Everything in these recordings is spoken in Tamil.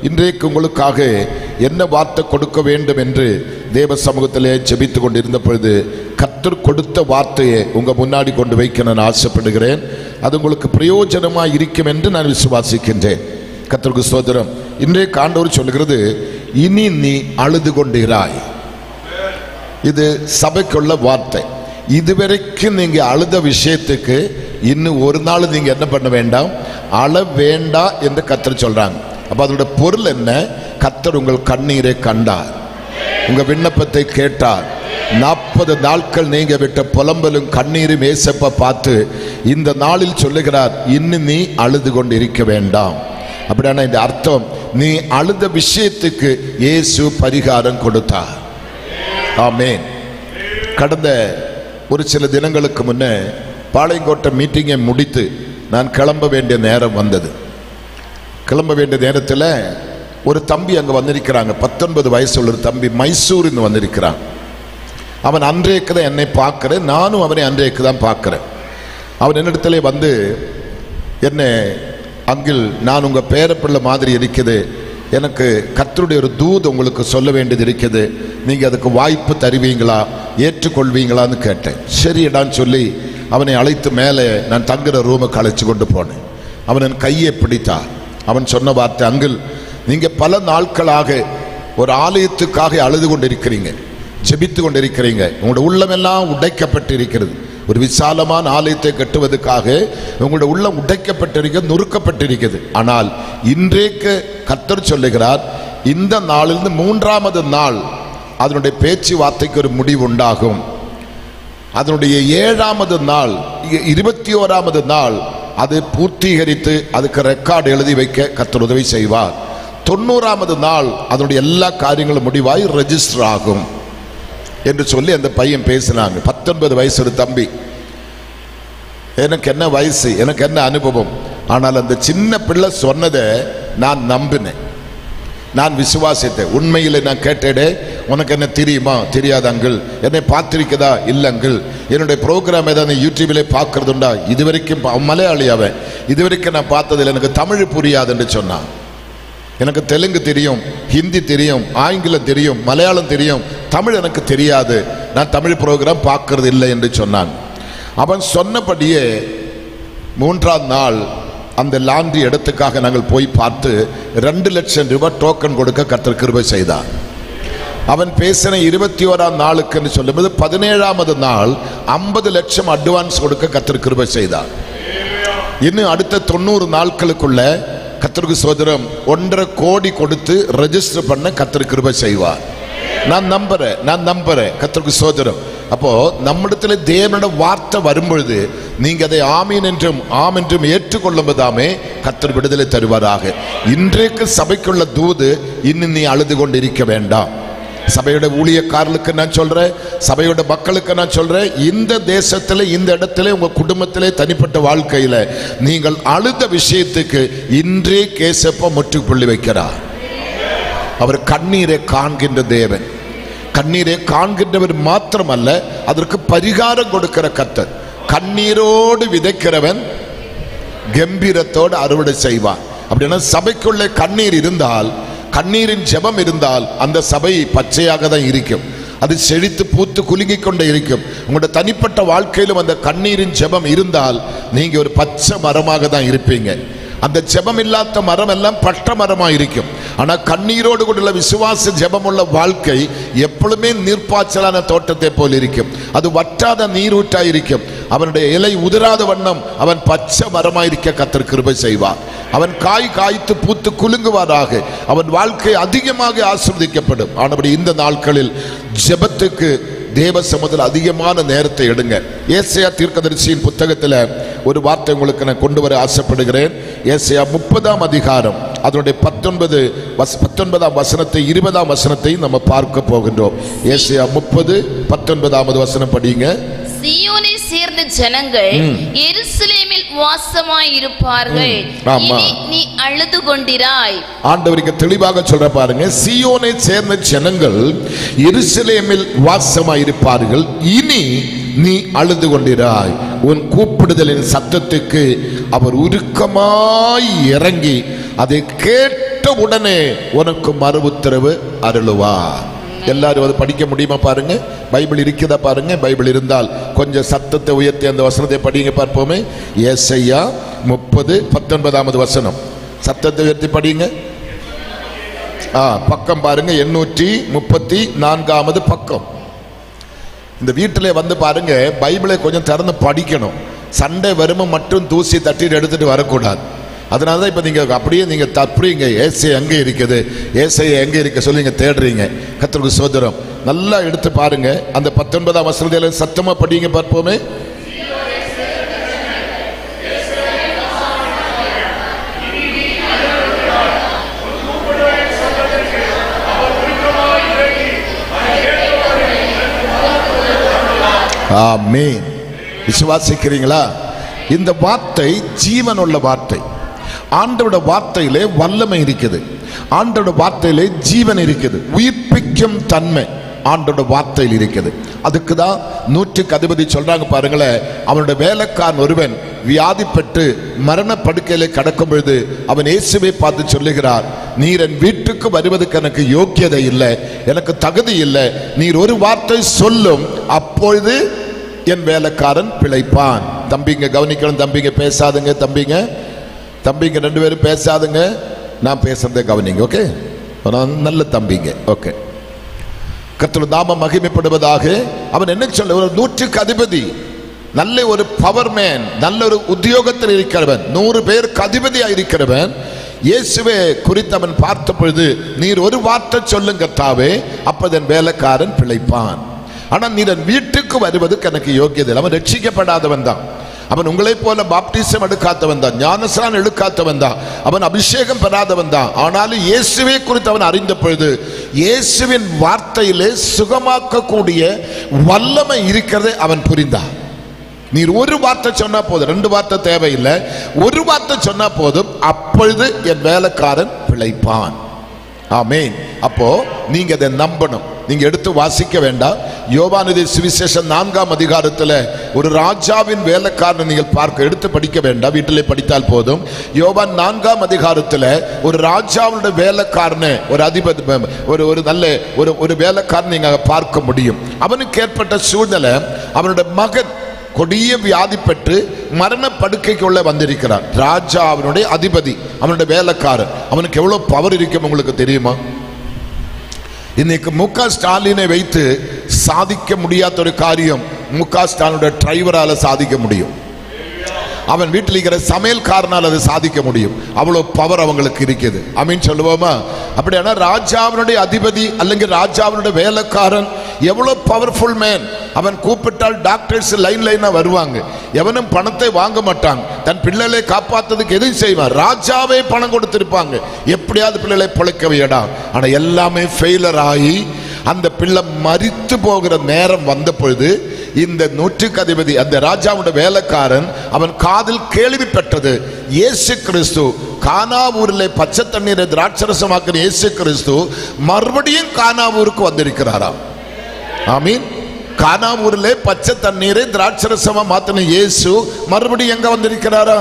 இன்றைக்கு உங்களுக்காக என்ன வார்த்தை கொடுக்க வேண்டும் என்று தேவ சமூகத்திலே ஜெபித்து கொண்டிருந்த பொழுது கர்த்தர் கொடுத்த வார்த்தையை உங்கள் முன்னாடி கொண்டு வைக்க நான் ஆசைப்படுகிறேன். அது உங்களுக்கு பிரயோஜனமாக இருக்கும் என்று நான் விசுவாசிக்கின்றேன். கர்த்தருக்கு ஸ்தோத்திரம். இன்றைக்கு ஆண்டவர் சொல்கிறது, இனி நீ அழுது கொண்டிராய். இது சபைக்குள்ள வார்த்தை. இதுவரைக்கும் நீங்க அழுத விஷயத்துக்கு இன்னும் ஒரு நாள் நீங்க என்ன பண்ண வேண்டாம், அழ வேண்டாம் என்று கர்த்தர் சொல்றாங்க. அப்ப அதோட பொருள் என்ன? கர்த்தர் உங்கள் கண்ணீரை கண்டார், உங்க விண்ணப்பத்தை கேட்டார். 40 நாட்கள் நீங்க விட்ட புலம்பலும் கண்ணீரும் ஏசப்ப பார்த்து இந்த நாளில் சொல்லுகிறார், இன்னும் நீ அழுது கொண்டு இருக்க வேண்டாம். அப்படின்னா இந்த அர்த்தம், நீ அழுத விஷயத்துக்கு இயேசு பரிகாரம் கொடுத்தார். ஆமென். கடந்த ஒரு சில தினங்களுக்கு முன்னே பாளையங்கோட்டை மீட்டிங்கை முடித்து நான் கிளம்ப வேண்டிய நேரம் வந்தது. கிளம்ப வேண்டிய நேரத்தில் ஒரு தம்பி அங்கே வந்திருக்கிறாங்க. 19 வயசு உள்ள ஒரு தம்பி மைசூரின்னு வந்திருக்கிறான். அவன் அன்றைக்கு தான் என்னை பார்க்குறேன், நானும் அவனை அன்றைக்கு தான் பார்க்குறேன். அவன் என்னிடத்துல வந்து என்ன, அங்கிள் நான் உங்கள் பேரப்பிள்ளை மாதிரி இருக்குது, எனக்கு கர்த்தருடைய ஒரு தூது உங்களுக்கு சொல்ல வேண்டியது இருக்குது, நீங்கள் அதுக்கு வாய்ப்பு தருவீங்களா, ஏற்றுக்கொள்வீங்களான்னு கேட்டேன். சரிடான்னு சொல்லி அவனை அழைத்து மேலே நான் தங்குற ரூமுக்கு அழைச்சி கொண்டு போனேன். அவன் என் கையை பிடித்தார். அவன் சொன்ன வார்த்தை, அங்கிள் நீங்கள் பல நாட்களாக ஒரு ஆலயத்துக்காக அழுது கொண்டிருக்கிறீங்க, ஜெபித்து கொண்டிருக்கிறீங்க, உங்களோட உள்ளமெல்லாம் உடைக்கப்பட்டு இருக்கிறது. ஒரு விசாலமான ஆலயத்தை கட்டுவதற்காக உங்களுடைய உள்ளம் உடைக்கப்பட்டிருக்கிறது, நொறுக்கப்பட்டிருக்கிறது. ஆனால் இன்றைக்கு கர்த்தர் சொல்லுகிறார், இந்த நாளிலிருந்து 3வது நாள் அதனுடைய பேச்சுவார்த்தைக்கு ஒரு முடிவு உண்டாகும். அதனுடைய 7வது நாள் 21வது நாள் அது பூர்த்தீகரித்து அதுக்கு ரெக்கார்டு எழுதி வைக்க கர்த்தர் உதவி செய்வார். 90வது நாள் அதனுடைய எல்லா காரியங்களும் முடிவாய் ரெஜிஸ்டர் ஆகும் என்று சொல்லி அந்த பையன் பேசினாங்க. 19 வயசு ஒரு தம்பி. எனக்கு என்ன வயசு, எனக்கு என்ன அனுபவம். ஆனால் அந்த சின்ன பிள்ளை சொன்னதை நான் நம்பினேன், நான் விசுவாசித்தேன். உண்மையில் நான் கேட்டேடே, உனக்கு என்ன தெரியுமா? தெரியாது அங்கிள். என்னை பார்த்திருக்கதா? இல்லை அங்கிள். என்னுடைய ப்ரோக்ராம் ஏதாவது யூடியூபிலே பார்க்கறதுண்டா? இதுவரைக்கும் மலையாளி அவன், இதுவரைக்கும் நான் பார்த்ததில் எனக்கு தமிழ் புரியாது என்று சொன்னான். எனக்கு தெலுங்கு தெரியும், ஹிந்தி தெரியும், ஆங்கிலம் தெரியும், மலையாளம் தெரியும், தமிழ் எனக்கு தெரியாது, நான் தமிழ் ப்ரோக்ராம் பார்க்கறது இல்லை என்று சொன்னான். அவன் சொன்னபடியே 3ஆம் நாள் அந்த லாண்ட்ரி இடத்துக்காக நாங்கள் போய் பார்த்து 2 லட்சம் ரூபாய் டோக்கன் கொடுக்க கர்த்தர் கிருபை செய்தார். அவன் பேசின 21ஆம் நாளுக்கு சொல்லும்போது 17வது நாள் 50 லட்சம் அட்வான்ஸ் கொடுக்க கர்த்தர் கிருபை செய்தார். இன்னும் அடுத்த 90 நாட்களுக்குள்ள கர்த்தருக்கு ஸ்தோத்திரம் 1.5 கோடி கொடுத்து ரெஜிஸ்டர் பண்ண கர்த்தர் கிருபை செய்வார். நான் நம்புறேன் கர்த்தருக்கு ஸ்தோத்திரம். அப்போ நம்மிடத்துல தேவனோட வார்த்தை வரும்பொழுது நீங்க அதை ஆமீன் என்றும் ஆம் என்றும் ஏற்றுக்கொள்ளும்போதாமே கர்த்தர் விடுதலை தருவாராக. இன்றைக்கு சபைக்குள்ள தூது, இன்னும் நீ அழுது கொண்டு இருக்க வேண்டாம். சபையோட ஊழியக்காரர்களுக்கு நான் சொல்றேன், சபையோட மக்களுக்கு நான் சொல்றேன், இந்த தேசத்துல இந்த இடத்துல உங்க குடும்பத்திலே தனிப்பட்ட வாழ்க்கையில நீங்கள் அழுத விஷயத்துக்கு இன்றே கேசப்ப முற்றுப்புள்ளி வைக்கிறார். அவர் கண்ணீரை காண்கின்ற தேவன். கண்ணீரை காண்கின்றவர் மாத்திரமல்ல, அதற்கு பரிகாரம் கொடுக்கிற கர்த்தர். கண்ணீரோடு விதைக்கிறவன் கம்பீரத்தோடு அறுவடை செய்வான். அப்படின்னா சபைக்குள்ளே கண்ணீர் இருந்தால், கண்ணீரின் ஜெபம் இருந்தால் அந்த சபை பச்சையாக தான் இருக்கும், அது செழித்து பூத்து குலுங்கிக் கொண்டே இருக்கும். உங்களோட தனிப்பட்ட வாழ்க்கையிலும் அந்த கண்ணீரின் ஜெபம் இருந்தால் நீங்க ஒரு பச்சை மரமாக தான் இருப்பீங்க. அந்த ஜெபம் இல்லாத மரம் எல்லாம் பட்ட மரமா இருக்கும். ஆனா கண்ணீரோடு கூட விசுவாச ஜெபம் உள்ள வாழ்க்கை எப்பொழுதுமே நீர்ப்பாய்ச்சலான தோட்டத்தை போல் இருக்கும். அது வற்றாத நீரூற்றா இருக்கும். அவனுடைய இலை உதிராத வண்ணம் அவன் பச்சை மரமாயிருக்க கர்த்தர் கிருபை செய்வார். அவன் காய் காய்த்து பூத்து குலுங்குவாராக. அவன் வாழ்க்கை அதிகமாக ஆசீர்வதிக்கப்படும். ஆனபடி இந்த நாட்களில் ஜெபத்துக்கு தேவ சமூகத்தில் அதிகமான நேரத்தை எடுங்க. ஏசாயா தீர்க்கதரிசியின் புத்தகத்தில் ஒரு வார்த்தை உங்களுக்கு நான் கொண்டு வர ஆசைப்படுகிறேன். ஏசாயா 30ஆம் அதிகாரம் அதனுடைய 19ஆம் வசனத்தை 20ஆம் வசனத்தை நம்ம பார்க்க போகின்றோம். ஏசாயா 30:19 வசனம் படிங்க. சீயோனை சேர்ந்த ஜனங்கள் எருசலேமில் வாசமாய் இருப்பார்கள், இனி நீ அழுது கொண்டிராய். ஆண்டவருக்கு தெளிவாக சொல்ற பாருங்க, சீயோனை சேர்ந்த ஜனங்கள் எருசலேமில் வாசமாய் இருப்பார்கள், இனி நீ அழுது கொண்டிராய். உன் கூப்பிடுதலின் சத்தத்துக்கு அவர் உருக்கமாய் இறங்கி அதை கேட்ட கேட்ட உடனே உனக்கு மறு உத்தரவு அருளுவார். எல்லாரும் அது படிக்க முடியுமா பாருங்க. பைபிள் இருக்குதா பாருங்க. பைபிள் இருந்தால் கொஞ்சம் சத்தத்தை உயர்த்தி அந்த வசனத்தை படிங்க பார்ப்போமே. ஏசாயா 30:19 வசனம். சத்தத்தை உயர்த்தி படிங்க. பக்கம் பாருங்க, 834 பக்கம். இந்த வீட்டில் வந்து பாருங்க, பைபிளை கொஞ்சம் திறந்து படிக்கணும். சண்டை வருமை மட்டும் தூசி தட்டிட்டு எடுத்துட்டு வரக்கூடாது. அதனால தான் இப்போ நீங்கள் அப்படியே நீங்கள் தப்புறீங்க. ஏசாயா எங்கே இருக்குது, ஏசாயா எங்கே இருக்க சொல்லி நீங்கள் தேடுறீங்க. கர்த்தருக்கு ஸ்தோத்திரம். நல்லா எடுத்து பாருங்க. அந்த 19 வசனத்தில் சத்தமாக படிங்க பார்ப்போமே. ஆமென். விசுவாசிக்கிறீங்களா? இந்த வார்த்தை ஜீவனுள்ள வார்த்தை. ஆண்டவருடைய வார்த்தையிலே வல்லமை இருக்குது. ஆண்டவருடைய வார்த்தையிலே ஜீவன் இருக்குது. உயிர்ப்பிக்கும் தன்மை ஆண்டவருடைய வார்த்தையில் இருக்குது. அதுக்கு தான் 100க்கு அதிபதி சொல்றாங்க பாருங்களேன். அவனுடைய வேலைக்காரன் ஒருவன் வியாதிப்பட்டு மரண படுக்கையிலே கடக்கும் பொழுது அவன் இயேசுவை பார்த்து சொல்லுகிறார், நீர் என் வீட்டுக்கு வருவதற்கு எனக்கு யோக்கியதை இல்லை, எனக்கு தகுதி இல்லை. நீர் ஒரு வார்த்தை சொல்லும், அப்பொழுது என் வேலைக்காரன் பிழைப்பான். தம்பிங்க கவனிக்கணும். தம்பிங்க பேசாதுங்க. தம்பிங்க 2 பேரும் பேசாதுங்க. நான் பேசுறதை கவனிங்க. ஓகே, நல்ல தம்பிங்க. ஓகே, கர்த்தருடைய நாமம் மகிமைப்படுவதாக. அவன் என்ன சொல்ல, ஒரு 100க்கு அதிபதி, நல்ல ஒரு பவர் மேன், நல்ல ஒரு உத்தியோகத்தில் இருக்கிறவன், 100 பேருக்கு அதிபதியாக இருக்கிறவன். இயேசுவை குறித்து அவன் பார்த்த பொழுது, நீர் ஒரு வார்த்தை சொல்லுங்க கர்த்தாவே, அப்போது என் வேலைக்காரன் பிழைப்பான். ஆனால் நீர் என் வீட்டுக்கு வருவதற்கு எனக்கு யோக்கியதை. அவன் ரட்சிக்கப்படாதவன் தான். அவன் உங்களை போல பாப்டிசம் எடுக்காதவன் தான், ஞானஸ்நானம் எடுக்காதவன் தான், அவன் அபிஷேகம் பெறாதவன் தான். ஆனாலும் இயேசுவை குறித்து அவன் அறிந்த பொழுது இயேசுவின் வார்த்தையிலே சுகமாக்கக்கூடிய வல்லமை இருக்கிறதை அவன் புரிந்தான். நீர் ஒரு வார்த்தை சொன்னா போதும், 2 வார்த்தை தேவையில்லை, ஒரு வார்த்தை சொன்னா போதும், அப்பொழுது என் வேலைக்காரன் பிழைப்பான். ஆமென். அப்போ நீங்க அதை நம்பணும். நீங்க எடுத்து வாசிக்க வேண்டாம். யோவானுடைய சுவிசேஷம் 4ஆம் அதிகாரத்தில் ஒரு ராஜாவின் வேலைக்காரனை நீங்கள் பார்க்க, எடுத்து படிக்க வேண்டாம், வீட்டிலே படித்தால் போதும். யோவான் 4ஆம் அதிகாரத்தில் ஒரு ராஜாவுடைய வேலைக்காரனை, ஒரு அதிபதி, ஒரு நல்ல ஒரு வேலைக்காரன் நீங்க பார்க்க முடியும். அவனுக்கு ஏற்பட்ட சூழ்நிலை, அவனுடைய மகன் கொடிய வியாதி பெற்று மரண படுக்கைக்குள்ள வந்திருக்கிறார். ராஜா அவனுடைய அதிபதி, அவனுடைய வேலைக்காரன். அவனுக்கு எவ்வளவு பவர் இருக்கும் உங்களுக்கு தெரியுமா? இன்னைக்கு முக ஸ்டாலினை வைத்து சாதிக்க முடியாத ஒரு காரியம் முக ஸ்டாலினுடைய டிரைவரால சாதிக்க முடியும். அவன் வீட்டில் இருக்கிற சமையல்காரனால் அதை சாதிக்க முடியும். அவ்வளவு பவர் அவங்களுக்கு இருக்குது. ஆமீன் சொல்லுவோமா? அப்படியானா ராஜாவினுடைய அதிபதி அல்லது ராஜாவினுடைய வேலைக்காரன் எவ்வளவு பவர்ஃபுல் மேன். அவன் கூப்பிட்டால் டாக்டர்ஸ் லைனா வருவாங்க. எவனும் பணத்தை வாங்க மாட்டாங்க. தன் பிள்ளைகளை காப்பாத்துறதுக்கு எதுவும் செய்வான். ராஜாவே பணம் கொடுத்திருப்பாங்க, எப்படியாவது பிள்ளைகளை பிழைக்க வையடா. ஆனா எல்லாமே ஃபெயிலர் ஆகி அந்த பிள்ளை மரித்து போகிற நேரம் வந்த பொழுது இந்த 100க்கு அதிபதி, அந்த ராஜாவுடைய வேலைக்காரன், அவன் காதில் கேள்விப்பட்டது, இயேசு கிறிஸ்து கானாவூரிலே பச்சை தண்ணீரை திராட்சரசமாக்கின இயேசு கிறிஸ்து மறுபடியும் கானாவூருக்கு வந்திருக்கிறாராம். ஆமீன். கானாவூரிலே பச்சை தண்ணீரை திராட்சரசமா மாத்தின இயேசு மறுபடியும் எங்க வந்திருக்கிறாரா?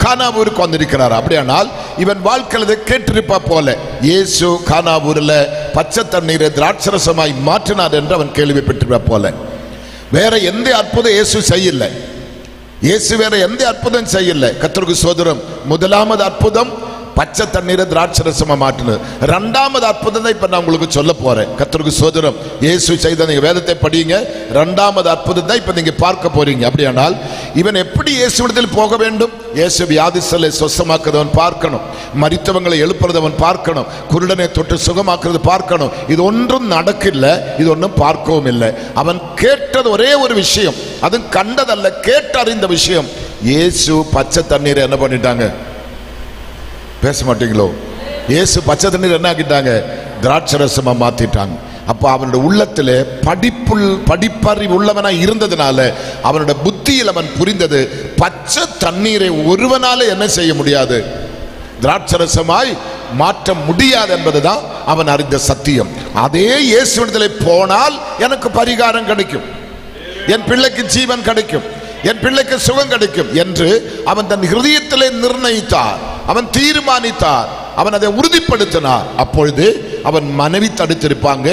கானாவூருக்கு வந்திருக்கிறாரா? அப்படியானால் இவன் வாழ்க்கையில கேட்டிருப்பா போல, இயேசு கானாவூரில் பச்சை தண்ணீரை திராட்சரசமாய் மாற்றினார் என்று அவன் கேள்விப்பட்டிருப்பா போல. வேற எந்த அற்புதம் இயேசு செய்யல. இயேசு வேற எந்த அற்புதம் செய்யல. கர்த்தருக்கு ஸ்தோத்திரம். முதலாவது அற்புதம் பச்சை தண்ணீரை திராட்சரசமா மாற்றினது. 2வது அற்புதம் தான் இப்ப நான் உங்களுக்கு சொல்ல போறேன். கர்த்தருக்கு ஸ்தோத்திரம். இயேசு செய்த, நீங்க வேதத்தை படிங்க, 2வது அற்புதம் தான் இப்ப நீங்க பார்க்க போறீங்க. அப்படியானால் இவன் எப்படி இயேசுவிடத்தில் போக வேண்டும்? இயேசு வியாதிஸ்தரை சொஸ்தமாக்குறவன் பார்க்கணும், மரித்தவங்களை எழுப்புறதவன் பார்க்கணும், குருடனை தொட்டு சுகமாக்குறது பார்க்கணும். இது ஒன்றும் நடக்கல, இது ஒன்றும் பார்க்கவும் இல்லை. அவன் கேட்டது ஒரே ஒரு விஷயம், அது கண்டதல்ல, கேட்டறிந்த விஷயம். இயேசு பச்சை தண்ணீரை என்ன பண்ணிட்டாங்க? பேச மாட்டீங்களோ? இயேசு பச்சை தண்ணீர் என்ன ஆக்கிட்டாங்க? திராட்சரசமா மாத்திட்டாங்க. அப்ப அவனுடைய உள்ளத்திலே படிப்பறிவு உள்ளவனா இருந்ததுனால அவனுடைய புத்தியில் அவன் புரிந்தது, பச்சை தண்ணீரை ஒருவனால என்ன செய்ய முடியாது, திராட்சரசமாய் மாற்ற முடியாது என்பதுதான் அவன் அறிந்த சத்தியம். அதே இயேசுவிடத்திலே போனால் எனக்கு பரிகாரம் கிடைக்கும், என் பிள்ளைக்கு ஜீவன் கிடைக்கும், என் பிள்ளைக்கு சுகம் கிடைக்கும் என்று அவன் தன் ஹிருதயத்திலே நிர்ணயித்தார். அவன் தீர்மானித்தார். அவன் அதை உறுதிப்படுத்தினார். அப்பொழுது அவன் மனைவி தடுத்திருப்பாங்க,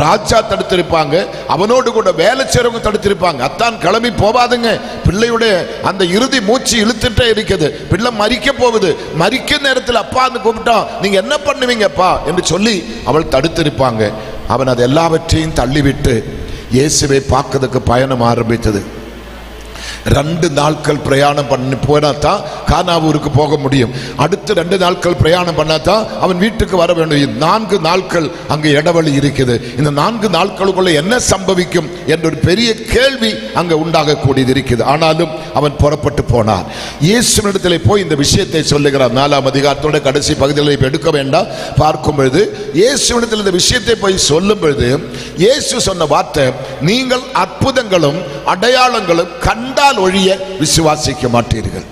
ராஜா தடுத்திருப்பாங்க, அவனோடு கூட வேலை செய்றவங்க தடுத்திருப்பாங்க. அத்தான் கிளம்பி போவாதுங்க, பிள்ளையுடைய அந்த இறுதி மூச்சு இழுத்துட்டே இருக்குது, பிள்ளை மரிக்க போகுது, மரிக்க நேரத்தில் அப்பா கூப்பிட்டான், நீங்க என்ன பண்ணுவீங்கப்பா என்று சொல்லி அவள் தடுத்திருப்பாங்க. அவன் அது எல்லாவற்றையும் தள்ளிவிட்டு இயேசுவை பார்க்கறதுக்கு பயணம் ஆரம்பித்தது. 2 நாட்கள் பிரயாணம் பண்ணி போனாதான் கானாவூருக்கு போக முடியும். அடுத்து 2 நாட்கள் பிரயாணம் பண்ணாதான் அவன் வீட்டுக்கு வர வேண்டும். 4 நாட்கள் அங்கு இடைவெளி இருக்குது. இந்த 4 நாட்களுக்குள்ள என்ன சம்பவிக்கும் என்ற ஒரு பெரிய கேள்வி அங்கு உண்டாக கூடியது இருக்குது. ஆனாலும் அவன் புறப்பட்டு போனார். இயேசுவினிடத்திலே போய் இந்த விஷயத்தை சொல்லுகிறார். 4ஆம் அதிகாரத்தோட கடைசி பகுதியில் இப்ப எடுக்க வேண்டாம். பார்க்கும் பொழுது இயேசுவினிடத்தில் இந்த விஷயத்தை போய் சொல்லும் பொழுது இயேசு சொன்ன வார்த்தை, நீங்கள் அற்புதங்களும் அடையாளங்களும் கண்டால் ஒழிய விசுவாசிக்க மாட்டீர்கள்.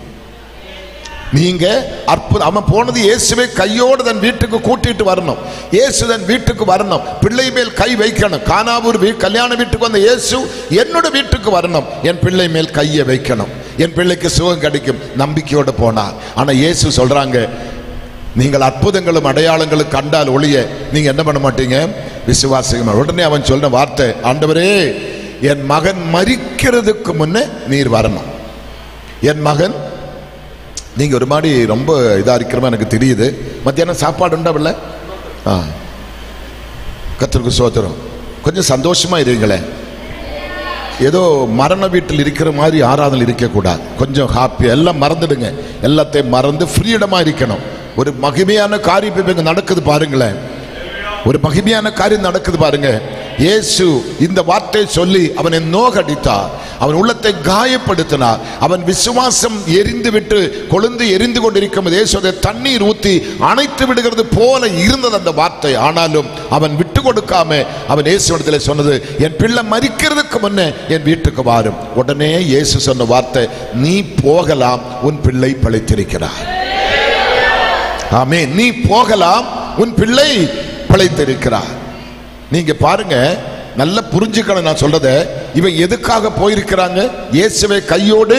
நீங்க அற்புதம், அவன் போனது இயேசுவை கையோடு தன் வீட்டுக்கு கூட்டிட்டு வரணும். இயேசு தன் வீட்டுக்கு வரணும், பிள்ளை மேல் கை வைக்கணும். கானாவூர் கல்யாண வீட்டுக்கு வந்த இயேசு என்னோட வீட்டுக்கு வரணும், என் பிள்ளை மேல் கையை வைக்கணும், என் பிள்ளைக்கு சுகம் கிடைக்கும், நம்பிக்கையோடு போனார். ஆனா இயேசு சொல்றாங்க, நீங்கள் அற்புதங்களும் அடையாளங்களும் கண்டால் ஒழிய நீங்க என்ன பண்ண மாட்டீங்க, விசுவாசிக்க. உடனே அவன் சொன்ன வார்த்தை, ஆண்டவரே என் மகன் மரிக்கிறதுக்கு முன்னே நீர் வரணும். என் மகன், நீங்க ஒரு மாதிரி ரொம்ப இதா இருக்கிறமா எனக்கு தெரியுது. மத்தியானம் சாப்பாடு உண்டாவில்ல? கர்த்தருக்கு ஸ்தோத்திரம். கொஞ்சம் சந்தோஷமா இருங்களே. ஏதோ மரண வீட்டில் இருக்கிற மாதிரி ஆராதனை இருக்கக்கூடாது. கொஞ்சம் ஹாப்பியா எல்லாம் மறந்துடுங்க, எல்லாத்தையும் மறந்து ஃப்ரீடமா இருக்கணும். ஒரு மகிமையான காரியம் இங்க நடக்குது பாருங்களேன், ஒரு மகிமையான காரியம் நடக்குது பாருங்க. இயேசு இந்த வார்த்தை சொல்லி அவனை நோகடித்தார், அவன் உள்ளத்தை காயப்படுத்தினார். அவன் விசுவாசம் எரிந்து விட்டு கொழுந்து எரிந்து கொண்டிருக்கும் இயேசுவை தண்ணீர் ஊற்றி அணைத்து விடுகிறது போல இருந்தது அந்த வார்த்தை. ஆனாலும் அவன் விட்டு கொடுக்காம அவன் இயேசுவிடத்தில் சொன்னது, என் பிள்ளை மரிக்கிறதுக்கு முன்னே என் வீட்டுக்கு வாரும். உடனே இயேசு சொன்ன வார்த்தை, நீ போகலாம், உன் பிள்ளை பிழைத்திருக்கிறார். ஆமென். நீ போகலாம், உன் பிள்ளை பிழைத்திருக்கிறார். நீங்க பாருங்க, நல்ல புரிஞ்சுக்கணும் நான் சொல்றத. இவன் எதுக்காக போயிருக்கிறாங்க? இயேசுவை கையோடு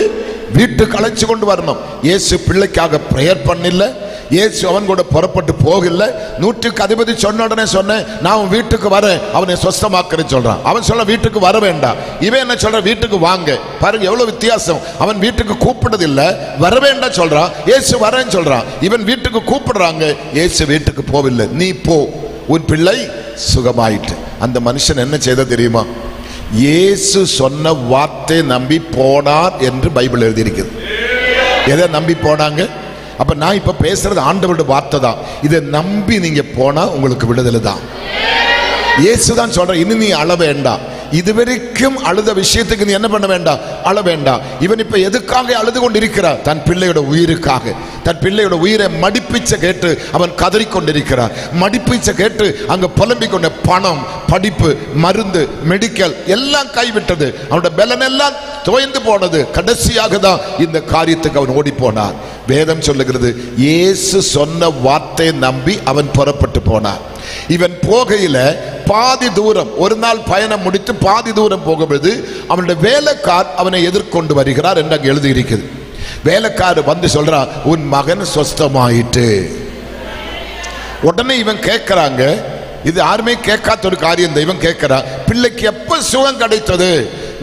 வீட்டுக்கு அழைச்சு கொண்டு வரணும். இயேசு பிள்ளைக்காக பிரேயர் பண்ணல, இயேசு அவன் கூட புறப்பட்டு போகல. 100க்கு அதிபதி சொன்ன உடனே சொன்னேன், நான் உன் வீட்டுக்கு வரேன், அவனை சொஸ்தமாக்குறேன்னு சொல்றான். அவன் சொல்ல வீட்டுக்கு வர வேண்டாம், இவன் என்ன சொல்ற, வீட்டுக்கு வாங்க. பாருங்க எவ்வளவு வித்தியாசம். அவன் வீட்டுக்கு கூப்பிடுறது இல்ல, வர வேண்டாம் சொல்றான், இயேசு வரேன்னு சொல்றான். இவன் வீட்டுக்கு கூப்பிடுறாங்க, இயேசு வீட்டுக்கு போவில்லை. நீ போ, உன் பிள்ளை சுகமாயிட்டு. அந்த மனுஷன் என்ன செய்த தெரியுமா? இயேசு சொன்ன வார்த்தை நம்பி போனார் என்று பைபிள் எழுதியிருக்குது. எதை நம்பி போனாங்க? அப்ப நான் இப்ப பேசுறது ஆண்டவருடைய வார்த்தை தான். இதை நம்பி நீங்க போனா உங்களுக்கு விடுதலை தான். இயேசுதான் சொல்ற, இனி நீ அழ வேண்டாம். இதுவரைக்கும் அழுத விஷயத்துக்கு நீ என்ன பண்ண வேண்டாம், அழ வேண்டாம். இவன் இப்ப எதுக்காக அழுது கொண்டிருக்கிறார்? தன் பிள்ளையோட உயிருக்காக. தன் பிள்ளையோட உயிரை மடிப்பிச்ச கேட்டு அவன் கதறிக்கொண்டிருக்கிறார். மடிப்பிச்ச கேட்டு அங்க புலம்பிக் கொண்ட பணம், படிப்பு, மருந்து, மெடிக்கல் எல்லாம் கைவிட்டது. அவனோட பலன் எல்லாம் தோய்ந்து போனது. கடைசியாக தான் இந்த காரியத்துக்கு அவன் ஓடி போனார். வேதம் சொல்லுகிறது, இயேசு சொன்ன வார்த்தை நம்பி அவன் புறப்பட்டு போனார். இவன் போகையில பாதி தூரம், ஒரு நாள் பயணம் முடித்து பாதி தூரம் போகும்போது அவனுடைய வேலைக்கார் அவனை எதிர்கொண்டு வருகிறார் என்று அங்கு எழுதி இருக்குது. வேலைக்கார் வந்து சொல்றான், உன் மகன் சொஸ்தமாயிட்டு. உடனே இவன் கேட்கிறாங்க, இது யாருமே கேட்காத ஒரு காரியம். இவன் கேட்கிறான், பிள்ளைக்கு எப்ப சுகம் கிடைத்தது?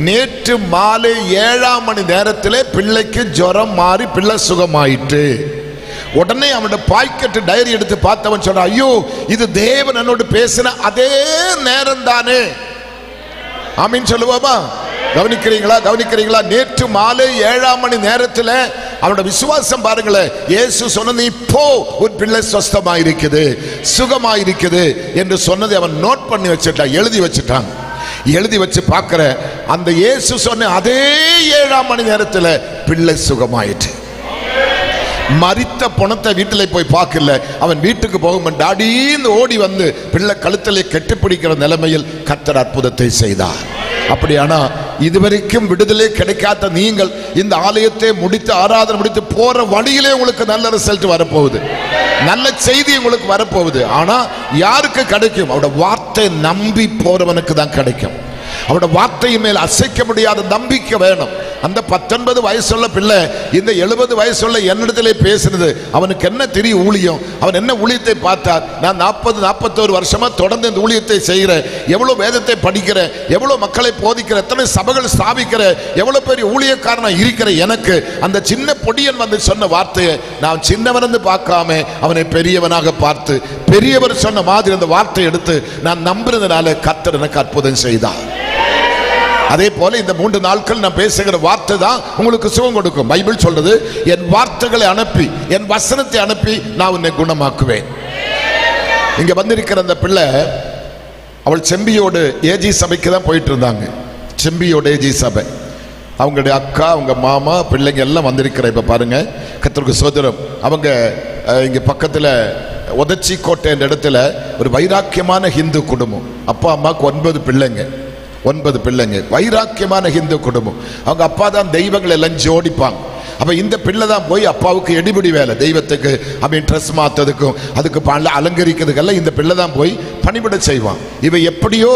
நேற்று மாலை 7ஆம் மணி நேரத்திலே பிள்ளைக்கு ஜுரம் மாறி பிள்ளை சுகமாயிட்டு. உடனே அவனுடைய பாக்கெட் டைரி எடுத்து பார்த்தவன் சொல்றான், ஐயோ இது தேவன் என்னோடு பேசின அதே நேரம் தானே. ஆமீன் சொல்லுவோமா? கவனிக்கிறீங்களா? நேற்று மாலை 7ஆம் மணி நேரத்தில் அவனோட விசுவாசம் பாருங்களேன். இயேசு சொன்ன, நீ போ, உன் பிள்ளை சொஸ்தமாயிருக்குது, சுகமாயிருக்குது என்று சொன்னதை அவன் நோட் பண்ணி வச்சுட்டான், எழுதி வச்சுட்டான். எழுதி வச்சு பார்க்கிற அந்த இயேசு சொன்ன அதே 7ஆம் மணி நேரத்தில் பிள்ளை சுகமாயிட்டு. மரித்த பணத்தை வீட்டில் போய் பார்க்கல. அவன் வீட்டுக்கு போகும் டாடின்னு ஓடி வந்து பிள்ளை கழுத்திலே கெட்டிப்பிடிக்கிற நிலைமையில் கர்த்தர் அற்புதத்தை செய்தார். அப்படியானா இதுவரைக்கும் விடுதலை கிடைக்காத நீங்கள் இந்த ஆலயத்தை முடித்து ஆராதனை முடித்து போற வழியிலே உங்களுக்கு நல்ல ரிசல்ட் வரப்போகுது, நல்ல செய்தி உங்களுக்கு வரப்போகுது. ஆனா யாருக்கு கிடைக்கும்? அவருடைய வார்த்தை நம்பி போறவனுக்கு தான் கிடைக்கும். அவருடைய வார்த்தை மேல் அசைக்க முடியாத நம்பிக்கை வேணும். அந்த 19 வயசுள்ள பிள்ளை இந்த 70 வயசுள்ள என்னிடத்திலே பேசினது. அவனுக்கு என்ன தெரியும் ஊழியம்? அவன் என்ன ஊழியத்தை பார்த்தார்? நான் 40-41 வருஷமா தொடர்ந்து இந்த ஊழியத்தை செய்கிறேன், எவ்வளவு வேதத்தை படிக்கிறேன், எவ்வளவு மக்களை போதிக்கிறேன், எத்தனை சபைகள் ஸ்தாபிக்கிற, எவ்வளவு பெரிய ஊழியக்காரனா இருக்கிற எனக்கு அந்த சின்ன பொடியன் வந்து சொன்ன வார்த்தையை நான் சின்னவன் என்று பார்க்காம அவனை பெரியவனாக பார்த்து, பெரியவர் சொன்ன மாதிரி அந்த வார்த்தை எடுத்து நான் நம்புறதுனால கர்த்தர் எனக்கு அற்புதம் செய்தார். அதே போல இந்த 3 நாட்கள் நான் பேசுகிற வார்த்தை தான் உங்களுக்கு சுகம் கொடுக்கும். பைபிள் சொல்றது, என் வார்த்தைகளை அனுப்பி, என் வசனத்தை அனுப்பி நான் உன்னை குணமாக்குவேன். இங்க வந்திருக்கிற அந்த பிள்ளை, அவள் செம்பியோடு ஏஜி சபைக்கு தான் போயிட்டு இருந்தாங்க. செம்பியோடு ஏஜி சபை, அவங்களுடைய அக்கா, அவங்க மாமா, பிள்ளைங்க எல்லாம் வந்திருக்கிற. இப்ப பாருங்க, கர்த்தருக்கு ஸ்தோத்திரம். அவங்க இங்க பக்கத்துல உதச்சி கோட்டை என்ற இடத்துல ஒரு வைராக்கியமான ஹிந்து குடும்பம். அப்பா அம்மாவுக்கு 9 பிள்ளைங்க, 9 பிள்ளைங்க, வைராக்கியமான ஹிந்து குடும்பம். அவங்க அப்பா தான் தெய்வங்கள் எல்லாம் ஜோடிப்பாங்க. அப்ப இந்த பிள்ளை தான் போய் அப்பாவுக்கு எடிபிடி வேலை, தெய்வத்துக்கு ட்ரெஸ் மாத்ததுக்கும் அதுக்கு அலங்கரிக்கிறதுக்கெல்லாம் இந்த பிள்ளை தான் போய் பணிபட செய்வான். இவ எப்படியோ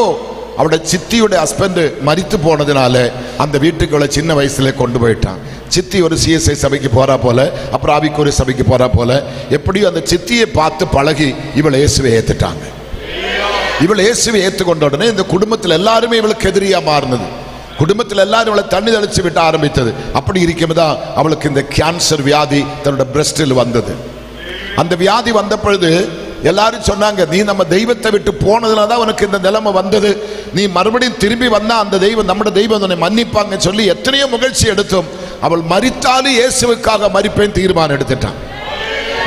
அவட சித்தியோட ஹஸ்பண்ட் மரித்து போனதுனால அந்த வீட்டுக்குள்ள சின்ன வயசுல கொண்டு போயிட்டான். சித்தி ஒரு சிஎஸ்ஐ சபைக்கு போறா போல, அப்புறம் ஆவிக்குரிய சபைக்கு போறா போல, எப்படியோ அந்த சித்தியை பார்த்து பழகி இவளை இயேசுவை ஏத்துட்டாங்க. இவளை இயேசுவை ஏற்றுக்கொண்ட உடனே இந்த குடும்பத்தில் எல்லாருமே இவளுக்கு எதிரியா மாறினது. குடும்பத்தில் எல்லாரும் இவளை தண்ணி தெளிச்சு விட்ட ஆரம்பித்தது. அப்படி இருக்கும்போதுதான் அவளுக்கு இந்த கேன்சர் வியாதி தன்னோட பிரஸ்டில் வந்தது. அந்த வியாதி வந்த பொழுது எல்லாரும் சொன்னாங்க, நீ நம்ம தெய்வத்தை விட்டு போனதுனால தான் உனக்கு இந்த நிலைமை வந்தது, நீ மறுபடியும் திரும்பி வந்தா அந்த தெய்வம், நம்ம தெய்வம் உன்னை மன்னிப்பாங்க சொல்லி எத்தனையோ முயற்சி எடுத்தோம். அவள் மரித்தாலும் இயேசுவுக்காக மரிப்பேன் தீர்மானம் எடுத்துட்டான்.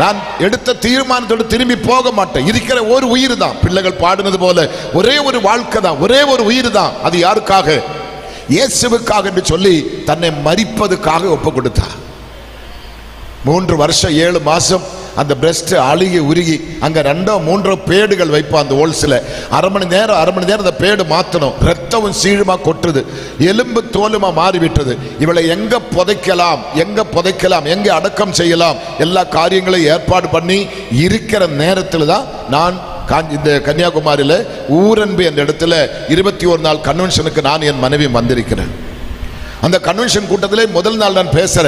நான் எடுத்த தீர்மானத்தோடு திரும்பி போக மாட்டேன். இருக்கிற ஒரு உயிர் தான், பிள்ளைகள் பாடுனது போல ஒரே ஒரு வாழ்க்கை தான், ஒரே ஒரு உயிர் தான். அது யாருக்காக? இயேசுவுக்காக என்று சொல்லி தன்னை மரிப்பதுக்காக ஒப்பு கொடுத்தா. 3 வருஷம் 7 மாசம் அந்த பிரஸ்ட் அழுகி உருகி அங்க 2-3 பேடுகள் வைப்பா அந்த ஹோல்ஸ்ல. அரை மணி நேரம் அந்த பேடு மாத்தணும். ரத்தமும் சீழுமா கொட்டுது, எலும்பு தோலுமா மாறிவிட்டது. இவளை எங்க புதைக்கலாம், எங்க அடக்கம் செய்யலாம், எல்லா காரியங்களையும் ஏற்பாடு பண்ணி இருக்கிற நேரத்தில் தான் நான் இந்த கன்னியாகுமரியில ஊரன்பு என்ற இடத்துல 21 நாள் கன்வென்ஷனுக்கு நான் என் மனைவி வந்திருக்கிறேன். அந்த கன்வென்ஷன் கூட்டத்திலே முதல் நாள் நான் பேசுற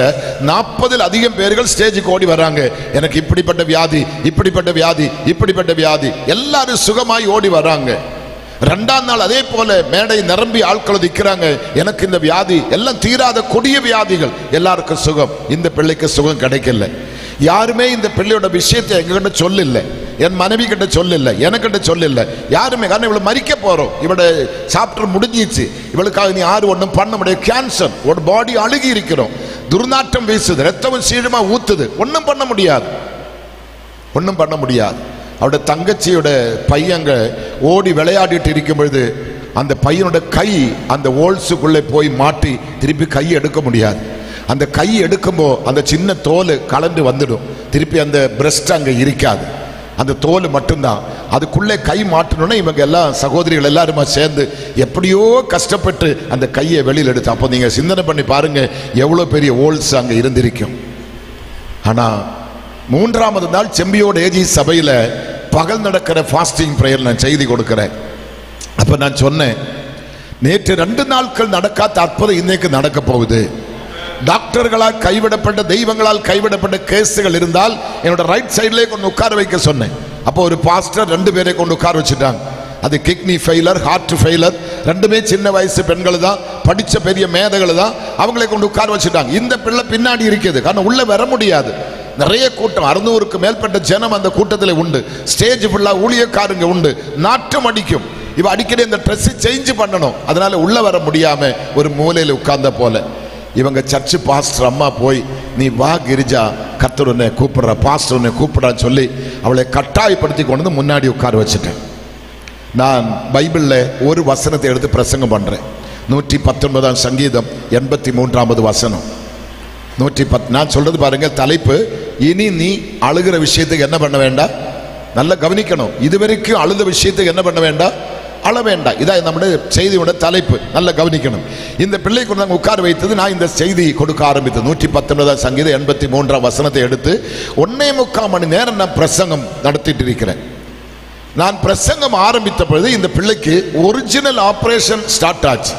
40 அதிகம் பேர்கள் ஸ்டேஜுக்கு ஓடி வராங்க. எனக்கு இப்படிப்பட்ட வியாதி, எல்லாரும் சுகமாய் ஓடி வராங்க. 2ஆம் நாள் அதே போல மேடை நிரம்பி ஆட்கள் நிற்கிறாங்க. எனக்கு இந்த வியாதி எல்லாம் தீராத கொடிய வியாதிகள், எல்லாருக்கும் சுகம். இந்த பிள்ளைக்கு சுகம் கிடைக்கல. யாருமே இந்த பிள்ளையோட விஷயத்தை எங்ககிட்ட சொல்லல, என் மனைவி கிட்ட சொல்லல, எனக்கிட்ட சொல்லல யாருமே. காரணம் இவளை மறிக்க போறோம், இவளோட சாப்டர் முடிஞ்சிச்சு, இவளுக்காக நீ யாரும் ஒன்றும் பண்ண முடியாது. கேன்சர், ஒரு பாடி அழுகி இருக்கிறோம், துர்நாற்றம் வீசுது, ரத்தமும் சீழுமா ஊத்துது, ஒன்றும் பண்ண முடியாது. அவருடைய தங்கச்சியோட பையங்க ஓடி விளையாடிட்டு இருக்கும் பொழுது அந்த பையனோட கை அந்த ஹோல்ஸுக்குள்ளே போய் மாட்டி திருப்பி கை எடுக்க முடியாது. அந்த கை எடுக்கும்போது அந்த சின்ன தோல் கலந்து வந்துடும், திருப்பி அந்த பிரஸ்ட் அங்கே இருக்காது, அந்த தோல் மட்டும்தான். அதுக்குள்ளே கை மாட்டணும்னா இவங்க எல்லாம் சகோதரிகள் எல்லாருமா சேர்ந்து எப்படியோ கஷ்டப்பட்டு அந்த கையை வெளியில் எடுத்து. அப்போ நீங்கள் சிந்தனை பண்ணி பாருங்க எவ்வளோ பெரிய ஹோல்ஸ் அங்கே இருந்திருக்கும். ஆனால் 3ஆவது நாள் செம்பியோட ஏஜி சபையில் பகல் நடக்கிற ஃபாஸ்டிங் ப்ரேயர் நான் செய்தி கொடுக்கிறேன். அப்போ நான் சொன்னேன், நேற்று 2 நாட்கள் நடக்காத அற்புதம் இன்னைக்கு நடக்க போகுது. டாக்டர்களால் கைவிடப்பட்ட, தெய்வங்களால் கைவிடப்பட்ட கேஸுகள் இருந்தால் என்னோட ரைட் சைட்லேயே கொண்டு உட்கார வைக்க சொன்னேன். அப்போ ஒரு பாஸ்டர் 2 பேரை கொண்டு உட்கார வச்சுட்டாங்க. அது கிட்னி ஃபெயிலர், ஹார்ட் ஃபெயிலர், 2மே சின்ன வயசு பெண்கள் தான், படித்த பெரிய மேதைகள் தான். அவங்களை கொண்டு உட்கார வச்சுட்டாங்க. இந்த பிள்ளை பின்னாடி இருக்குது, காரணம் உள்ள வர முடியாது. நிறைய கூட்டம், 600க்கு மேற்பட்ட ஜனம் அந்த கூட்டத்தில் உண்டு. ஸ்டேஜ் ஃபுல்லா ஊழியக்காரங்க உண்டு. நாட்டம் அடிக்கும், இவ அடிக்கடி இந்த ட்ரெஸ் சேஞ்ச் பண்ணணும், அதனால உள்ள வர முடியாம ஒரு மூலையில் உட்கார்ந்த போல. இவங்க சர்ச்சு பாஸ்டர் அம்மா போய், நீ வா கிரிஜா, கர்த்தர் உன்னை கூப்பிடுற, பாஸ்டர் உன்னை கூப்பிடான்னு சொல்லி அவளை கட்டாயப்படுத்தி கொண்டு வந்து முன்னாடி உட்கார வச்சுட்டேன். நான் பைபிளில் ஒரு வசனத்தை எடுத்து பிரசங்கம் பண்றேன். 119ஆம் சங்கீதம் 83வது வசனம். 110. நான் சொல்றது பாருங்க, தலைப்பு, இனி நீ அழுகிற விஷயத்துக்கு என்ன பண்ண வேண்டாம், நல்லா கவனிக்கணும். இதுவரைக்கும் அழுத விஷயத்துக்கு என்ன பண்ண வேண்டாம், அழ வேண்டாம். இதான் நம்முடைய செய்தியோட தலைப்பு, நல்லா கவனிக்கணும். இந்த பிள்ளை கொண்டு நாங்கள் உட்கார வைத்தது, நான் இந்த செய்தி கொடுக்க ஆரம்பித்தது. 119ஆம் சங்கீதம் 83ஆம் வசனத்தை எடுத்து 1.25 மணி நேரம் நான் பிரசங்கம் நடத்திட்டு இருக்கிறேன். நான் பிரசங்கம் ஆரம்பித்த பொழுது இந்த பிள்ளைக்கு ஒரிஜினல் ஆபரேஷன் ஸ்டார்ட் ஆச்சு.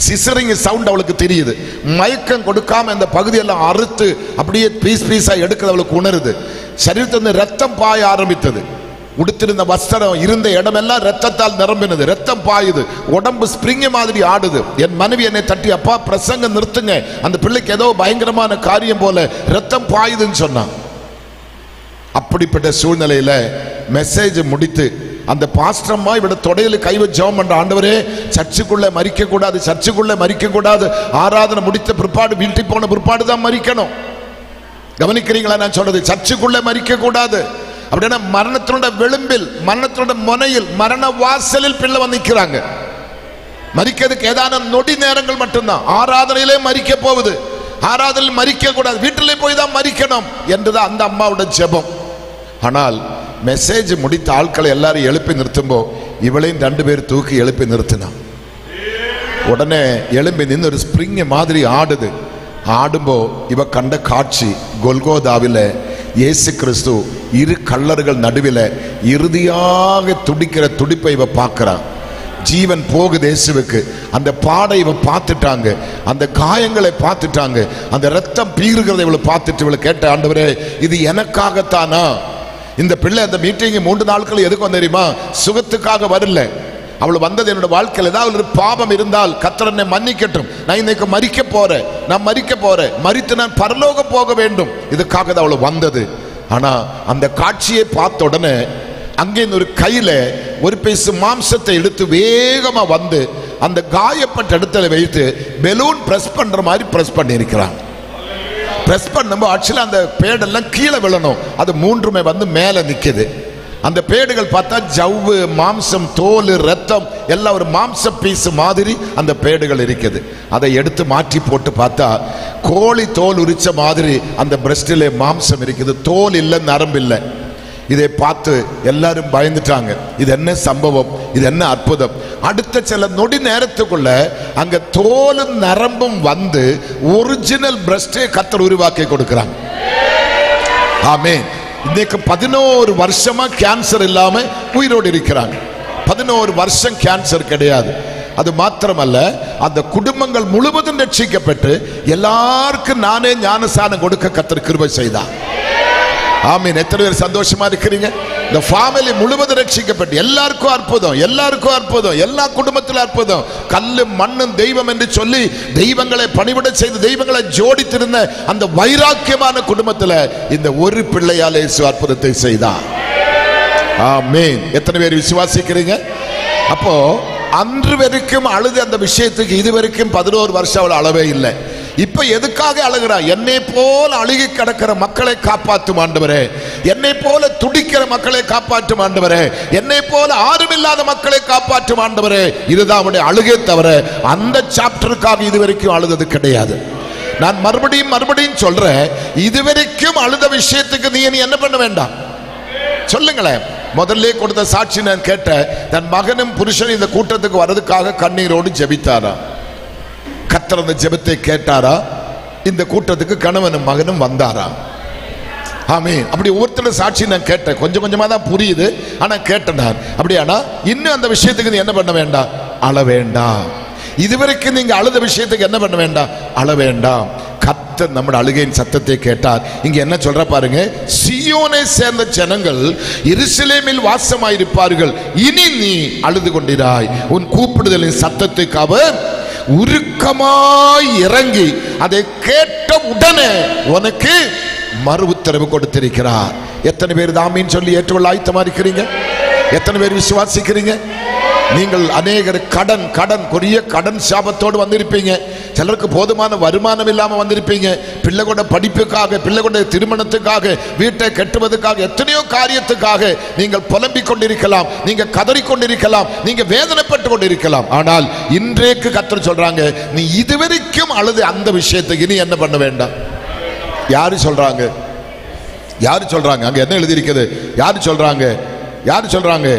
சிசரிங் சவுண்ட் அவளுக்கு தெரியுது. மயக்கம் கொடுக்காம அந்த பகுதியெல்லாம் அறுத்து அப்படியே பீஸ் பீஸா எடுக்கிறது அவளுக்கு உணருது. சரீரத்திலிருந்து ரத்தம் பாய ஆரம்பித்தது. உடுத்திருந்த வஸ்திரம் இருந்த இடமெல்லாம் ரத்தத்தால் நிரம்பினது. ரத்தம் பாயுது, உடம்பு ஸ்பிரிங் மாதிரி ஆடுது. என் மனைவி என்னை தட்டி, அப்பா பிரசங்கம் நிறுத்துங்க, அந்த பிள்ளைக்கு ஏதோ பயங்கரமான காரியம் போல ரத்தம் பாயுதுன்னு சொன்னான். அப்படிப்பட்ட சூழ்நிலையில மெசேஜ் முடித்து அந்த பாஸ்டர்மா இவட தொடையில கை வச்சு ஜெபம் பண்ற, ஆண்டவரே சர்ச்சுக்குள்ள மரிக்க கூடாது, சர்ச்சுக்குள்ள மரிக்க கூடாது, ஆராதனை முடித்த பிற்பாடு வீட்டுக்கு போன பிற்பாடு தான் மரிக்கணும். கவனிக்கிறீங்களா நான் சொல்றது? சர்ச்சுக்குள்ள மரிக்க கூடாது. அப்படின்னா மரணத்தினோட விளிம்பில், மரணத்தினோட முனையில், மரண வாசலில் பிள்ளை வந்து நிற்கிறாங்க. மரிக்கிறதுக்கு ஏதான நொடி நேரங்கள் மட்டும்தான். ஆராதனையிலே மரிக்க போகுது, ஆராதனையில் மரிக்க கூடாது, வீட்டிலே போய் தான் மரிக்கணும் என்றுதான் அந்த அம்மாவோட ஜெபம். ஆனால் மெசேஜ் முடித்த ஆட்களை எல்லாரும் எழுப்பி நிறுத்தும்போ இவளையும் 2 பேர் தூக்கி எழுப்பி நிறுத்தினான். உடனே எழும்பி நின்று ஒரு ஸ்பிரிங் மாதிரி ஆடுது. ஆடும்போ இவ கண்ட காட்சி, கொல்கோதாவில் இயேசு கிறிஸ்து இரு கள்ளர்கள் நடுவில் இறுதியாக துடிக்கிற துடிப்பை இவ பார்க்கிறான். ஜீவன் போகுது இயேசுவுக்கு. அந்த பாடை இவ பார்த்துட்டாங்க, அந்த காயங்களை பார்த்துட்டாங்க, அந்த ரத்தம் பீறுகிறதை இவளை பார்த்துட்டு இவளை கேட்ட, ஆண்டவரே இது எனக்காகத்தானா? இந்த பிள்ளை அந்த மீட்டிங் 3 நாட்கள் எதுக்கு வந்து தெரியுமா? சுகத்துக்காக வரல. அவள் வந்தது என்னோட வாழ்க்கையில் ஏதாவது ஒரு பாவம் இருந்தால் கர்த்தர் என்னை மன்னிக்கட்டும், நான் இன்னைக்கு மரிக்க போறேன், நான் மரிக்க போறேன், மரித்து நான் பரலோகம் போக வேண்டும், இதுக்காக தான் அவள் வந்தது. ஆனா அந்த காட்சியை பார்த்த உடனே அங்கே ஒரு கையில ஒரு பீஸ் மாம்சத்தை எடுத்து வேகமா வந்து அந்த காயப்பட்ட இடத்துல வைத்து பெலூன் பிரஸ் பண்ற மாதிரி பிரஸ் பண்ணி இருக்கிறான். பிரஸ் பண்ணும்போது ஆக்சுவலா அந்த பேடெல்லாம் கீழே விழணும், அது 3மே வந்து மேல நிக்குது. அந்த பேடுகள் பார்த்தா ஜவ்வு, மாம்சம், தோல், ரத்தம் எல்லாம் ஒரு மாம்ச பீஸ் மாதிரி அந்த பேடுகள் இருக்குது. அதை எடுத்து மாற்றி போட்டு பார்த்தா கோழி தோல் உரிச்ச மாதிரி அந்த பிரஸ்டிலே மாம்சம் இருக்குது, தோல் இல்லை, நரம்பு இல்லை. இதை பார்த்து எல்லாரும் பயந்துட்டாங்க. இது என்ன சம்பவம், இது என்ன அற்புதம்? அடுத்த சில நொடி நேரத்துக்குள்ள அங்க தோலும் நரம்பும் வந்து ஒரிஜினல் பிரஸ்டே கர்த்தர் உருவாக்கி கொடுக்கிறாங்க. ஆமென். இன்னைக்கு 11 வருஷமா கேன்சர் இல்லாம உயிரோடு இருக்கிறாங்க. 11 வருஷம் கேன்சர் கிடையாது. அது மாத்திரமல்ல, அந்த குடும்பங்கள் முழுவதும் ரட்சிக்கப்பட்டு எல்லாருக்கும் நானே ஞானசானம் கொடுக்க கர்த்தர் கிருபை செய்தார். ஆமீன். எத்தனை பேர் சந்தோஷமா இருக்கிறீங்க? இந்த ஃபேமிலி முழுவதும் ரட்சிக்கப்பட்டு எல்லாருக்கும் அற்புதம், எல்லாருக்கும் அற்புதம், எல்லா குடும்பத்திலும் அற்புதம். கல்லு மண்ணும் தெய்வம் என்று சொல்லி தெய்வங்களை பணிவிட செய்து தெய்வங்களை ஜோடித்திருந்த அந்த வைராக்கியமான குடும்பத்தில் இந்த ஒரு பிள்ளையால் இயேசு அற்புதத்தை செய்தார். ஆமீன். எத்தனை பேர் விசுவாசிக்கிறீங்க? அப்போ அன்று வரைக்கும் அழுது அந்த விஷயத்துக்கு இதுவரைக்கும் 11 வருஷம் அவள் அளவே இல்லை. இப்ப எதுக்காக அழுகிறா? என்னை போல அழுகி கிடக்கிற மக்களை காப்பாற்றும் ஆண்டவரே, என்னை போல துடிக்கிற மக்களை காப்பாற்றும் ஆண்டவரே, என்னை போல ஆறுமில்லாத மக்களை காப்பாற்றும் ஆண்டவரே. இதுதான் அவனுடைய அழுகை தவிர அந்த சாப்டருக்காக இதுவரைக்கும் அழுதது கிடையாது. நான் மறுபடியும் சொல்றேன், இதுவரைக்கும் அழுத விஷயத்துக்கு நீ என்ன பண்ண வேண்டாம். சொல்லுங்களேன். முதல்ல கொடுத்த சாட்சி நான் கேட்டேன். தன் மகனும் புருஷன் இந்த கூட்டத்துக்கு வர்றதுக்காக கண்ணீரோடு ஜெபித்தாரா? கர்த்தர் அந்த ஜெபத்தை கேட்டாரா? இந்த கூட்டத்துக்கு கணவனும் மகனும் வந்தாரா? ஆமென். அப்படி ஒவ்வொருத்தரோட சாட்சி நான் கேட்டேன். கொஞ்சம் கொஞ்சமா தான் புரியுது, ஆனா கேட்டேன் நான். அப்படியானா இன்னும் அந்த விஷயத்துக்கு நீ என்ன பண்ண வேண்டாம், அழ வேண்டாம். இதுவரைக்கும் நீங்க அழுத விஷயத்துக்கு என்ன பண்ண வேண்டாம், அழ வேண்டாம். கர்த்தர் நம்முடைய அழுகையின் சத்தத்தை கேட்டார். இங்க என்ன சொல்ற பாருங்க, சீயோனை சேர்ந்த ஜனங்கள் எருசலேமில் வாசமாயிருப்பார்கள், இனி நீ அழுது கொண்டிராய், உன் கூப்பிடுதலின் சத்தத்துக்கு அவர் உருக்கமாய் இறங்கி அதை கேட்ட உடனே உனக்கு மறு உத்தரவு கொடுத்திருக்கிறார். எத்தனை பேர் ஆமீன் சொல்லி ஏற்றுக்கொள்ள ஆயத்தமா இருக்கிறீங்க? எத்தனை பேர் விசுவாசிக்கிறீங்க? நீங்கள் அநேகர் கடன் கொரிய கடன் சாபத்தோடு வந்திருப்பீங்க. சிலருக்கு போதுமான வருமானம் இல்லாம வந்திருப்பீங்க. பிள்ளைகளோட படிப்புக்காக, பிள்ளைகளோட திருமணத்துக்காக, வீட்டை கட்டுவதற்காக, எத்தனையோ காரியத்துக்காக நீங்கள் புலம்பிக் கொண்டிருக்கலாம், நீங்க கதறி கொண்டிருக்கலாம், நீங்க வேதனைப்பட்டு கொண்டிருக்கலாம். ஆனால் இன்றைக்கு கர்த்தர் சொல்றாங்க, நீ இதுவரைக்கும் அழுது அந்த விஷயத்துக்கு இனி என்ன பண்ண வேண்டாம். யாரு சொல்றாங்க? யாரு சொல்றாங்க? அங்க என்ன எழுதி இருக்குது? யாரு சொல்றாங்க? யாரு சொல்றாங்க?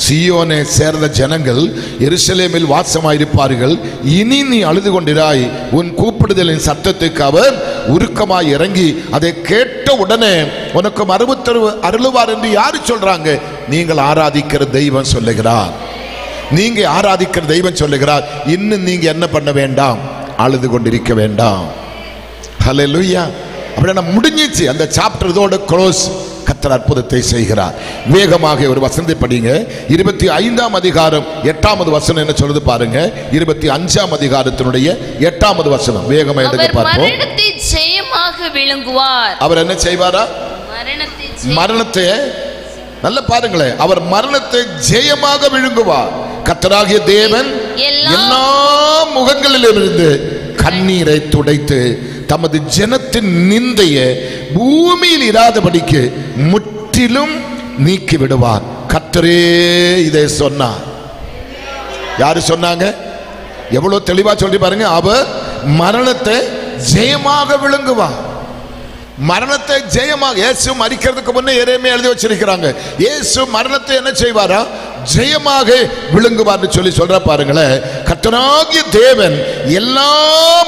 சீயோனை சேர்ந்த ஜனங்கள் எருசலேமில் வாசமாயிருப்பார்கள், இனி நீ அழுது கொண்டிராய், உன் கூப்பிடுதலின் சத்தத்துக்கு அவர் உருக்கமாய் இறங்கி அதை கேட்ட உடனே உனக்கு மறுபுத்தரவு அருளுவார் என்று யாரு சொல்றாங்க? நீங்கள் ஆராதிக்கிற தெய்வம் சொல்லுகிறார். நீங்க ஆராதிக்கிற தெய்வம் சொல்லுகிறார், இன்னும் நீங்க என்ன பண்ண வேண்டாம், அழுது கொண்டிருக்க வேண்டாம். ஹல்லேலூயா. அப்படின்னா முடிஞ்சிச்சு அந்த சாப்டர், இதோட க்ளோஸ். கர்த்தர் அற்புதத்தை செய்கிறார். வேகமாக ஒரு வசனத்தை படிங்க. 25ஆம் அதிகாரம் 8வது வசனம் என்ன சொல்லுது பாருங்க. 25ஆம் அதிகாரத்தினுடைய 8வது வசனம் வேகமாக எடுத்து பார்ப்போம். மரணத்தை ஜெயமாக விழுங்குவார். அவர் என்ன செய்வாரா? மரணத்தை நல்ல பாருங்களேன், அவர் மரணத்தை ஜெயமாக விழுங்குவார். கர்த்தராகிய தேவன் எல்லா முகங்களிலிருந்து கண்ணீரை துடைத்து தமது ஜனத்தின் நிந்தையை பூமியில் இராதபடிக்கு முற்றிலும் நீக்கி விடுவார். கர்த்தரே இதை சொன்னார். யாரு சொன்னாங்க? எவ்வளவு தெளிவா சொல்லி பாருங்க. அவர் மரணத்தை ஜெயமாக விழுங்குவார். மரணத்தை ஜெயமாக, இயேசு மரிக்கிறதுக்கு முன்னே எரேமியா எழுதி வச்சிருக்கிறாங்க. இயேசு மரணத்தை என்ன செய்வாரா? ஜெயமாக விழுங்குவார்னு சொல்லி சொல்ற பாருங்களேன். கர்த்தராகிய தேவன் எல்லா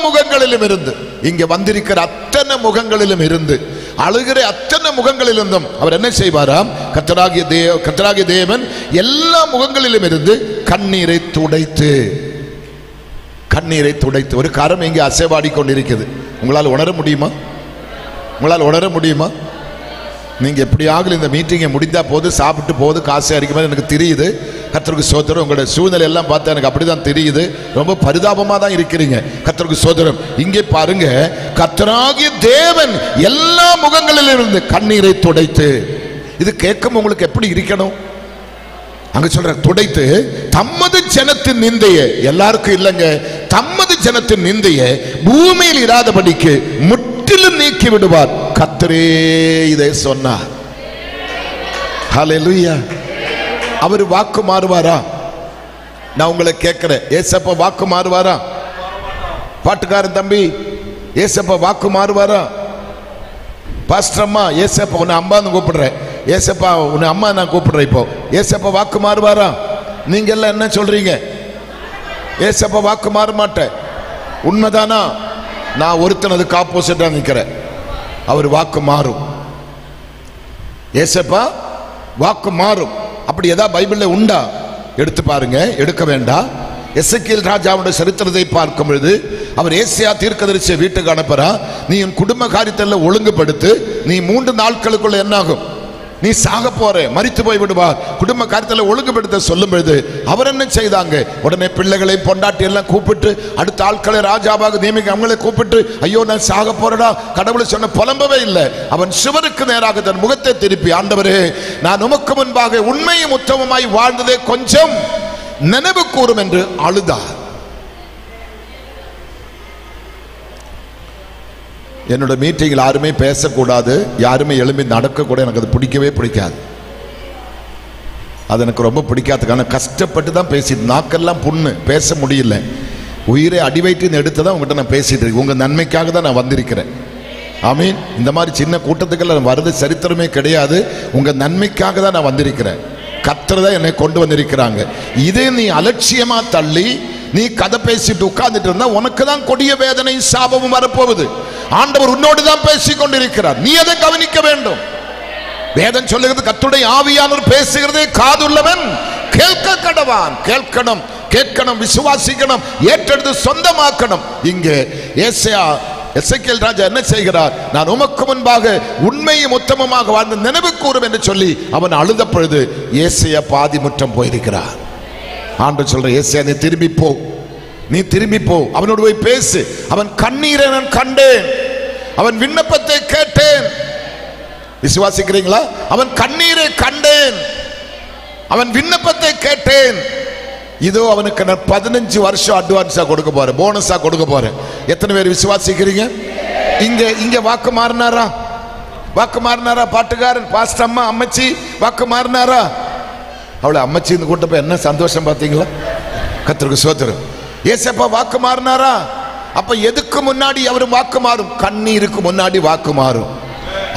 முகங்களிலும் இருந்து, இங்க வந்திருக்கிற அத்தனை முகங்களிலும் இருந்து, அழுகிற அத்தனை முகங்களிலிருந்தும் அவர் என்ன செய்வாராம்? கர்த்தராகிய தேவன் எல்லா முகங்களிலும் இருந்து கண்ணீரை துடைத்து, கண்ணீரை துடைத்து. ஒரு கரம் இங்கே அசைவாடி கொண்டிருக்கிறது. உங்களால் உணர முடியுமா? உங்களால் உணர முடியுமா? நீங்க எப்படியாக இந்த மீட்டிங்கை முடிந்தா போது, சாப்பிட்டு போது, காசு அடிக்கும்போது எனக்கு தெரியுது. கர்த்தருக்கு சோதரம். உங்களுடைய சூழ்நிலை எல்லாம் பார்த்தா எனக்கு அப்படிதான் தெரியுது. ரொம்ப பரிதாபமா தான் இருக்கிறீங்க. கர்த்தருக்கு சோதரம். இங்கே பாருங்க, கர்த்தராகிய தேவன் எல்லா முகங்களிலிருந்து கண்ணீரை துடைத்து. இது கேட்கும் உங்களுக்கு எப்படி இருக்கணும்? அங்க சொல்ற துடைத்து தம்மது ஜனத்தின் நிந்தையை, எல்லாருக்கும் இல்லைங்க, தம்மது ஜனத்தின் நிந்தையை பூமியில் இராதபடிக்கு முற்றிலும் நீக்கி விடுவார். கர்த்தரே இதை சொன்னார். ஹல்லேலூயா. அவர் வாக்கு மாறுவாரா? நான் உங்களை கேட்கிறேன், ஏசப்பா வாக்கு மாறுவாரா? பாட்டுக்காரன் தம்பி, ஏசப்பா வாக்கு மாறுவாரா? பாஸ்டர் அம்மா, ஏசப்பா உன்னை அம்மான்னு கூப்பிடுறேன், ஏசப்பா உன்னை அம்மா நான் கூப்பிடுறேன். இப்போ ஏசப்பா வாக்கு மாறுவாரா? நீங்க எல்லாம் என்ன சொல்றீங்க? ஏசப்பா வாக்கு மாற மாட்டேன். உண்மைதானா? நான் ஒருத்தனதுக்கு ஆப்போசிட்டா நிற்கிறேன். அவர் வாக்கு மாறும். ஏசப்பா வாக்கு மாறும். அப்படி ஏதாவது பைபிள்ல உண்டா? எடுத்து பாருங்க. எடுக்க வேண்டாம். எசேக்கியேல் ராஜாவுடைய சரித்திரத்தை பார்க்கும் பொழுது அவர் ஏசியா தீர்க்கதரிசியை வீட்டுக்கு அனுப்புறா. நீ உன் குடும்ப காரியத்தை ஒழுங்குபடுத்து, நீ 3 நாட்களுக்குள்ள என்னாகும்? நீ சாக போற, மரித்து போய் விடுவார். குடும்ப காரியத்தில் ஒழுங்குபடுத்த சொல்லும் பொழுது அவர் என்ன செய்தாங்க? உடனே பிள்ளைகளை பொண்டாட்டி எல்லாம் கூப்பிட்டு, அடுத்த ஆட்களை ராஜாவாக நியமிக்க அவங்களை கூப்பிட்டு, ஐயோ நான் சாக போறடா, கடவுளை சொன்ன புலம்பவே இல்லை. அவன் சிவருக்கு நேராக தன் முகத்தை திருப்பி, ஆண்டவரே நான் உமக்கு முன்பாக உண்மையும் உத்தமமாய் வாழ்ந்ததே கொஞ்சம் நினைவு கூறும் என்று அழுதார். என்னோட மீட்டிங்கில் யாருமே பேசக்கூடாது, யாருமே எழும்பி நடக்கக்கூட, எனக்கு அது பிடிக்கவே பிடிக்காது. அது எனக்கு ரொம்ப பிடிக்காதுக்கான கஷ்டப்பட்டு தான் பேசிட்டு, நாக்கெல்லாம் புண்ணு, பேச முடியல. உயிரை அடி வயிற்றின்னு எடுத்து தான் உங்கள்கிட்ட நான் பேசிட்டு இருக்கேன். உங்கள் நன்மைக்காக தான் நான் வந்திருக்கிறேன். ஆமீன். இந்த மாதிரி சின்ன கூட்டத்துக்கெல்லாம் வருது சரித்திரமே கிடையாது. உங்கள் நன்மைக்காக தான் நான் வந்திருக்கிறேன். கர்த்தர் தான் என்னை கொண்டு வந்திருக்கிறாங்க. இதே நீ அலட்சியமா தள்ளி நீ கதை பேசிட்டு உட்கார்ந்துட்டு இருந்தா உனக்கு தான் கொடிய வேதனை சாபமும் வரப்போகுது. ஆண்டவர் உன்னோடு தான் பேசிக் கொண்டிருக்கிறார். நீ அதை கவனிக்க வேண்டும். வேதம் சொல்லுகிறது, கர்த்தருடைய ஆவியானவர் பேசுகிறதே காதுள்ளவன் கேட்க கடவான். கேட்கணும், கேட்கணும், விசுவாசிக்கணும், ஏற்றெடுத்து சொந்தமாக்கணும். இங்கே எசேக்கியேல் ராஜா என்ன செய்கிறார்? நான் உமக்கு முன்பாக உண்மையும் உத்தமமாக வாழ்ந்த நினைவு கூறும் என்று சொல்லி அவன் அழுத பொழுது ஏசாயா பாதி முற்றம் போயிருக்கிறார். ஆண்டவர் சொல்ற, ஏசாயா நீ திரும்பி போ, நீ திரும்பி போ, அவனோடு போய் பேசு. அவன் கண்ணீரை நான் கண்டேன், அவன் விண்ணப்பத்தை கேட்டேன். விசுவாசிக்கிறீங்களா? அவன் கண்ணீரை கண்டேன், அவன் விண்ணப்பத்தை கேட்டேன். இதோ அவனுக்கு நான் 15 வருஷம் அட்வான்ஸா கொடுக்க போறேன், போனஸா கொடுக்க போறேன். எத்தனை பேர் விசுவாசிக்கிறீங்க? இங்க வாக்கு மாறினாரா? வாக்கு மாறினாரா? பாட்டுக்காரன் பாஸ்டர் அம்மா, அம்மச்சி வாக்கு மாறினாரா? அவளை அம்மச்சின்னு கூட்டப்ப என்ன சந்தோஷம் பார்த்தீங்களா? கர்த்தருக்கு ஸ்தோத்திரம். ஏசப்பா வாக்கு மாறினாரா? அப்ப எதுக்கு முன்னாடி அவர் வாக்கு மாறும்? கண்ணீருக்கு முன்னாடி வாக்கு மாறும்.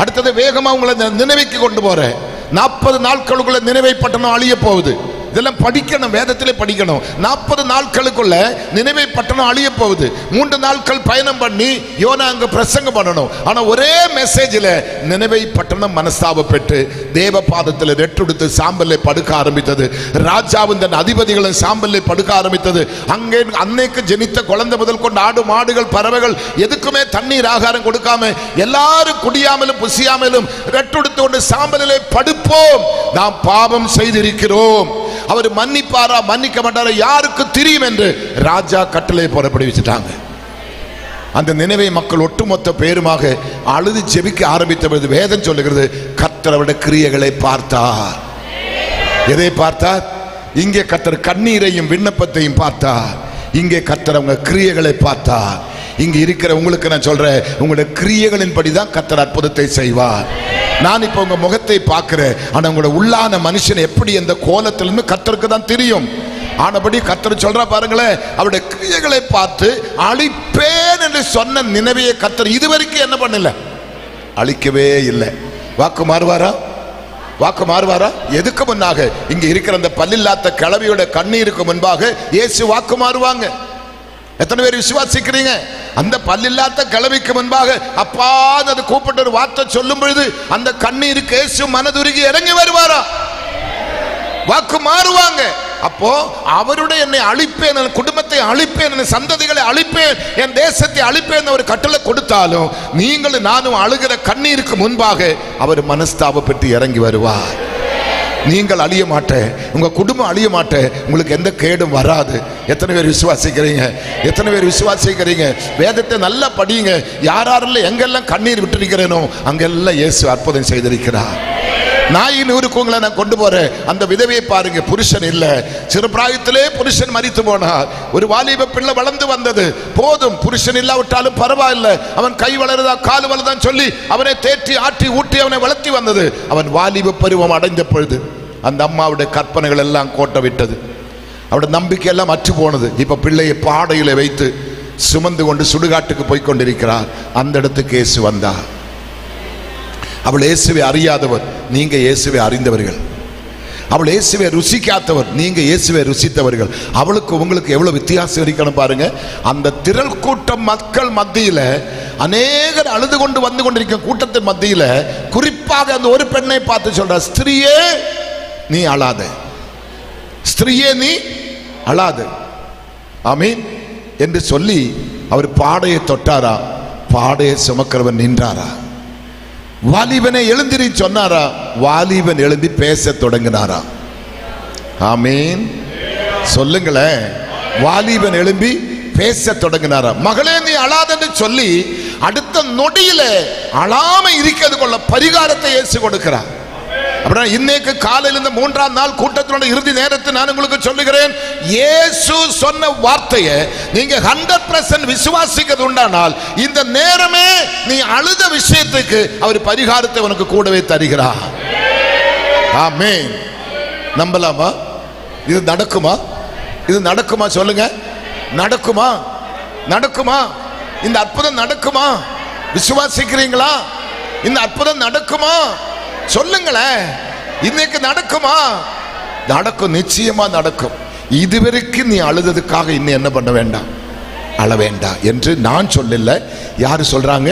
அடுத்தது வேகமா உங்களை நினைவுக்கு கொண்டு போறேன். 40 நாட்களுக்குள்ள நினைவை பட்டணம் அழிய போகுது. இதெல்லாம் படிக்கணும், வேதத்திலே படிக்கணும். 40 நாட்களுக்குள்ள நினைவே பட்டணம் அழிய போகுது. 3 நாட்கள் பயணம் பண்ணி யோனா அங்க பிரசங்கம் பண்ணணும். ஆனா ஒரே மெசேஜில் நினைவே பட்டணம் மனஸ்தாபப்பட்டு தேவ பாதத்தில் ரெட்டுடுத்து சாம்பலை படுக்க ஆரம்பித்தது. ராஜாவும் தன் அதிபதிகளும் சாம்பலை படுக்க ஆரம்பித்தது. அங்கே அன்னைக்கு ஜெனித்த குழந்தை முதல் கொண்டு ஆடு மாடுகள் பறவைகள் எதுக்குமே தண்ணீர் ஆகாரம் கொடுக்காம எல்லாரும் குடியாமலும் புசியாமலும் ரெட்டுடுத்து கொண்டு சாம்பலிலே படுப்போம். நாம் பாவம் செய்திருக்கிறோம், அவர் மன்னிப்பாரா மன்னிக்க மாட்டாரா யாருக்கு தெரியும் என்று ராஜா கட்டளை புறப்படி வச்சுட்டாங்க. அந்த நினைவை மக்கள் ஒட்டுமொத்த பேருமாக அழுது ஜெபிக்க ஆரம்பித்த பொழுது வேதம் சொல்லுகிறது, கர்த்தர் அவருடைய கிரியைகளை பார்த்தார். எதை பார்த்தார்? இங்கே கர்த்தர் கண்ணீரையும் விண்ணப்பத்தையும் பார்த்தார். இங்கே கர்த்தர் அவங்க கிரியைகளை பார்த்தார். இங்க இருக்கிற உங்களுக்கு நான் சொல்றேன், உங்களுடைய கிரியைகளின் படிதான் கர்த்தர் அற்புதத்தை செய்வார். நான் இப்ப உங்க முகத்தை பார்க்கிறேன், ஆனா உங்களோட உள்ளான மனுஷன் எப்படி எந்த கோலத்திலிருந்து கர்த்தருக்கு தான் தெரியும். ஆனபடி கர்த்தர் சொல்ற பாருங்களேன், அவருடைய கிரியைகளை பார்த்து அழிப்பேன் என்று சொன்ன நினைவையை கர்த்தர் இதுவரைக்கும் என்ன பண்ணல, அழிக்கவே இல்லை. வாக்கு மாறுவாரா? வாக்கு மாறுவாரா? எதுக்கு முன்னாக இங்க இருக்கிற அந்த பல்லில்லாத கிழவியோட கண்ணீருக்கு முன்பாக இயேசு வாக்கு மாறுவாங்க. எத்தனை பேர் விசுவாசிக்கிறீங்க? அந்த பல்லில்லாத கிழவிக்கு முன்பாக அப்பா அது கூப்பிட்டு ஒரு வார்த்தை சொல்லும் பொழுது அந்த கண்ணீருக்கு இயேசு மனதுருகி இறங்கி வருவாரா? வாக்கு மாறுவாங்க. அப்போ அவருடைய என்னை அழிப்பேன், என் குடும்பத்தை அழிப்பேன், என் சந்ததிகளை அழிப்பேன், என் தேசத்தை அழிப்பேன் ஒரு கட்டளை கொடுத்தாலும் நீங்களும் நானும் அழுகிற கண்ணீருக்கு முன்பாக அவர் மனஸ்தாபப்பட்டு இறங்கி வருவார். நீங்கள் அழிய மாட்டேன், உங்க குடும்பம் அழிய மாட்டேன், உங்களுக்கு எந்த கேடும் வராது. எத்தனை பேர் விசுவாசிக்கிறீங்க? எத்தனை பேர் விசுவாசிக்கிறீங்க? வேதத்தை நல்லா படியுங்க. யாரெல்லாம் எங்கெல்லாம் கண்ணீர் விட்டிருக்கிறேனோ அங்கெல்லாம் இயேசு அற்புதம் செய்திருக்கிறார். நாயின் ஊருக்கு உங்களை நான் கொண்டு போறேன். அந்த விதவையை பாருங்க, புருஷன் இல்ல, சிறு பிராயத்திலே புருஷன் மரித்து போனார். ஒரு வாலிப பிள்ளை வளர்ந்து வந்தது. போதும், புருஷன் இல்லாவிட்டாலும் பரவாயில்லை, அவன் கை வளருதா கால் வளருதான் சொல்லி அவனை தேற்றி ஆற்றி ஊட்டி அவனை வளர்த்தி வந்தது. அவன் வாலிப பருவம் அடைந்த பொழுது அந்த அம்மாவுடைய கற்பனைகள் எல்லாம் கோட்டை விட்டது, அவருடைய நம்பிக்கை எல்லாம் அற்று போனது. இப்ப பிள்ளையை பாடையில வைத்து சுமந்து கொண்டு சுடுகாட்டுக்கு போய் கொண்டிருக்கிறார். அந்த இடத்துக்கு இயேசு வந்தார். அவள் இயேசுவை அறியாதவர், நீங்க இயேசுவை அறிந்தவர்கள். அவள் இயேசுவை ருசிக்காதவர், நீங்க இயேசுவை ருசித்தவர்கள். அவளுக்கு உங்களுக்கு எவ்வளவு வித்தியாசம் இருக்கணும் பாருங்க. அந்த திரள் கூட்டம் மக்கள் மத்தியில அநேகர் அழுது கொண்டு வந்து கொண்டிருக்க கூட்டத்தின் மத்தியில குறிப்பாக அந்த ஒரு பெண்ணை பார்த்து சொல்ற, ஸ்திரியே நீ அழாத, ஸ்திரியே நீ அழாத, ஆமீன் என்று சொல்லி அவர் பாடையை தொட்டாரா? பாடையை சுமக்கிறவன் நின்றாரா? வாலிபனை எழுந்திரி சொன்னாரா? வாலிபன் எழுந்தி பேச தொடங்கினாரா? ஆமீன் சொல்லுங்களேன். வாலிபன் எழும்பி பேச தொடங்கினாரா? மகளே நீ அழாதன்னு சொல்லி அடுத்த நொடியில அழாம இருக்கிறது கொள்ள பரிகாரத்தை இயேசு கொடுக்கிறார். அப்படின்னா இன்னைக்கு காலையில் இந்த 3ஆம் நாள் கூட்டத்தினோட இறுதி நேரத்தை நான் உங்களுக்கு சொல்லுகிறேன், இயேசு சொன்ன வார்த்தையை நீங்க 100% விசுவாசிக்கிறது உண்டானால் இந்த நேரமே நீ அழுத விஷயத்துக்கு அவர் பரிகாரத்தை உனக்கு கூடவே தருகிறார். ஆமென். நம்பலாமா? இது நடக்குமா? இது நடக்குமா? சொல்லுங்க, நடக்குமா? நடக்குமா? இந்த அற்புதம் நடக்குமா? விசுவாசிக்கிறீங்களா? இந்த அற்புதம் நடக்குமா? சொல்லுங்களேன். இன்னைக்கு நடக்குமா? நடக்கும், நிச்சயமா நடக்கும். இதுவரைக்கும் நீ அழுததுக்காக இன்னும் என்ன பண்ண வேண்டாம், அழ வேண்டாம் என்று நான் சொல்லல. யாரு சொல்றாங்க?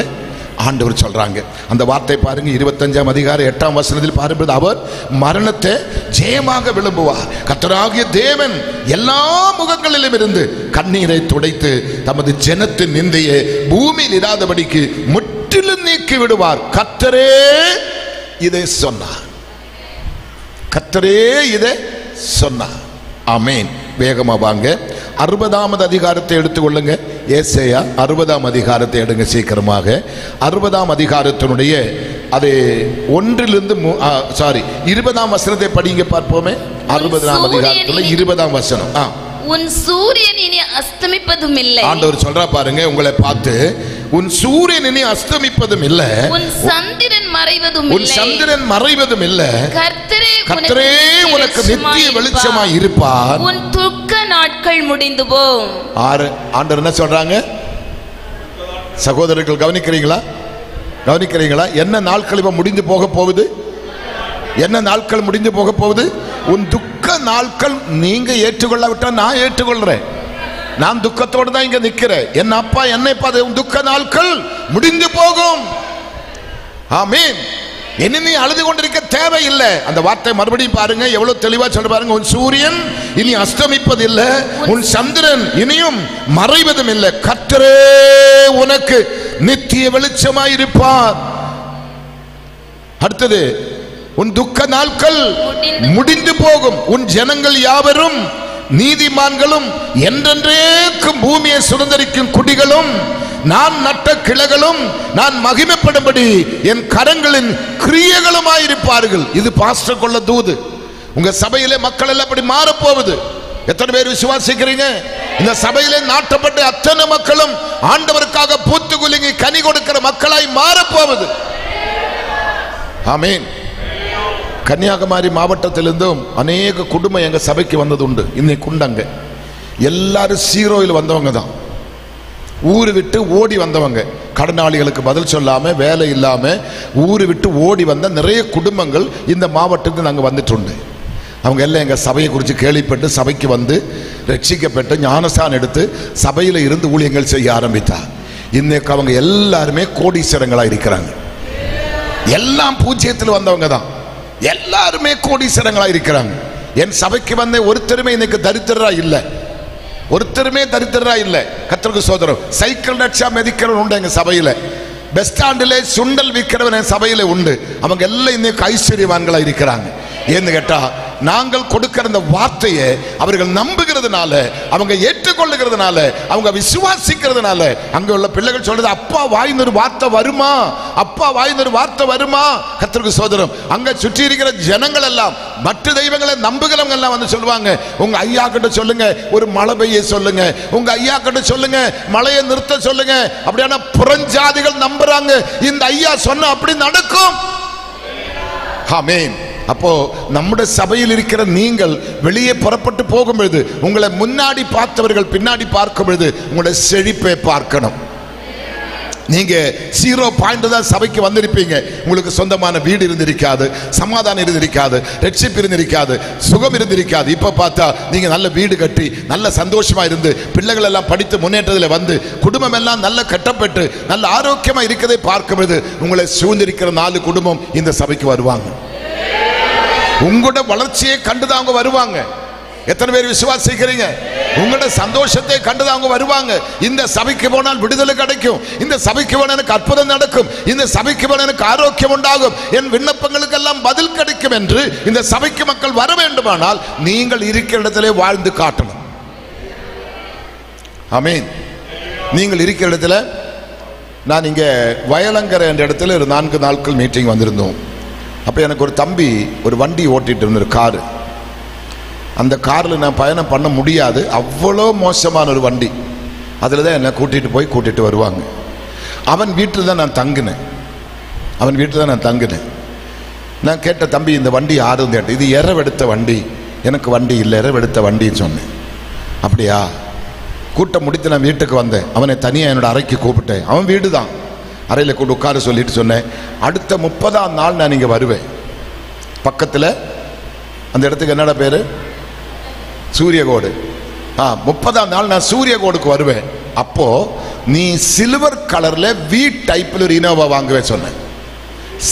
ஆண்டவர் சொல்றாங்க. அந்த வார்த்தை பாருங்க, 25ஆம் அதிகாரம் 8ஆம் வசனத்தில் பாருங்கள், அவர் மரணத்தை ஜெயமாக விளம்புவார். கர்த்தராகிய தேவன் எல்லா முகங்களிலும் இருந்து கண்ணீரை துடைத்து தமது ஜனத்தின் நிந்தையை பூமியில் இராதபடிக்கு முற்றிலும் நீக்கி விடுவார். கர்த்தரே இதை சொன்னார். கர்த்தரே இதை சொன்னார். ஆமென். வேகமா வாங்க, 60ஆம் அதிகாரத்தை எடுத்துக்கொள்ளுங்க. ஏசாயா 60ஆம் அதிகாரத்தை எடுங்க சீக்கிரமாக. 60ஆம் அதிகாரத்தினுடைய அது 1லிருந்து 20ஆம் வசனத்தை படிங்க பார்ப்போமே. 60ஆம் அதிகாரத்துல 20ஆம் வசனம். உன் சூரியன் இனி அஸ்தமிப்பதும் இல்லை. ஆண்டவர் சொல்றா பாருங்க, உங்களை பார்த்து, உன் சூரியன் இனி அஸ்தமிப்பதும் இல்லை, உன் சந்திரன் மறைவதும் இல்லை, உன் சந்திரன் மறைவதும் இல்லை, கர்த்தரே உனக்கு நித்திய வெளிச்சமாய் இருப்பார், உன் துக்க நாட்கள் முடிந்து போம். ஆண்டவர் என்ன சொல்றாங்க? சகோதரர்கள் கவனிக்கிறீங்களா? கவனிக்கிறீங்களா? என்ன நாட்கள் இப்ப முடிந்து போக போகுது? என்ன நாட்கள் முடிந்து போக போகுது? உன் துக்க நாட்கள் நீங்க ஏற்றுக்கொள்ளாவிட்டா நான் ஏற்றுக்கொள்றேன். நான் துக்கத்தோடு தான் இங்க நிக்கிறேன். என் அப்பா என்னை பார்த்து துக்க நாட்கள் முடிந்து போகும். ஆமென். இனி நீ அழுது கொண்டிருக்க தேவையில்லை. அந்த வார்த்தை மறுபடியும் பாருங்க, எவ்வளவு தெளிவா சொல்ல பாருங்க. உன் சூரியன் இனி அஸ்தமிப்பதில்லை, உன் சந்திரன் இனியும் மறைவதும் இல்லை. கர்த்தரே உனக்கு நித்திய வெளிச்சமாயிருப்பார். அடுத்தது, உன் துக்க நாட்கள் முடிந்து போகும். உன் ஜனங்கள் யாவரும் நீதிமான்களும் என்றென்றைக்கும் பூமியை சுதந்தரிக்கும் குடிகளும் நான் நட்ட கிளைகளும் நான் மகிமைப்படும்படி என் கரங்களின் கிரியைகளுமாயிருப்பார்கள். இது பாஸ்டர் கொள்ள தூது. உங்க சபையிலே மக்கள் எல்லாம் அப்படி மாறப்போகுது. எத்தனை பேர் விசுவாசிக்கிறீங்க? இந்த சபையிலே நாட்டப்பட்ட அத்தனை மக்களும் ஆண்டவருக்காக பூத்து குலுங்கி கனி கொடுக்கிற மக்களாய் மாறப்போகுது. ஆமென். கன்னியாகுமரி மாவட்டத்திலிருந்தும் அநேக குடும்பம் எங்க சபைக்கு வந்தது உண்டு. இன்னைக்கு உண்டாங்க எல்லாரும் சீரோயில் வந்தவங்க தான். ஊரு விட்டு ஓடி வந்தவங்க, கடனாளிகளுக்கு பதில் சொல்லாம வேலை இல்லாம ஊரு விட்டு ஓடி வந்த நிறைய குடும்பங்கள் இந்த மாவட்டத்துக்கு நாங்கள் வந்துட்டு உண்டு. அவங்க எல்லாம் எங்கள் சபையை குறித்து கேள்விப்பட்டு சபைக்கு வந்து ரட்சிக்கப்பட்டு ஞானஸ்தானம் எடுத்து சபையில் இருந்து ஊழியங்கள் செய்ய ஆரம்பித்தார். இன்னைக்கு அவங்க எல்லாருமே கோடீஸ்வரங்களாக இருக்கிறாங்க. எல்லாம் பூஜ்ஜியத்தில் வந்தவங்க தான், எல்லாருமே கோடீஸ்வரங்களாக இருக்கிறாங்க. என் சபைக்கு வந்த ஒருத்தருமே இன்னைக்கு தரித்திரரா இல்லை, ஒருத்தருமே தரித்திரரா இல்லை. கர்த்தருக்கு ஸ்தோத்திரம். சைக்கிள் ரிக்ஷா மிதிக்கிறவன் உண்டு எங்க சபையில, பஸ் ஸ்டாண்டிலே சுண்டல் விற்கிறவன் என் சபையில உண்டு. அவங்க எல்லாம் இன்னைக்கு ஐஸ்வர்யவான்களா இருக்கிறாங்க. ஏன்னு கேட்டா, நாங்கள் கொடுக்கிற அந்த வார்த்தையை அவர்கள் நம்புகிறதுனால, அவங்க ஏற்றுக்கொள்ளுகிறதுனால, அவங்க விசுவாசிக்கிறதுனால, அங்க உள்ள பிள்ளைகள் சொல்றது, அப்பா வாயின்னு ஒரு வார்த்தை வருமா, அப்பா வாயின்னு ஒரு வார்த்தை வருமா. கர்த்தருக்கு ஸ்தோத்திரம். அங்க சுற்றி இருக்கிற ஜனங்கள் எல்லாம் மற்ற தெய்வங்களை நம்புகிறவங்க எல்லாம் வந்து சொல்லுவாங்க, உங்க ஐயா கிட்ட சொல்லுங்க ஒரு மழை பெய்ய சொல்லுங்க, உங்க ஐயா கிட்ட சொல்லுங்க மழையை நிறுத்த சொல்லுங்க. அப்படியான புறஞ்சாதிகள் நம்புறாங்க, இந்த ஐயா சொன்ன அப்படி நடக்கும். ஆமென். அப்போ நம்முடைய சபையில் இருக்கிற நீங்கள் வெளியே புறப்பட்டு போகும் பொழுது உங்களை முன்னாடி பார்த்தவர்கள் பின்னாடி பார்க்கும் பொழுது உங்களுடைய செழிப்பை பார்க்கணும். நீங்க 0 பாயிண்ட் தான் சபைக்கு வந்திருப்பீங்க. உங்களுக்கு சொந்தமான வீடு இருந்திருக்காது, சமாதானம் இருந்திருக்காது, ரட்சிப்பு இருந்திருக்காது, சுகம் இருந்திருக்காது. இப்ப பார்த்தா நீங்க நல்ல வீடு கட்டி நல்ல சந்தோஷமா இருந்து பிள்ளைகள் எல்லாம் படித்து முன்னேற்றத்தில் வந்து குடும்பம் எல்லாம் நல்ல கட்டப்பட்டு நல்ல ஆரோக்கியமா இருக்கிறதை பார்க்கும் பொழுது உங்களை சூழ்ந்திருக்கிற 4 குடும்பம் இந்த சபைக்கு வருவாங்க. உங்களோட வளர்ச்சியை கண்டுதான் அவங்க வருவாங்க. எத்தனை பேர் விசுவாசிக்கிறீங்க? உங்களோட சந்தோஷத்தை கண்டுதான் அவங்க வருவாங்க. இந்த சபைக்கு போனால் விடுதலை கிடைக்கும், இந்த சபைக்கு போனால் எனக்கு அற்புதம் நடக்கும், இந்த சபைக்கு போனால் எனக்கு ஆரோக்கியம் உண்டாகும், என் விண்ணப்பங்களுக்கு எல்லாம் பதில் கிடைக்கும் என்று இந்த சபைக்கு மக்கள் வர வேண்டுமானால் நீங்கள் இருக்கிற இடத்திலே வாழ்ந்து காட்டணும். ஆமென். நீங்கள் இருக்கிற இடத்துல, நான் இங்கே வயலங்கரை என்ற இடத்துல ஒரு 4 நாட்கள் மீட்டிங் வந்திருந்தோம். அப்போ எனக்கு ஒரு தம்பி ஒரு வண்டி ஓட்டிட்டு இருந்தார், காரு. அந்த காரில் நான் பயணம் பண்ண முடியாது, அவ்வளோ மோசமான ஒரு வண்டி. அதில் தான் என்னை கூட்டிகிட்டு வருவாங்க. அவன் வீட்டில் தான் நான் தங்கினேன், நான் கேட்ட, தம்பி இந்த வண்டி யாருன்னு கேட்டேன். இது இரவெடுத்த வண்டி, எனக்கு வண்டி இல்லை, இரவெடுத்த வண்டின்னு சொன்னேன். அப்படியா? கூட்டம் முடித்து நான் வீட்டுக்கு வந்தேன். அவனை தனியாக என்னோட அறைக்கு கூப்பிட்டேன். அவன் வீடு தான், அறையில் கூட உட்கார சொல்லிட்டு சொன்னேன், அடுத்த 30ஆம் நாள் நான் இங்கே வருவேன். பக்கத்தில் அந்த இடத்துக்கு என்னடா பேர்? சூரியகோடு. 30ஆம் நாள் நான் சூரியகோடுக்கு வருவேன். அப்போ நீ சில்வர் கலர்ல வி டைப்ல ஒரு இனோவா வாங்குவேன் சொன்னேன்.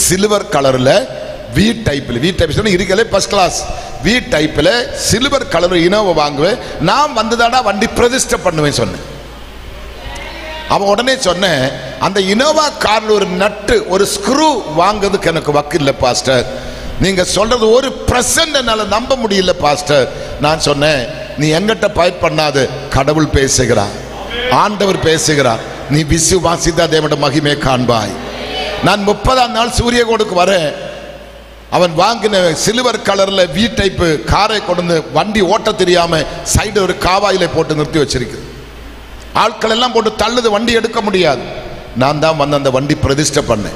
சில்வர் கலர்ல வி டைப் சொன்ன இருக்கல ஃபர்ஸ்ட் கிளாஸ் வி டைப்ல சில்வர் கலர் இனோவா வாங்குவேன். நான் வந்துதாடா வண்டி பிரதிஷ்டை பண்ணுவேன் சொன்னேன். அவன் உடனே சொன்னேன், அந்த இனோவா கார்ல ஒரு நட்டு ஒரு ஸ்க்ரூ வாங்குறதுக்கு எனக்கு வக்கு இல்லை பாஸ்டர், நீங்க சொல்றது 1% என்னால நம்ப முடியல பாஸ்டர். நான் சொன்னேன், நீ எங்கிட்ட ஃபைட் பண்ணாது, கடவுள் பேசுகிறார், ஆண்டவர் பேசுகிறார், நீ விசுவாசித்தா தேவனுடைய மகிமை காண்பாய். நான் 30ஆம் நாள் சூரியகோடுக்கு வரேன். அவன் வாங்கின சில்வர் கலர்ல வி டைப் காரை கொண்டு வண்டி ஓட்ட தெரியாம சைடு ஒரு காவாயில போட்டு நிறுத்தி வச்சிருக்கு. ஆட்கள் எல்லாம் போட்டு தள்ளுது, வண்டி எடுக்க முடியாது. நான் தான் வந்து அந்த வண்டி பிரதிஷ்டை பண்ணேன்.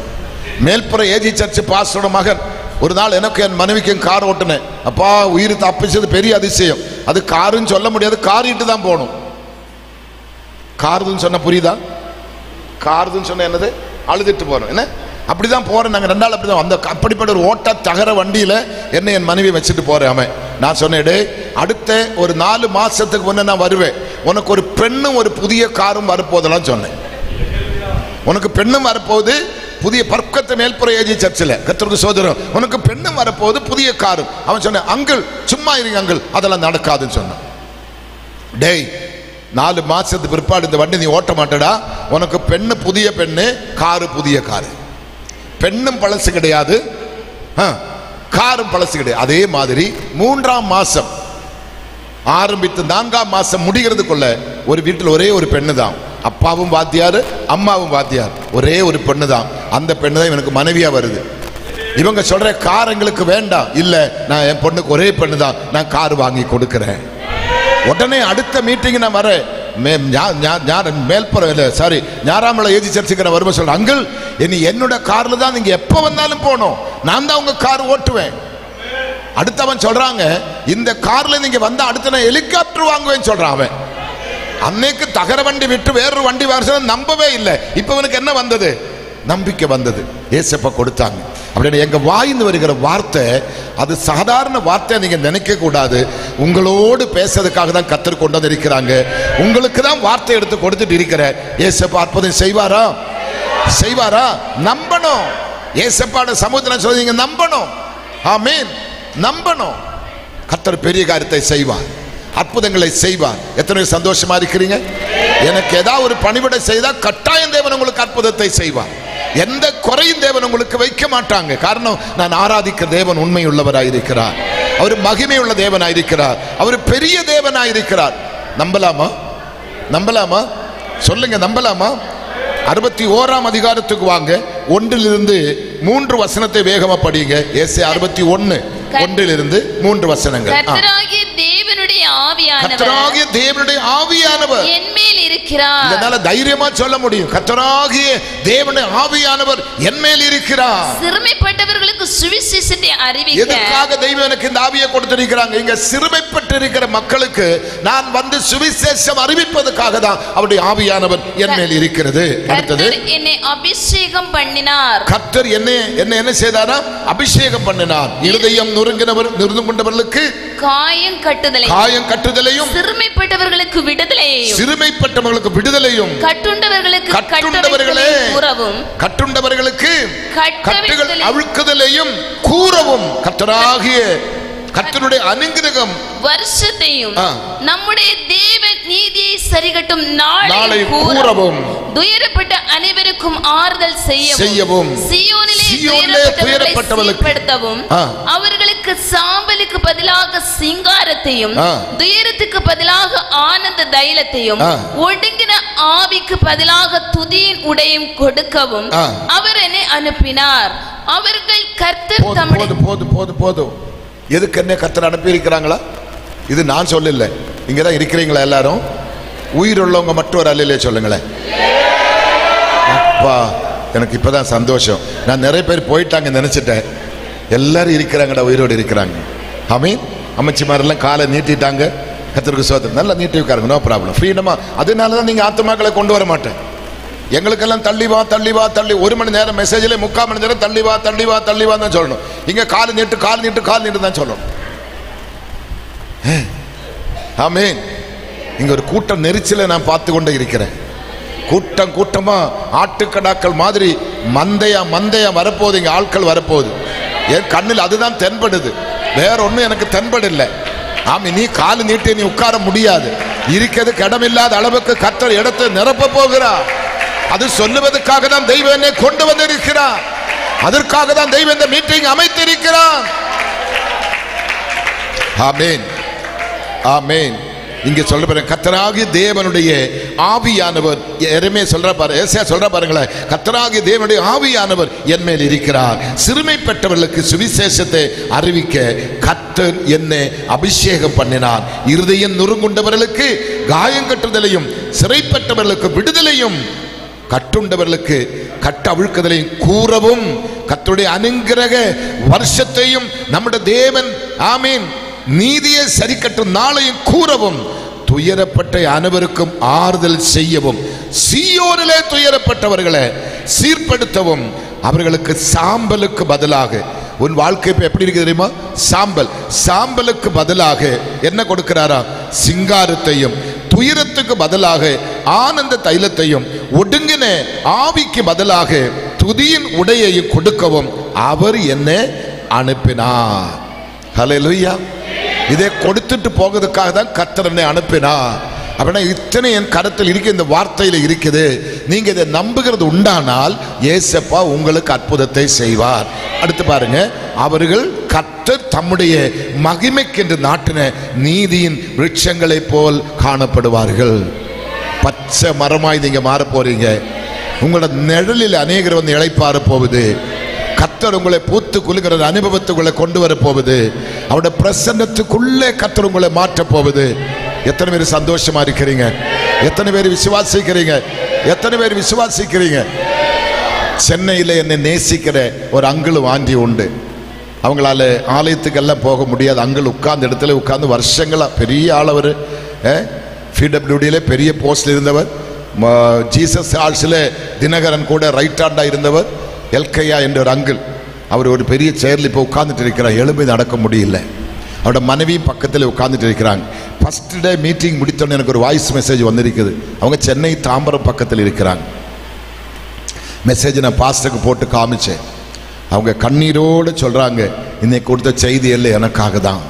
மேல்புற ஏஜி சர்ச் பாஸ்டரோட மகன் ஒரு நாள் எனக்கு என் மனைவிக்கும் கார் ஓட்டுனேன். அப்பா உயிர் தப்பிச்சது பெரிய அதிசயம். அது காருன்னு சொல்ல முடியாது, காரிட்டு தான் போகணும். காருதுன்னு சொன்ன புரியுதா? காருதுன்னு சொன்ன என்னது? அழுதுட்டு போறோம் என்ன, அப்படிதான் போறேன். நாங்கள் 2 நாள் அப்படிதான் அந்த அப்படிப்பட்ட ஒரு ஓட்ட தகர வண்டியில என்னை என் மனைவி வச்சுட்டு போறேன். அவன் நான் சொன்னேன், அடுத்த ஒரு 4 மாசத்துக்கு முன்ன நான் வருவேன், உனக்கு ஒரு பெண்ணும் ஒரு புதிய காரும் வரப்போதெல்லாம் சொன்னேன். உனக்கு பெண்ணும் வரப்போகுது, புதிய பர்க்கத்து மேல்புற ஏஜி சர்ச்சில் கர்த்தருக்கு சோதரம், உனக்கு பெண்ணும் வரப்போகுது, புதிய காரும். அவன் சொன்ன, அங்கிள் சும்மா இருங்க அங்கிள், அதெல்லாம் நடக்காதுன்னு சொன்னான். டேய், 4 மாசத்துக்கு பிற்பாடு இந்த வண்டி நீ ஓட்ட மாட்டடா. உனக்கு பெண்ணு புதிய பெண்ணு, காரு புதிய காரு. பெண்ணும் பழசு கிடையாது, காரும் பழசு கிடையாது. அதே மாதிரி 3ஆம் மாசம் ஆரம்பித்து 4ஆம் மாசம் முடிகிறதுக்குள்ள ஒரு வீட்டில் ஒரே ஒரு பெண்ணு தான். அப்பாவும் வாத்தியாரு, அம்மாவும் வாத்தியார், ஒரே ஒரு பெண்ணு தான். அந்த பெண்ணு தான் இவனுக்கு மனைவியா வருது. இவங்க சொல்ற கார் எங்களுக்கு வேண்டாம். இல்ல, நான் என் பொண்ணுக்கு ஒரே பெண்ணு தான், நான் கார் வாங்கி கொடுக்கிறேன். உடனே அடுத்த மீட்டிங் நான் வரேன், மேல்புறம் இல்லை சாரி ஞாராமலை ஏஜி சர்ச்சுக்கு நான் வரும்போது சொல்றேன், அங்கிள் இனி என்னோட கார்ல தான் நீங்க எப்ப வந்தாலும் போனோம், நான் தான் உங்க கார் ஓட்டுவேன். அடுத்தவன் சொல்றாங்க, இந்த கார்ல நீங்க வந்தா அடுத்த நான் ஹெலிகாப்டர் வாங்குவேன்னு சொல்றான். அவன் அன்னைக்கு தகர வண்டி விட்டு வேறொரு வண்டி வாங்க நம்பவே இல்லை. இப்ப இவனுக்கு என்ன வந்தது? நம்பிக்கை வந்தது. ஏசப்பா கொடுத்தாங்க. அப்படின்னு எங்க வாயின்னு வருகிற வார்த்தை அது சாதாரண வார்த்தை நீங்க நினைக்க கூடாது. உங்களோடு பேசுறதுக்காக தான் கர்த்தர் கொண்டு வந்து இருக்கிறாங்க. உங்களுக்கு தான் வார்த்தை எடுத்து கொடுத்துட்டு இருக்கிற. ஏசப்பா அற்புதம் செய்வாரா? செய்வாரா? நம்பணும். ஏசப்பாட சமுத்திரம் சொல்லி நீங்க நம்பணும். ஆமென், நம்பணும். கர்த்தர் பெரிய காரியத்தை செய்வார், அற்புதங்களை செய்வார். எத்தனை சந்தோஷமா இருக்கிறீங்க? எனக்கு ஏதாவது ஒரு பணிவிடை செய்தா கட்டாயம் தேவன் உங்களுக்கு அற்புதத்தை செய்வார். எந்த குறையும் தேவன் உங்களுக்கு வைக்க மாட்டாங்க. காரணம், நான் ஆராதிக்க தேவன் உண்மை உள்ளவராயிருக்கிறார், அவர் மகிமை உள்ள தேவனாயிருக்கிறார், அவர் பெரிய தேவனாயிருக்கிறார். நம்பலாமா? நம்பலாமா? சொல்லுங்க, நம்பலாமா? 61ஆம் அதிகாரத்துக்கு வாங்க. 1லிருந்து 3 வசனத்தை வேகமா படிங்க. ஏசாயா 61 1லிருந்து 3 வசனங்கள். கர்த்தராகிய தேவனுடைய ஆவியானவர் என்மேல் இருக்கிறார். இதனால தைரியமா சொல்ல முடியும், கர்த்தராகிய தேவனுடைய ஆவியானவர் என்மேல் இருக்கிறார். சிறுமைப்பட்டவர்களுக்கு சுவிசேஷத்தை அறிவிக்க. எதற்காக தெய்வம் எனக்கு இந்த ஆவியை கொடுத்திருக்கிறாங்க? இங்க சிறுமைப்பட்டு இருக்கிற மக்களுக்கு நான் வந்து சுவிசேஷம் அறிவிப்பதற்காக தான் அவருடைய ஆவியானவர் என்மேல் இருக்கிறது. அடுத்தது, என்னை அபிஷேகம் பண்ணினார். கர்த்தர் என்ன செய்தாரா? அபிஷேகம் பண்ணினார். இருதயம் நொறுங்குண்டவர்களுக்கு காயம் கட்டுதலையும், சிறுமைப்பட்டவர்களுக்கு விடுதலையும், கட்டுண்டவர்களுக்கு கட்டுகள் அவிழ்க்குதலையும் கூறவும் கர்த்தராகிய கர்த்தருடைய அனுக்கிரகம் வருஷத்தையும் நம்முடைய தேவன் நீதியை சரிகட்டும் நாளை கூறவும், துயரப்பட்ட அனைவருக்கும் ஆறுதல் செய்யவும், சீயோனிலே துயரப்பட்டவர்களுக்கு அவர்களுக்கு சாம்பலுக்கு பதிலாக சிங்காரத்தையும், துயரத்துக்கு பதிலாக ஆனந்த தைலத்தையும், ஒடுங்கின ஆவிக்கு பதிலாக துதியின் உடையும் கொடுக்கவும் அவர் என்னை அனுப்பினார். அவர்கள் கர்த்தர் தம்முடைய போதும் எதுக்கு என்ன கர்த்தர் அனுப்பி இருக்கிறாங்களா? இது நான் சொல்லல, இங்கதான் இருக்கிறீங்களா எல்லாரும்? உயிருள்ளவங்க மட்டும் ஒரு அல்லையிலே சொல்லுங்களேன். அப்பா, எனக்கு இப்பதான் சந்தோஷம். நான் நிறைய பேர் போயிட்டாங்க நினைச்சிட்டேன். எல்லாரும் இருக்கிறாங்கடா, உயிரோடு இருக்கிறாங்க. ஆமீன். அமைச்சிமாரெல்லாம் காலை நீட்டிட்டாங்க. கர்த்தருக்கு சோதனை நல்லா நீட்டி உட்காருங்க, நோ ப்ராப்ளம், ஃப்ரீடமா. அதனாலதான் நீங்க ஆத்துமாக்களை கொண்டு வர மாட்டேன். எங்களுக்கெல்லாம் தள்ளி வா 1 மணி நேரம் மெசேஜ்ல 3/4 மணி நேரம் தள்ளி வா தான் சொல்லணும். இங்க கால் நீட்டு தான் சொல்லணும். ஆமென். இங்க ஒரு கூட்டம் நெரிச்சலை நான் பார்த்து கொண்டே இருக்கிறேன். கூட்டமா ஆட்டுக்கடாக்கள் மாதிரி மந்தையா வரப்போகுது. இங்க ஆட்கள் வரப்போகுது. என் கண்ணில் அதுதான் தென்படுது, வேற ஒன்னும் எனக்கு தென்படல. ஆமி, நீ கால் நீட்டி நீ உட்கார முடியாது. இருக்கிறதுக்கு இடமில்லாத அளவுக்கு கர்த்தர் இடத்தை நிரப்ப போகிறார். அது சொல்லுவதற்காக தான் தெய்வம் என்னை கொண்டு வந்திருக்கிறார். அதற்காக தான் தெய்வம் இந்த மீட்டிங் அமைத்திருக்கிறார். ஆமென், ஆமென். இங்க சொல்ற பாருங்க, கர்த்தராகிய தேவனுடைய ஆவியானவர் எருமே சொல்ற பாரு, ஏசாயா சொல்ற பாருங்களேன், கர்த்தராகிய தேவனுடைய ஆவியானவர் என் மேல் இருக்கிறார். சிறுமைப்பட்டவர்களுக்கு சுவிசேஷத்தை அறிவிக்க கர்த்தர் என்னை அபிஷேகம் பண்ணினார். இருதயம் நொறுங்குண்டவர்களுக்கு காயம் கட்டுதலையும், சிறைப்பட்டவர்களுக்கு விடுதலையும், கட்டுண்டவர்களுக்கு கட்ட அவிழ்க்குதலையும் கூறவும், கர்த்தருடைய அனுக்கிரக வருஷத்தையும் நம்முடைய தேவன் ஆமீன் நீதியை சரி கட்டும் நாளையும் கூறவும், துயரப்பட்ட அனைவருக்கும் ஆறுதல் செய்யவும், சீயோனிலே துயரப்பட்டவர்களை சீர்படுத்தவும், அவர்களுக்கு சாம்பலுக்கு பதிலாக உன் வாழ்க்கை இப்ப எப்படி இருக்கு தெரியுமா? சாம்பல். சாம்பலுக்கு பதிலாக என்ன கொடுக்கிறாரா? சிங்காரத்தையும், துயரத்துக்கு பதிலாக ஆனந்த தைலத்தையும், ஒடுங்கின ஆவிக்கு பதிலாக துதியின் உடையையும் கொடுக்கவும் அவர் என்ன அனுப்பினார். ஹல்லேலூயா. இதை கொடுத்துட்டு போகிறதுக்காக தான் கர்த்தர் என்னை அனுப்பினார். அப்படின்னா இத்தனை என் கருத்தில் இருக்க, இந்த வார்த்தையில் இருக்குது. நீங்க இதை நம்புகிறது உண்டானால் இயேசப்பா உங்களுக்கு அற்புதத்தை செய்வார். அடுத்து பாருங்க, அவர்கள் கர்த்தர் தம்முடைய மகிமைக்கென்று நாட்டின நீதியின் விருட்சங்களை போல் காணப்படுவார்கள். பச்சை மரமாய் நீங்க மாற போறீங்க. உங்களோட நிழலில் அநேகர் வந்து இளைப்பாற போகுது. கர்த்தர் உங்களை பூத்து குலுகிற அனுபவத்துக்குள்ள கொண்டு வர போகுது. அவருடைய பிரசன்னத்துக்குள்ளே கர்த்தர் உங்களை மாற்ற போகுது. எத்தனை பேர் சந்தோஷமா இருக்கிறீங்க? எத்தனை பேர் விசுவாசிக்கிறீங்க? எத்தனை பேர் விசுவாசிக்கிறீங்க? சென்னையில் என்னை நேசிக்கிற ஒரு அங்கிள் ஆண்டி உண்டு. அவங்களால ஆலயத்துக்கெல்லாம் போக முடியாது. அங்கிள் உட்கார்ந்த இடத்துல உட்கார்ந்து வருஷங்களா, பெரிய ஆளவர், பிடபிள்யூடியில் பெரிய போஸ்ட்ல இருந்தவர், ஜீசஸ் ஆர்ட்ஸில் தினகரன் கூட ரைட் ஹேண்டா இருந்தவர், எல்கையா என்ற ஒரு அங்கிள். அவர் ஒரு பெரிய சேர்ல இப்போ உட்கார்ந்துட்டு இருக்கிறார். எழும்பி நடக்க முடியல. அவரோட மனைவியும் பக்கத்தில் உட்கார்ந்துட்டு இருக்கிறாங்க. ஃபர்ஸ்ட் டே மீட்டிங் முடித்தோன்னு எனக்கு ஒரு வாய்ஸ் மெசேஜ் வந்திருக்குது. அவங்க சென்னை தாம்பரம் பக்கத்தில் இருக்கிறாங்க. மெசேஜ் நான் பாஸ்டருக்கு போட்டு காமிச்சேன். அவங்க கண்ணீரோடு சொல்றாங்க, இன்னைக்கு கொடுத்த செய்தி எல்லாம் எனக்காக தான்.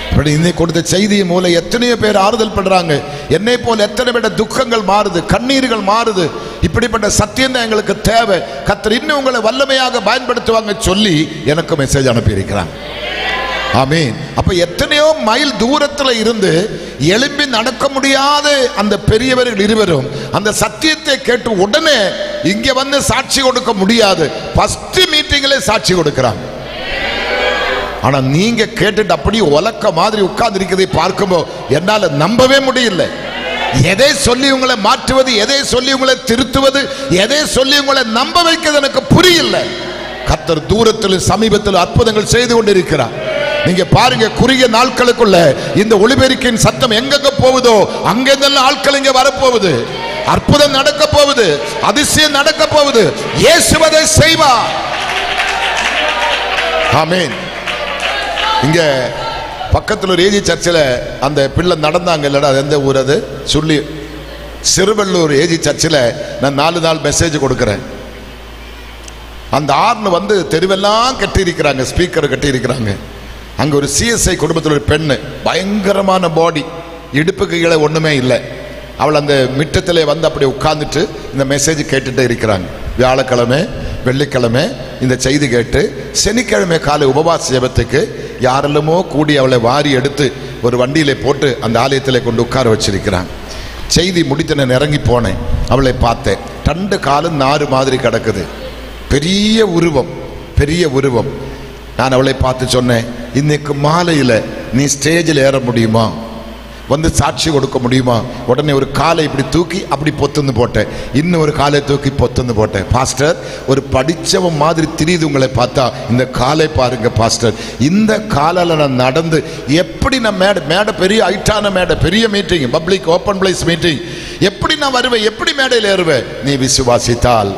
அப்படி இன்னைக்கு கொடுத்த செய்தி மூலம் எத்தனையோ பேர் ஆறுதல் பண்றாங்க. என்னை போல எத்தனை பேட துக்கங்கள் மாறுது, கண்ணீர்கள் மாறுது. இப்படிப்பட்ட சத்தியம் தான் எங்களுக்கு தேவை. கர்த்தர் இன்னும் உங்களை வல்லமையாக பயன்படுத்துவாங்க சொல்லி எனக்கு மெசேஜ் அனுப்பி இருக்கிறாங்க. ஆமென். அப்ப எத்தனையோ மைல் தூரத்துல இருந்து எழும்பி நடக்க முடியாத அந்த பெரியவர்கள் இருவரும் அந்த சத்தியத்தை கேட்டு உடனே இங்க வந்து சாட்சி கொடுக்க முடியாது. ஃபர்ஸ்ட் மீட்டிங்ல சாட்சி கொடுக்கிறாங்க. ஆனா நீங்க கேட்டுட்டு அப்படி உலக்க மாதிரி உட்கார்ந்து இருக்கிறதை பார்க்கும்போது என்னால நம்பவே முடியல. எதை சொல்லி உங்களை மாற்றுவது, எதை சொல்லி உங்களை திருத்துவது, எதை சொல்லி உங்களை நம்ப வைக்கிறது எனக்கு புரியல. கர்த்தர் தூரத்தில் சமீபத்தில் அற்புதங்கள் செய்து கொண்டிருக்கிறார். நீங்க பாருங்க, குறுகிய நாட்களுக்குள்ள இந்த ஒளிபெருக்கின் சத்தம் எங்கெங்க போகுதோ அங்கெல்லாம் ஆட்கள் இங்க வரப்போகுது. அற்புதம் நடக்க போகுது, அதிசயம் நடக்க போகுது. இயேசு அதை செய்வார். ஆமென். இங்க பக்கத்தில் ஒரு ஏஜி சர்ச்சில் அந்த பிள்ளை நடந்தாங்க இல்லடா, அது எந்த ஊர்? அது சொல்லி சிறுவள்ளூர் ஏஜி சர்ச்சில் நான் 4 நாள் மெசேஜ் கொடுக்கிறேன். அந்த ஆர்னு வந்து தெருவெல்லாம் கட்டியிருக்கிறாங்க, ஸ்பீக்கர் கட்டியிருக்கிறாங்க. அங்கே ஒரு சிஎஸ்ஐ குடும்பத்தில் ஒரு பெண்ணு, பயங்கரமான பாடி, இடுப்புக்கு கீழே ஒன்றுமே இல்லை. அவள் அந்த மிட்டத்தில் வந்து அப்படி உட்கார்ந்துட்டு இந்த மெசேஜ் கேட்டுகிட்டே இருக்கிறாங்க. வியாழக்கிழமை வெள்ளிக்கிழமை இந்த செய்தி கேட்டு சனிக்கிழமை காலை உபவாச ஜெபத்துக்கு யாரெல்லாமோ கூடி அவளை வாரி எடுத்து ஒரு வண்டியிலே போட்டு அந்த ஆலயத்தில் கொண்டு உட்கார வச்சிருக்கிறாங்க. செய்தி முடித்து நான் இறங்கி போனேன். அவளை பார்த்தேன். 2 காலும் நாறு மாதிரி கிடக்குது. பெரிய உருவம், பெரிய உருவம். நான் அவளை பார்த்து சொன்னேன், இன்னைக்கு மாலையில் நீ ஸ்டேஜில் ஏற முடியுமா, வந்து சாட்சி கொடுக்க முடியுமா? உடனே ஒரு காலை இப்படி தூக்கி அப்படி பொத்துந்து போட்டேன், இன்னும் ஒரு காலை தூக்கி பொத்துந்து போட்டேன். பாஸ்டர், ஒரு படித்தவன் மாதிரி தெரியுது உங்களை பார்த்தா. இந்த காலை பாருங்க பாஸ்டர், இந்த காலால் நான் நடந்து எப்படி நான் மேடை பெரிய ஹைட்டான மேடை, பெரிய meeting, public open place meeting, எப்படி நான் வருவேன், எப்படி மேடையில் ஏறுவேன்? நீ விசுவாசித்தால்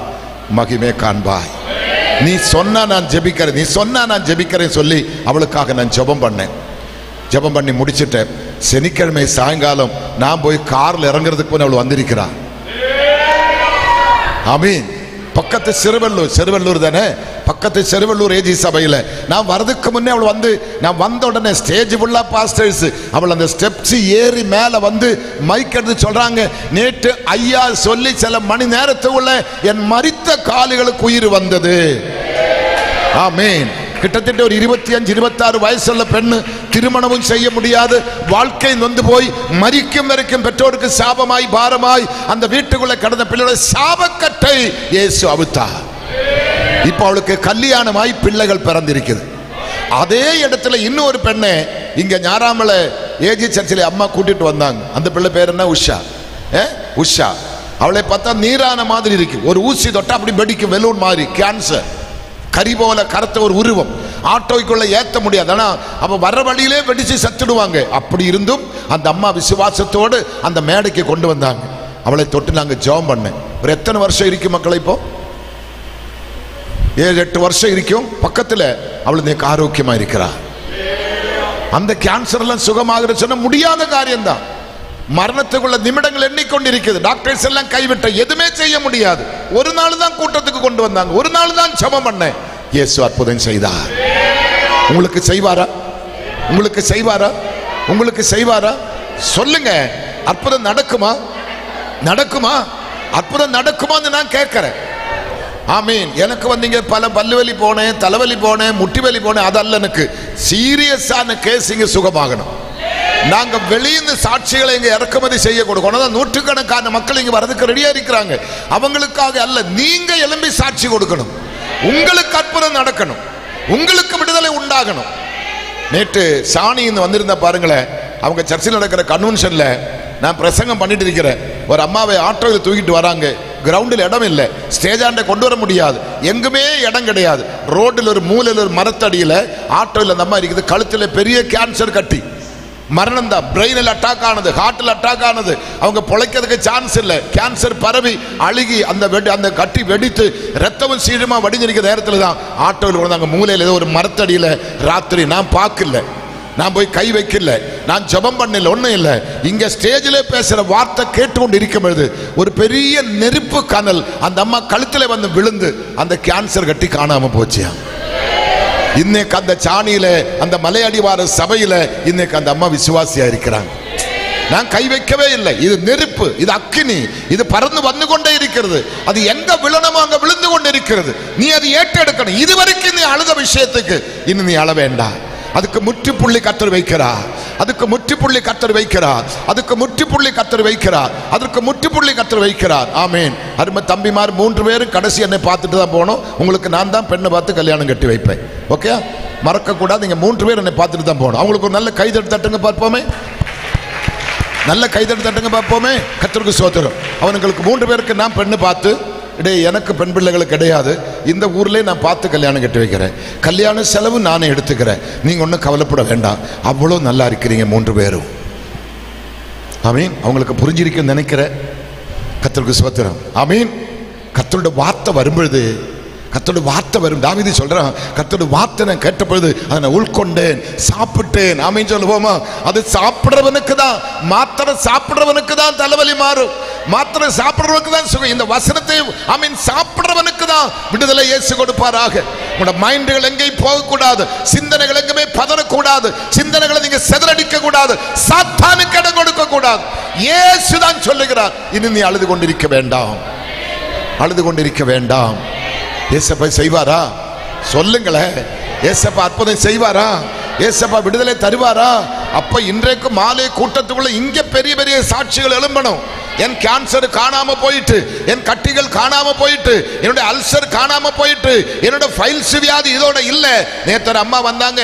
மகிமை காண்பாய். நீ சொன்னா நான் ஜெபிக்கிறேன், நீ சொன்னா நான் ஜெபிக்கிறேன் சொல்லி அவளுக்காக நான் ஜெபம் பண்ணேன். ஜெபம் பண்ணி முடிச்சுட்டேன். சனிக்கிழமை சாயங்காலம் நான் போய் கார்ல இறங்குறதுக்கு முன்னே அவள் வந்திருக்கிறான். ஆமீன். பக்கத்து சிறுவள்ளூர் தானே, பக்கத்து சிறுவள்ளூர் ஏஜி சபையில் நான் வரதுக்கு முன்னே அவள் வந்து, நான் வந்த உடனே ஸ்டேஜ் ஃபுல்லா பாஸ்டர்ஸ், அவள் அந்த ஸ்டெப்ஸ் ஏறி மேலே வந்து மைக் எடுத்து சொல்றாங்க, நேற்று ஐயா சொல்லி சில மணி நேரத்துக்குள்ள என் மரித்த கால்களுக்கு உயிர் வந்தது. ஆமீன். கிட்டத்தட்ட ஒரு 25-26 வயசுள்ள பெண்ணு, திருமணமும் செய்ய முடியாது, வாழ்க்கை நொந்து போய் மரிக்கும் வரைக்கும் பெற்றோருக்கு சாபமாய் பாரமாய் அந்த வீட்டுக்குள்ள கடந்த பிள்ளையோட சாபக்கட்டை இயேசு அவித்தார். இப்ப அவளுக்கு கல்யாணமாய் பிள்ளைகள் பிறந்திருக்குது. அதே இடத்துல இன்னொரு பெண்ணை இங்க ஞாராமல ஏஜி சர்ச்சில் அம்மா கூட்டிட்டு வந்தாங்க. அந்த பிள்ளை பேர் என்ன? உஷா. உஷா. அவளை பார்த்தா நீரான மாதிரி இருக்கு, ஒரு ஊசி தொட்டா அப்படி வெடிக்கும், வெலூன் மாதிரி, கேன்சர், கரி போல கருத்த ஒரு உருவம், ஆட்டோக்குள்ள ஏற்ற முடியாது. ஆனா அவ வர்ற வழியிலே வெடிச்சு சத்துடுவாங்க. அப்படி இருந்தும் அந்த அம்மா விசுவாசத்தோடு அந்த மேடைக்கு கொண்டு வந்தாங்க. அவளை தொட்டு நாங்க ஜெபம் பண்ணேன். ஒரு எத்தனை வருஷம் இருக்கு மக்களை? இப்போ 7-8 வருஷம் இருக்கும் பக்கத்துல அவள் இன்னைக்கு ஆரோக்கியமா இருக்கிறா. அந்த கேன்சர் எல்லாம் சுகமாகிற சொன்ன முடியாத காரியம்தான். மரணத்துக்குள்ள நிமிடங்கள் எண்ணிக்கொண்டிருக்கிறது. டாக்டர்ஸ் எல்லாம் கைவிட்ட, எதுவுமே செய்ய முடியாது. ஒரு நாள் தான் கூட்டத்துக்கு கொண்டு வந்தாங்க, ஒரு நாள் தான் ஜெபம் பண்ணேன். இயேசு அற்புதம் செய்தார். உங்களுக்கு செய்வாரா? உங்களுக்கு செய்வாரா? உங்களுக்கு செய்வாரா? சொல்லுங்க. அற்புதம் நடக்குமா? நடக்குமா? அற்புதம் நடக்குமான்னு நான் கேட்கிறேன். ஆமீன். எனக்கு வந்தீங்க பல பல்லுவலி போனேன், தலைவலி போனேன், முட்டி வலி போனேன். அதல்ல, எனக்கு சீரியஸான கேஸ் இங்க சுகமாகணும். நாங்க வெளியிருந்து சாட்சிகளை இங்க இறக்குமதி செய்ய கொடுக்கணும். நூற்றுக்கணக்கான மக்கள் இங்க வரதுக்கு ரெடியா இருக்கிறாங்க. அவங்களுக்காக அல்ல, நீங்க எழும்பி சாட்சி கொடுக்கணும். உங்களுக்கு அற்புதம் நடக்கணும், உங்களுக்கு விடுதலை உண்டாகணும். நேற்று சாணி வந்திருந்த பாருங்களேன், அவங்க சர்ச்சில் நடக்கிற கன்வென்ஷன்ல நான் பிரசங்கம் பண்ணிட்டு இருக்கிறேன். ஒரு அம்மாவை ஆட்டோவில் தூக்கிட்டு வராங்க. கிரவுண்டில் இடம் இல்லை, ஸ்டேஜாண்ட கொண்டு வர முடியாது, எங்குமே இடம் கிடையாது. ரோட்டில் ஒரு மூலையில் ஒரு மரத்தடியில் ஆட்டோவில் அந்த அம்மா இருக்குது. கழுத்தில் பெரிய கேன்சர் கட்டி, மரணம் தான். பிரெயினில் அட்டாக் ஆனது, ஹார்ட்டில் அட்டாக் ஆனது. அவங்க பொழைக்கிறதுக்கு சான்ஸ் இல்லை. கேன்சர் பரவி அழுகி அந்த கட்டி வெடித்து ரத்தமும் சீழமா வடிஞ்சிருக்கிற நேரத்தில் தான் ஆட்டோவில் கொண்டாங்க. மூலையில் ஏதோ ஒரு மரத்தடியில் ராத்திரி. நான் பார்க்கல, நான் போய் கை வைக்கல, நான் ஜெபம் பண்ணல, ஒன்றும் இல்லை. இங்க ஸ்டேஜில் பேசுற வார்த்தை கேட்டுக்கொண்டு இருக்கும் பொழுது ஒரு பெரிய நெருப்பு கனல் அந்த அம்மா கழுத்தில் வந்து விழுந்து அந்த கேன்சர் கட்டி காணாம போச்சு. இன்னைக்கு அந்த சாணியில, அந்த மலையடிவார சபையில இன்னைக்கு அந்த அம்மா விசுவாசியா இருக்கிறாங்க. நான் கை வைக்கவே இல்லை. இது நெருப்பு, இது அக்கினி, இது பறந்து வந்து கொண்டே இருக்கிறது. அது எங்க விழணுமோ அங்க விழுந்து கொண்டு இருக்கிறது. நீ அதை ஏற்றெடுக்கணும். இதுவரைக்கும் நீ அழுத விஷயத்துக்கு இன்னும் நீ அழ வேண்டாம். அதுக்கு முற்றுப்புள்ளி கர்த்தர் வைக்கிறார். அதுக்கு முற்றுப்புள்ளி கர்த்தர் வைக்கிறார். அதுக்கு முற்றுப்புள்ளி கர்த்தர் வைக்கிறார். அதற்கு முற்றுப்புள்ளி கர்த்தர் வைக்கிறார். ஆமீன். அருமை தம்பிமார் 3 பேரும் கடைசி என்னை பார்த்துட்டு தான் போனோம். உங்களுக்கு நான் தான் பெண்ணை பார்த்து கல்யாணம் கட்டி வைப்பேன். ஓகே, மறக்க கூடாது. நீங்க 3 பேர் என்னை பார்த்துட்டு தான் போகணும். அவங்களுக்கு ஒரு நல்ல கைதட்டு தட்டுங்க பார்ப்போமே. நல்ல கைதட்டு தட்டுங்க பார்ப்போமே. கர்த்தருக்கு ஸ்தோத்திரம். அவங்களுக்கு 3 பேருக்கு நான் பெண்ணு பார்த்து, எனக்கு பெண் பிள்ளைகளுக்கு கிடையாது, இந்த ஊர்லேயே நான் பார்த்து கல்யாணம் கட்டி வைக்கிறேன். கல்யாண செலவு நானே எடுத்துக்கிறேன். நீங்கள் ஒன்றும் கவலைப்பட வேண்டாம். அவ்வளோ நல்லா இருக்கிறீங்க 3 பேரும். ஆமீன். அவங்களுக்கு புரிஞ்சிருக்குன்னு நினைக்கிறேன். கர்த்தருக்கு ஸ்தோத்திரம். ஆமீன். கர்த்தருடைய வார்த்தை வரும்பொழுது, கர்த்தருடைய வார்த்தை வரும். தாவீது சொல்றான், கர்த்தருடைய வார்த்தை நான் கேட்ட பொழுது அதை நான் உள்கொண்டேன், சாப்பிட்டேன். ஆமீன் சொல்லுவோமா? அது சாப்பிடுறவனுக்கு தான், மாத்திரை சாப்பிடுறவனுக்கு தான் தலைவலி மாறும். மாத்திரை சாப்பிடுறவனுக்கு தான் சுகம். இந்த வசனத்தை ஆமீன் சாப்பிடுறவனுக்கு தான் விடுதலை இயேசு கொடுப்பாராக. உங்களோட மைண்டுகள் எங்கேயும் போகக்கூடாது, சிந்தனைகள் எங்குமே பதறக்கூடாது, சிந்தனைகளை நீங்க செதறடிக்க கூடாது, சாத்தானுக்கு இடம் கொடுக்க கூடாது. இயேசு தான் சொல்லுகிறார், இனி நீ அழுது கொண்டிருக்க வேண்டாம், அழுது கொண்டிருக்க வேண்டாம். ஏசப்பா செய்வாரா? சொல்லுங்களேன். ஏசப்பா அற்புதம் செய்வாரா? ஏசப்பா விடுதலை தருவாரா? அப்ப இன்றைக்கு மாலை கூட்டத்துக்குள்ள இங்க பெரிய பெரிய சாட்சிகள் எழும்பணும். என் கேன்சர் காணாம போயிட்டு, என் கட்டிகள் காணாம போயிட்டு, என்னுடைய அல்சர் காணாம போயிட்டு, என்னோட ஃபைல்ஸ் வியாதி இதோட இல்ல. நேற்று அம்மா வந்தாங்க,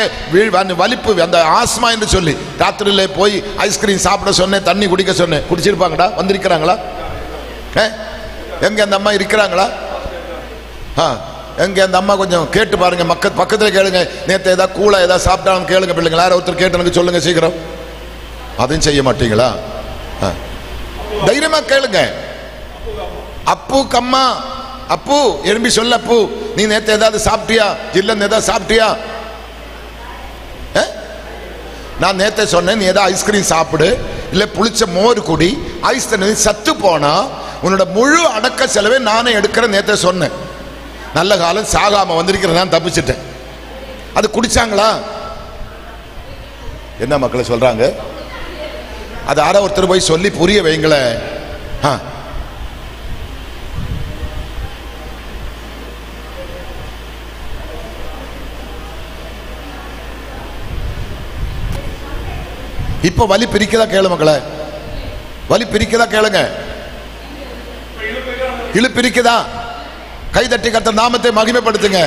வலிப்பு, அந்த ஆஸ்மா என்று சொல்லி ராத்திரியில போய் ஐஸ்கிரீம் சாப்பிட சொன்னேன், தண்ணி குடிக்க சொன்னேன். குடிச்சிருப்பாங்கடா? வந்திருக்கிறாங்களா? எங்க அந்த அம்மா இருக்கிறாங்களா? எங்க அந்த அம்மா கொஞ்சம் கேட்டு பாருங்க, பக்கத்துல கேளுங்க. நேற்று ஏதாவது கூலா ஏதாவது சாப்பிட்டாலும் கேளுங்க பிள்ளைங்களா. யாரும் ஒருத்தர் கேட்டு எனக்கு சொல்லுங்க சீக்கிரம். அதையும் செய்ய மாட்டீங்களா? தைரியமா கேளுங்க. அப்பு கம்மா, அப்பு எழும்பி சொல்ல, அப்பு நீ நேற்று ஏதாவது சாப்பிட்டியா? ஜில்லன் ஏதாவது சாப்பிட்டியா? நான் நேற்று சொன்னேன், நீ ஏதாவது ஐஸ்கிரீம் சாப்பிடு, இல்லை புளிச்ச மோர் குடி. ஐஸ் தண்ணி சத்து போனா உன்னோட முழு அடக்க செலவை நானே எடுக்கிறேன் நேற்று சொன்னேன். நல்ல காலம் சாகாம வந்திருக்கிறேன், நான் தப்பிச்சிட்டேன். அது குடிச்சாங்களா? என்ன மக்களை சொல்றாங்க? அது யாரோ ஒருத்தர் போய் சொல்லி புரிய வைங்கள. இப்ப வலி பிரிக்கதா கேளு மக்களை, வலி பிரிக்கதா கேளுங்க. இழு பிரிக்கதா? கை தட்டி கர்த்தர் நாமத்தை மகிமைப்படுத்துங்க.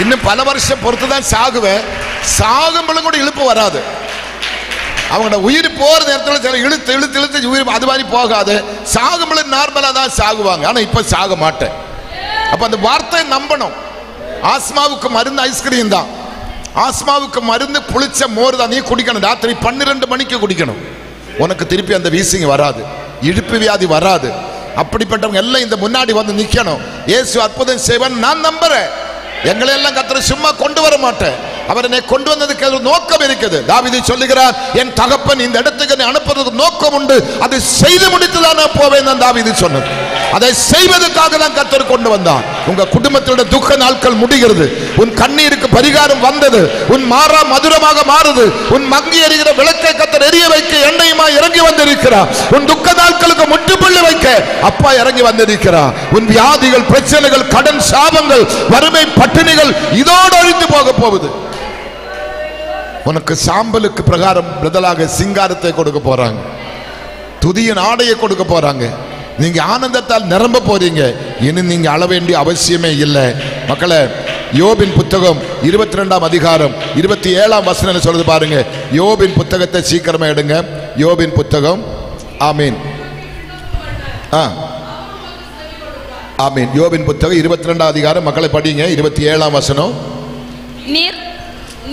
இன்னும் பல வருஷம் பொறுத்துதான் சாகுவேன். சாகும்பளும் கூட இழுப்பு வராது. அவங்களோட உயிர் போற நேரத்தில் சில இழுத்து இழுத்து இழுத்து உயிர் அது மாதிரி போகாது. சாகும்பளும் நார்மலா தான் சாகுவாங்க. ஆனா இப்ப சாக மாட்டேன். அப்ப அந்த வார்த்தையை நம்பணும். ஆஸ்மாவுக்கு மருந்து ஐஸ்கிரீம் தான், ஆஸ்மாவுக்கு மருந்து புளிச்ச மோர் தான். நீ குடிக்கணும், ராத்திரி 12 மணிக்கு குடிக்கணும். உனக்கு திருப்பி அந்த வீசிங் வராது, இடுப்பு வியாதி வராது. அப்படிப்பட்டவங்க எல்லாம் இந்த முன்னாடி வந்து நிக்கணும். இயேசு அற்புதம் செய்வான் நான் நம்புறேன். எங்களை எல்லாம் கர்த்தர் சும்மா கொண்டு வர மாட்டேன். அவர் என்னை கொண்டு வந்ததுக்கு ஒரு நோக்கம் இருக்குது. தாவீது சொல்லுகிறார், என் தகப்பன் இந்த இடத்துக்கு அனுப்புறதுக்கு நோக்கம் உண்டு, அதை செய்து முடித்துதான் நான் போவேன் தான் தாவீது சொன்னது. அதை செய்வதற்காக தான் கர்த்தர் கொண்டு வந்தார். உங்க குடும்பத்தோட துக்க நாட்கள் முடிகிறது. உன் கண்ணீருக்கு பரிகாரம் வந்தது. உன் மாறா மதுரமாக மாறுது. உன் மங்கி எரிகிற விளக்கை கர்த்தர் எரிய வைக்க எண்ணெயுமா இறங்கி வந்திருக்கிறார். உன் துக்க நாட்களுக்கு முற்றுப்புள்ளி வைக்க அப்பா இறங்கி வந்திருக்கிறார். உன் வியாதிகள், பிரச்சனைகள், கடன், சாபங்கள், வறுமை, பட்டினிகள் இதோடு அழிந்து போக போகுது. உனக்கு சாம்பலுக்கு பிரகாரம் பதிலாக சிங்காரத்தை கொடுக்க போறாங்க. துதியின் ஆடையை கொடுக்க போறாங்க. நீங்க ஆனந்தத்தால் நிரம்ப போறீங்க. இனி நீங்க அழ வேண்டிய அவசியமே இல்லை. மக்களே, யோபின் புத்தகம் 22ஆம் அதிகாரம் 27ஆம் வசனம் சொல்லுது பாருங்க. யோபின் புத்தகத்தை சீக்கிரமா எடுங்க. யோபின் புத்தகம். ஆமீன். ஆமீன். யோபின் புத்தகம் 22ஆம் அதிகாரம் மக்களை படிங்க. 27ஆம் வசனம்.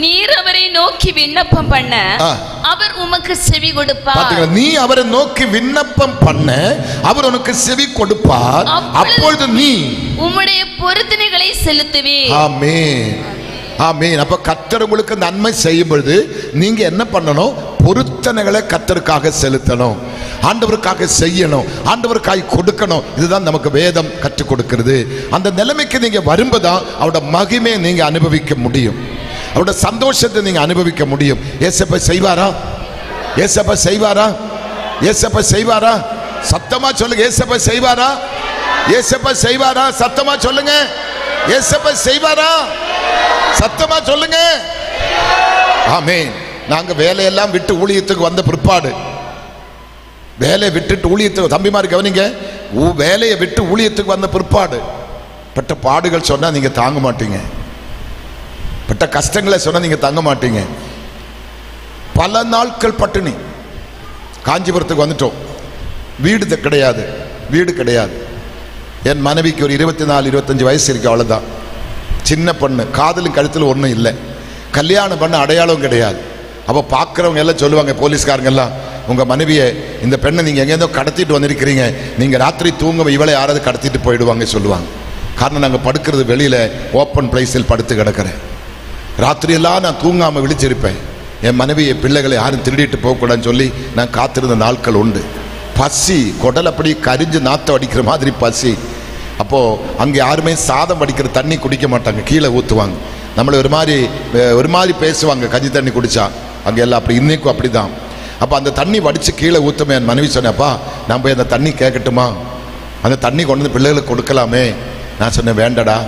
நீர் அவரை நோக்கி விண்ணப்பம் பண்ண அவர் உமக்கு செவி கொடுப்பார். பாத்தீங்களா? நீ அவரை நோக்கி விண்ணப்பம் பண்ண அவர் உனக்கு செவி கொடுப்பார். அப்பொழுது நீ உம்முடைய பொருத்தனைகளை செலுத்துவே. ஆமென். ஆமென். அப்ப கர்த்தர் உங்களுக்கு நன்மை செய்யும் பொழுது நீங்க என்ன பண்ணணும்? பொருத்தனைகளை கர்த்தருக்காக செலுத்தணும். ஆண்டவருக்காக செய்யணும். ஆண்டவருக்காக கொடுக்கணும். இதுதான் நமக்கு வேதம் கற்றுக் கொடுக்கிறது. அந்த நிலைமைக்கு நீங்க வரும்போதுதான் அவருடைய மகிமையை நீங்க அனுபவிக்க முடியும். அவருடைய சந்தோஷத்தை நீங்க அனுபவிக்க முடியும். ஏசப்பா செய்வாரா? ஏசப்பா செய்வாரா? ஏசப்பா செய்வாரா? சத்தமா சொல்லுங்க. ஏசப்பா செய்வாரா? ஏசப்பா செய்வாரா? சத்தமா சொல்லுங்க. ஏசப்பா செய்வாரா? சத்தமா சொல்லுங்க. ஆமென். நாங்க வேலையெல்லாம் விட்டு ஊழியத்துக்கு வந்த பிற்பாடு, வேலையை விட்டுட்டு ஊழியத்துக்கு, தம்பிமார் கவனிங்க, வேலையை விட்டு ஊழியத்துக்கு வந்த பிற்பாடு பட்ட பாடுகள் சொன்னா நீங்க தாங்க மாட்டீங்க. பட்ட கஷ்டங்களை சொன்னா நீங்க தாங்க மாட்டீங்க. பல நாட்கள் பட்டினி. காஞ்சிபுரத்துக்கு வந்துட்டோம். வீடு கிடையாது. வீடு கிடையாது. என் மனைவிக்கு ஒரு 24-25 வயசு இருக்கு, அவ்வளவுதான். சின்ன பொண்ணு, காதலும் கழுத்தில் ஒன்றும் இல்லை. கல்யாணம் பண்ண அடையாளம் கிடையாது. அப்போ பார்க்குறவங்க எல்லாம் சொல்லுவாங்க, போலீஸ்காரங்க எல்லாம், உங்கள் மனைவியை, இந்த பெண்ணை நீங்கள் எங்கேருந்தோ கடத்திட்டு வந்திருக்கிறீங்க, நீங்கள் ராத்திரி தூங்க இவளை யாராவது கடத்திட்டு போயிடுவாங்க சொல்லுவாங்க. காரணம், நாங்கள் படுக்கிறது வெளியில் ஓப்பன் பிளேஸில் படுத்து கிடக்கிறேன். ராத்திரியெல்லாம் நான் தூங்காமல் விழிச்சிருப்பேன். என் மனைவி, என் பிள்ளைகளை யாரும் திருடிட்டு போகக்கூடாதுன்னு சொல்லி நான் காத்திருந்த நாட்கள் உண்டு. பசி, குடல் அப்படி கரிஞ்சு நாத்தம் அடிக்கிற மாதிரி பசி. அப்போது அங்கே யாருமே சாதம் வடிக்கிற தண்ணி குடிக்க மாட்டாங்க, கீழே ஊற்றுவாங்க. நம்மளை ஒரு மாதிரி பேசுவாங்க கஞ்சி தண்ணி குடித்தா. அங்கே எல்லாம் அப்படி, இன்னைக்கும் அப்படி தான். அப்போ அந்த தண்ணி வடித்து கீழே ஊற்றுமே. என் மனைவி சொன்னேன்ப்பா, நான் போய் அந்த தண்ணி கேட்கட்டுமா? அந்த தண்ணி கொண்டு வந்து பிள்ளைகளுக்கு கொடுக்கலாமே. நான் சொன்னேன், வேண்டடா,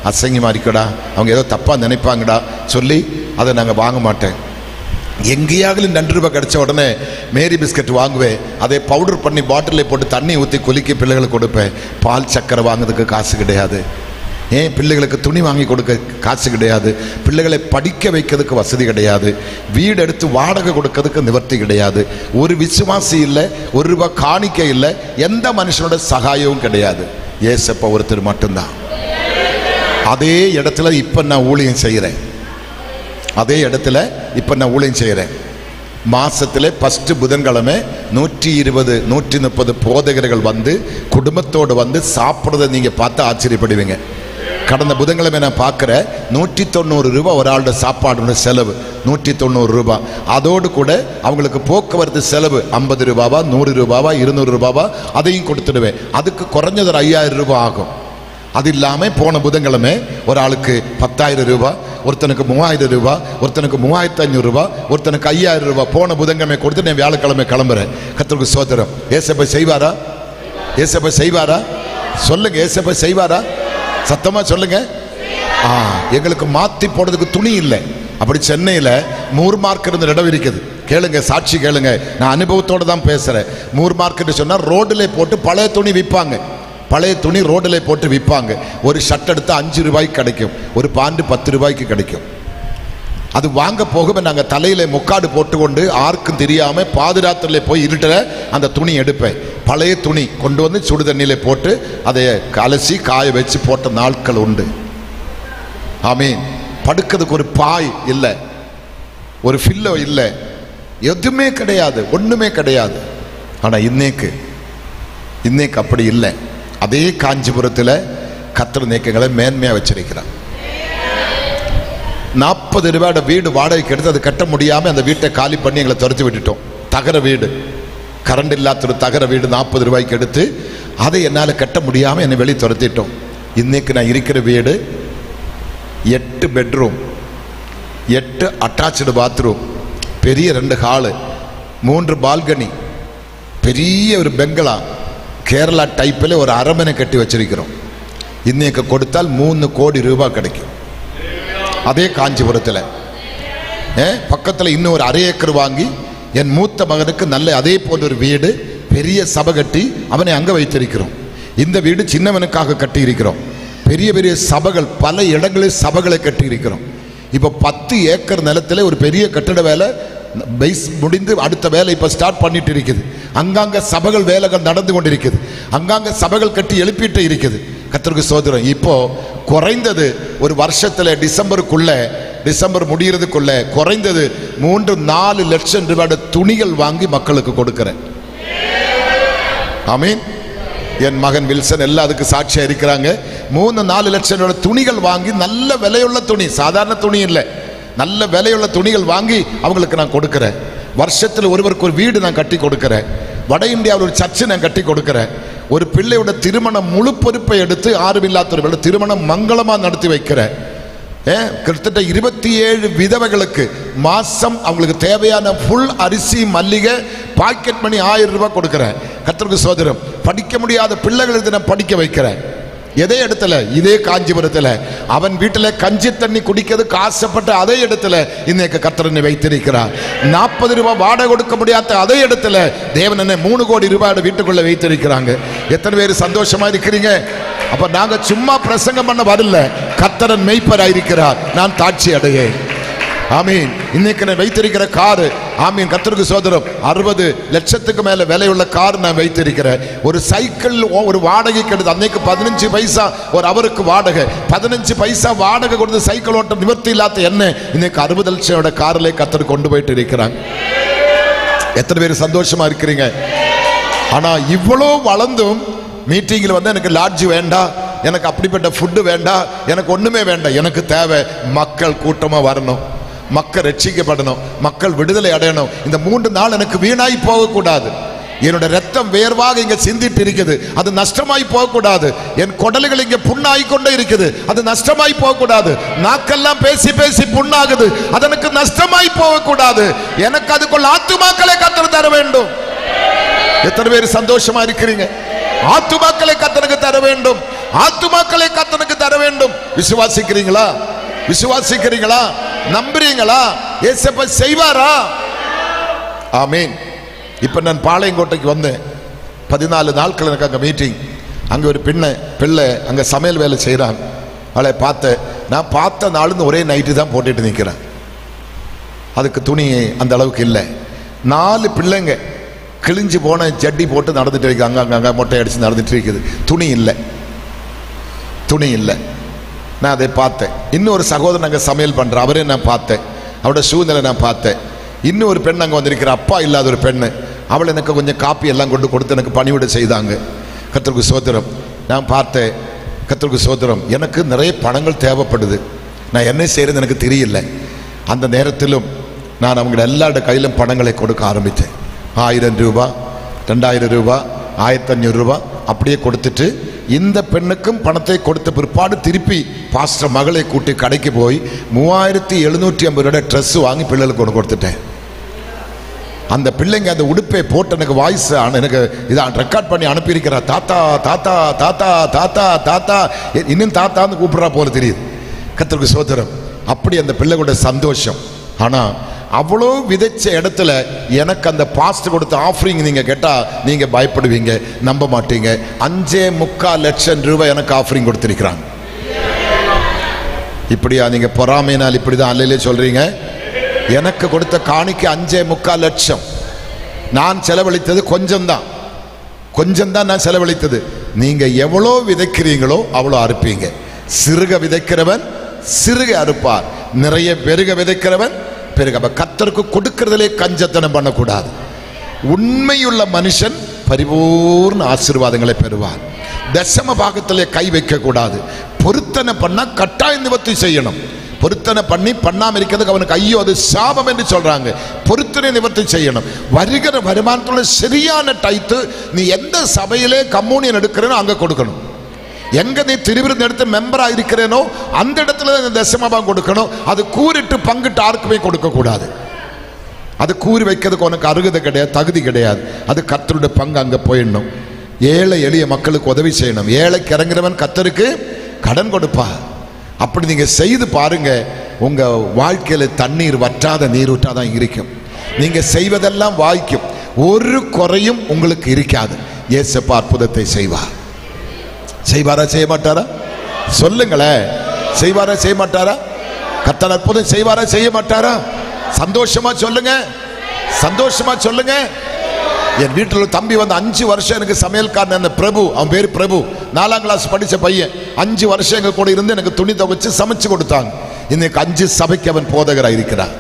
அசங்கியமாக இருக்கடா, அவங்க ஏதோ தப்பாக நினைப்பாங்கடா சொல்லி அதை நாங்கள் வாங்க மாட்டேன். எங்கேயாவது 2 ரூபாய் கிடைச்ச உடனே மேரி பிஸ்கட் வாங்குவேன். அதை பவுடர் பண்ணி பாட்டிலில் போட்டு தண்ணி ஊற்றி குலுக்கி பிள்ளைகளுக்கு கொடுப்பேன். பால் சக்கரை வாங்குறதுக்கு காசு கிடையாது. ஏன் பிள்ளைகளுக்கு துணி வாங்கி கொடுக்க காசு கிடையாது. பிள்ளைகளை படிக்க வைக்கிறதுக்கு வசதி கிடையாது. வீடு எடுத்து வாடகை கொடுக்கறதுக்கு நிவர்த்தி கிடையாது. ஒரு விசுவாசி இல்லை, 1 ரூபாய் காணிக்கை இல்லை, எந்த மனுஷனோட சகாயமும் கிடையாது. ஏசப்பா ஒருத்தர் மட்டும்தான். அதே இடத்துல இப்போ நான் ஊழியம் செய்கிறேன். அதே இடத்துல இப்போ நான் ஊழியம் செய்கிறேன். மாசத்துல ஃபர்ஸ்ட் புதன்கிழமை 120-130 போதகர்கள் வந்து குடும்பத்தோடு வந்து சாப்பிட்றதை நீங்க பார்த்து ஆச்சரியப்படுவீங்க. கடந்த புதன்கிழமை நான் பார்க்குறேன், 190 ரூபாய் ஒரு ஆளோட சாப்பாடு செலவு, 190 ரூபாய். அதோடு கூட அவங்களுக்கு போக்குவரத்து செலவு 50 ரூபாவா, 100 ரூபாவா, 200 ரூபாவா, அதையும் கொடுத்துடுவேன். அதுக்கு குறைஞ்சது ஒரு 5000 ரூபாய் ஆகும். அது இல்லாமல் போன புதன்கிழமை ஒரு ஆளுக்கு 10,000 ரூபாய், ஒருத்தனுக்கு 3000 ரூபாய், ஒருத்தனுக்கு 3500 ரூபாய், ஒருத்தனுக்கு 5000 ரூபாய் போன புதன்கிழமை கொடுத்து நான் வியாழக்கிழமை கிளம்புறேன். கர்த்தருக்கு ஸ்தோத்திரம். ஏசப்பா செய்வாரா? ஏசப்பா செய்வாரா? சொல்லுங்க, ஏசப்பா செய்வாரா? சத்தமா சொல்லுங்க. எங்களுக்கு மாத்தி போடுறதுக்கு துணி இல்லை. அப்படி சென்னையில் மூர் மார்க்கெட் இடம் இருக்குது. கேளுங்க, சாட்சி கேளுங்க, நான் அனுபவத்தோடு தான் பேசுறேன். மூர் மார்க்கெட் சொன்னா ரோடுல போட்டு பழைய துணி விற்பாங்க. பழைய துணி ரோடில் போட்டு விற்பாங்க. ஒரு ஷர்ட் எடுத்து 5 ரூபாய்க்கு கிடைக்கும், ஒரு பாண்டு 10 ரூபாய்க்கு கிடைக்கும். அது வாங்க போக நாங்கள் தலையில முக்காடு போட்டுக்கொண்டு யாருக்கும் தெரியாம பாதுராத்திரில போய் இருட்டுற அந்த துணி எடுப்பேன். பழைய துணி கொண்டு வந்து சுடு தண்ணியில போட்டு அதை கலசி காய வச்சு போட்ட நாட்கள் உண்டு. ஆமீன். படுக்கிறதுக்கு ஒரு பாய் இல்லை, ஒரு ஃபில்லோ இல்லை, எதுவுமே கிடையாது, ஒண்ணுமே கிடையாது. ஆனா இன்னைக்கு இன்னைக்கு அப்படி இல்லை. அதே காஞ்சிபுரத்தில் கர்த்தர் நீக்கங்களை மேன்மையா வச்சிருக்கிறார். 40 ரூபாயோட வீடு வாடகைக்கு எடுத்து அது கட்ட முடியாம அந்த வீட்டை காலி பண்ணி எங்களை துரத்தி விட்டுட்டோம். தகர வீடு, கரண்ட் இல்லாத ஒரு தகர வீடு 40 ரூபாய்க்கு எடுத்து அதை என்னால் கட்ட முடியாம என்னை வெளியே துரத்திட்டோம். இன்னைக்கு நான் இருக்கிற வீடு 8 பெட்ரூம், 8 அட்டாச்சு பாத்ரூம், பெரிய 2 ஹாலு, 3 பால்கனி, பெரிய ஒரு பெங்களா, கேரளா டைப்பில் ஒரு அரமனை கட்டி வச்சிருக்கிறோம். இன்னைக்கு கொடுத்தால் 3 கோடி ரூபாய் கிடைக்கும். அதே காஞ்சிபுரத்தில் பக்கத்தில் இன்னும் ஒரு 1/2 ஏக்கர் வாங்கி என் மூத்த மகனுக்கு நல்ல அதே போன்ற ஒரு வீடு, பெரிய சபை கட்டி அவனை அங்கே வைத்திருக்கிறோம். இந்த வீடு சின்னவனுக்காக கட்டி இருக்கிறோம். பெரிய பெரிய சபைகள், பல இடங்களில் சபைகளை கட்டி இருக்கிறோம். இப்போ 10 ஏக்கர் நிலத்தில் ஒரு பெரிய கட்டிட வேலை பைஸ் முடிந்து அடுத்த வேலை இப்போ ஸ்டார்ட் பண்ணிட்டு இருக்குது. அங்காங்க சபைகள் வேலைகள் நடந்து கொண்டிருக்குது. அங்காங்க சபைகள் கட்டி எழுப்பிட்டு இருக்குது. கர்த்தருக்கு ஸ்தோத்திரம். இப்போ குறைந்தது ஒரு வருஷத்துல டிசம்பர் முடிகிறதுக்குள்ள குறைந்தது 3-4 லட்சம் ரூபாய் துணிகள் வாங்கி மக்களுக்கு கொடுக்கிறேன். ஆமீன். என் மகன் வில்சன் எல்லாம் அதுக்கு சாட்சியா இருக்கிறாங்க. 3-4 லட்சம் ரூபாய் துணிகள் வாங்கி, நல்ல விலையுள்ள துணி, சாதாரண துணி இல்லை, நல்ல விலையுள்ள துணிகள் வாங்கி அவங்களுக்கு நான் கொடுக்கிறேன். வருஷத்தில் ஒருவருக்கு ஒரு வீடு நான் கட்டி கொடுக்கிறேன். வட இந்தியாவில் ஒரு சர்ச்சை நான் கட்டி கொடுக்கிறேன். ஒரு பிள்ளையோட திருமணம் முழு பொறுப்பை எடுத்து ஆறுமில்லாதவர்களோட திருமணம் மங்களமா நடத்தி வைக்கிறேன். கிட்டத்தட்ட 27 விதவைகளுக்கு மாசம் அவங்களுக்கு தேவையான ஃபுல் அரிசி, மல்லிகை, பாக்கெட் மணி 1000 ரூபாய் கொடுக்கிறேன். கர்த்தருக்கு ஸ்தோத்திரம். படிக்க முடியாத பிள்ளைகளுக்கு நான் படிக்க வைக்கிறேன். எதே இடத்துல? இதே காஞ்சிபுரத்தில் அவன் வீட்டில் கஞ்சி தண்ணி குடிக்கிறதுக்கு ஆசைப்பட்ட அதே இடத்துல இன்னைக்கு கர்த்தர் என்னை வைத்திருக்கிறார். 40 ரூபாய் வாடகை கொடுக்க முடியாத அதே இடத்துல தேவன் என்னை 3 கோடி ரூபாயோட வீட்டுக்குள்ள வைத்திருக்கிறாங்க. எத்தனை பேர் சந்தோஷமா இருக்கிறீங்க? அப்ப நாங்க சும்மா பிரசங்கம் பண்ண வரல, கர்த்தரன் மெய்ப்பராயிருக்கிறார், நான் தாட்சி அடையே. ஆமீன். இன்னைக்கு நான் வைத்திருக்கிற காரு, ஆமீன், கர்த்தருக்கு ஸ்தோத்திரம், 60 லட்சத்துக்கு மேல விலையுள்ள கார் நான் வைத்திருக்கிறேன். ஒரு சைக்கிள் ஒரு வாடகைக்கு எடுத்து அன்னைக்கு 15 பைசா ஒரு அவருக்கு வாடகை, 15 பைசா வாடகை கொடுத்து சைக்கிள் ஓட்ட நிவர்த்தி இல்லாத என்ன இன்னைக்கு 60 லட்சம் காரிலே கர்த்தர் கொண்டு போயிட்டு இருக்கிறாங்க. எத்தனை பேர் சந்தோஷமா இருக்கிறீங்க? ஆனா இவ்வளோ வளர்ந்தும் மீட்டிங்கில் வந்து எனக்கு லாட்ஜ் வேண்டாம், எனக்கு அப்படிப்பட்ட ஃபுட்டு வேண்டாம், எனக்கு ஒண்ணுமே வேண்டாம். எனக்கு தேவை மக்கள் கூட்டமா வரணும், மக்கள் ரட்சிக்கப்படணும், மக்கள் விடுதலை அடையணும். இந்த 3 நாள் எனக்கு வீணாய் போகக்கூடாது. என்னோட ரத்தம் வேர்வாக இங்க சிந்திட்டு இருக்குது, அது நஷ்டமாய் போகக்கூடாது. என் குடல்கள் இங்க புண்ணாய் கொண்டே இருக்குது, அது நஷ்டமாய் போகக்கூடாது. நாக்கெல்லாம் பேசி பேசி புண்ணாகுது, அது எனக்கு நஷ்டமாய் போகக்கூடாது. எனக்கு அதுக்குள்ள ஆத்துமாக்களை கர்த்தர் தர வேண்டும். எத்தனை பேர் சந்தோஷமா இருக்கிறீங்க? ஆத்துமாக்களை கர்த்தருக்கு தர வேண்டும், ஆத்துமாக்களை கர்த்தருக்கு தர வேண்டும். விசுவாசிக்கிறீங்களா? விசுவாசிக்கிறீங்களா? நம்புறீங்களா? இயேசு செய்வாரா? ஆமீன். இப்ப நான் பாளையங்கோட்டைக்கு வந்தேன். 14 நாட்கள் எனக்கு அங்க மீட்டிங். அங்க ஒரு பிள்ளை அங்க சமையல் வேலை செய்யறான். அவளை பார்த்தேன். நான் பார்த்த நாளுன்னு ஒரே நைட்டு தான் போட்டுட்டு நிற்கிறேன். அதுக்கு துணி அந்த அளவுக்கு இல்லை. 4 பிள்ளைங்க கிழிஞ்சு போன ஜட்டி போட்டு நடந்துட்டு இருக்கு, அங்க மொட்டை அடிச்சு நடந்துட்டு இருக்குது. துணி இல்லை, துணி இல்லை. நான் அதை பார்த்தேன். இன்னொரு சகோதரன் அங்கே சமையல் பண்ற, அவரே நான் பார்த்தேன், அவரோட சூழ்நிலை நான் பார்த்தேன். இன்னும் ஒரு பெண் அங்கே வந்திருக்கிற, அப்பா இல்லாத ஒரு பெண்ணு, அவள் எனக்கு கொஞ்சம் காப்பி எல்லாம் கொண்டு கொடுத்து எனக்கு பணிவிட செய்தாங்க. கர்த்தருக்கு ஸ்தோத்திரம். நான் பார்த்தேன். கர்த்தருக்கு ஸ்தோத்திரம். எனக்கு நிறைய பணங்கள் தேவைப்படுது, நான் என்ன செய்யறது எனக்கு தெரியல. அந்த நேரத்திலும் நான் அவங்கள எல்லாரோட கையிலும் பணங்களை கொடுக்க ஆரம்பித்தேன். 1000 ரூபாய், 2000 ரூபாய், 1500 ரூபாய் அப்படியே கொடுத்துட்டு, இந்த பெண்ணுக்கும் பணத்தை கொடுத்த பிற்பாடு திருப்பி பாஸ்டர் மகளை கூட்டி கடைக்கு போய் 3750 ரூபாய் ட்ரெஸ் வாங்கி பிள்ளைகளுக்கு கொண்டு கொடுத்துட்டேன். அந்த பிள்ளைங்க அந்த உடுப்பை போட்டு எனக்கு வாய்ஸ் எனக்கு இதான் ரெக்கார்ட் பண்ணி அனுப்பியிருக்கிறா. தாத்தா தாத்தா தாத்தா தாத்தா தாத்தா, இன்னும் தாத்தான்னு கூப்பிடுறா போல தெரியுது. கர்த்தருக்கு ஸ்தோத்திரம். அப்படி அந்த பிள்ளைகளோட சந்தோஷம். ஆனா அவ்வளோ விதைச்ச இடத்துல எனக்கு அந்த பாஸ்ட் கொடுத்த ஆஃபரிங் நீங்க கேட்டா நீங்க பயப்படுவீங்க, நம்ப மாட்டீங்க. 5.25 லட்சம் ரூபாய் எனக்கு ஆஃபரிங் கொடுத்திருக்கிறாங்க. இப்படியா நீங்க பொறாமையினால் இப்படிதான் அல்லையிலே சொல்றீங்க? எனக்கு கொடுத்த காணிக்கு 5.25 லட்சம். நான் செலவழித்தது கொஞ்சம்தான், கொஞ்சம்தான் நான் செலவழித்தது. நீங்க எவ்வளோ விதைக்கிறீங்களோ அவ்வளோ அறுப்பீங்க. சிறுக விதைக்கிறவன் சிறுக அறுப்பார், நிறைய பெருக விதைக்கிறவன் பெருக. கர்த்தருக்கு கொடுக்கிறதிலே கஞ்சத்தனம் பண்ணக்கூடாது. உண்மையுள்ள மனுஷன் பரிபூர்ண ஆசீர்வாதங்களை பெறுவார். தசம பாகத்திலே கை வைக்க கூடாது. பொருத்தனை பண்ணா கட்டாய நிவர்த்தி செய்யணும். பொருத்தனை பண்ணி பண்ணாம இருக்கிறதுக்கு அவனுக்கு ஐயோ அது சாபம் என்று சொல்றாங்க. பொருத்தனை நிவர்த்தி செய்யணும். வருகிற வருமானத்தோட சரியான டைத்து நீ எந்த சபையிலே கம்யூனியன் எடுக்கிறேனோ அங்க கொடுக்கணும். எங்க நீ திருவிருந்த எடுத்து மெம்பரா இருக்கிறேனோ அந்த இடத்துல தசமபாகம் கொடுக்கணும். அது கூறிட்டு பங்கிட்டு யாருக்குமே கொடுக்க கூடாது. அது கூறி வைக்கிறதுக்கு உனக்கு அருகதை கிடையாது, தகுதி கிடையாது. அது கர்த்தருடைய பங்கு அங்க போயிடணும். ஏழை எளிய மக்களுக்கு உதவி செய்யணும். ஏழைக்கு இறங்குறவன் கர்த்தருக்கு கடன் கொடுப்பா. அப்படி நீங்க செய்து பாருங்க, உங்க வாழ்க்கையில தண்ணீர் வற்றாத நீரூற்றாதான் இருக்கும். நீங்க செய்வதெல்லாம் வாய்க்கும். ஒரு குறையும் உங்களுக்கு இருக்காது. இயேசப்பா அற்புதத்தை செய்வார். செய்வாரா செய்ய மாட்டாரா? சொல்லுங்களேன். செய்வாரா செய்ய மாட்டாரா? கர்த்தர் அற்புதம் செய்வாரா செய்ய மாட்டாரா? சந்தோஷமா சொல்லுங்க, சந்தோஷமா சொல்லுங்க. என் வீட்டில் தம்பி வந்து 5 வருஷம் எனக்கு சமையல்காரன். அந்த பிரபு, அவன் பேரு பிரபு, 4ஆம் கிளாஸ் படிச்ச பையன். 5 வருஷம் எங்க கூட இருந்து எனக்கு துணி துவைச்சு சமைச்சு கொடுத்தாங்க. இன்னைக்கு 5 சபைக்கு அவன் போதகரா இருக்கிறான்.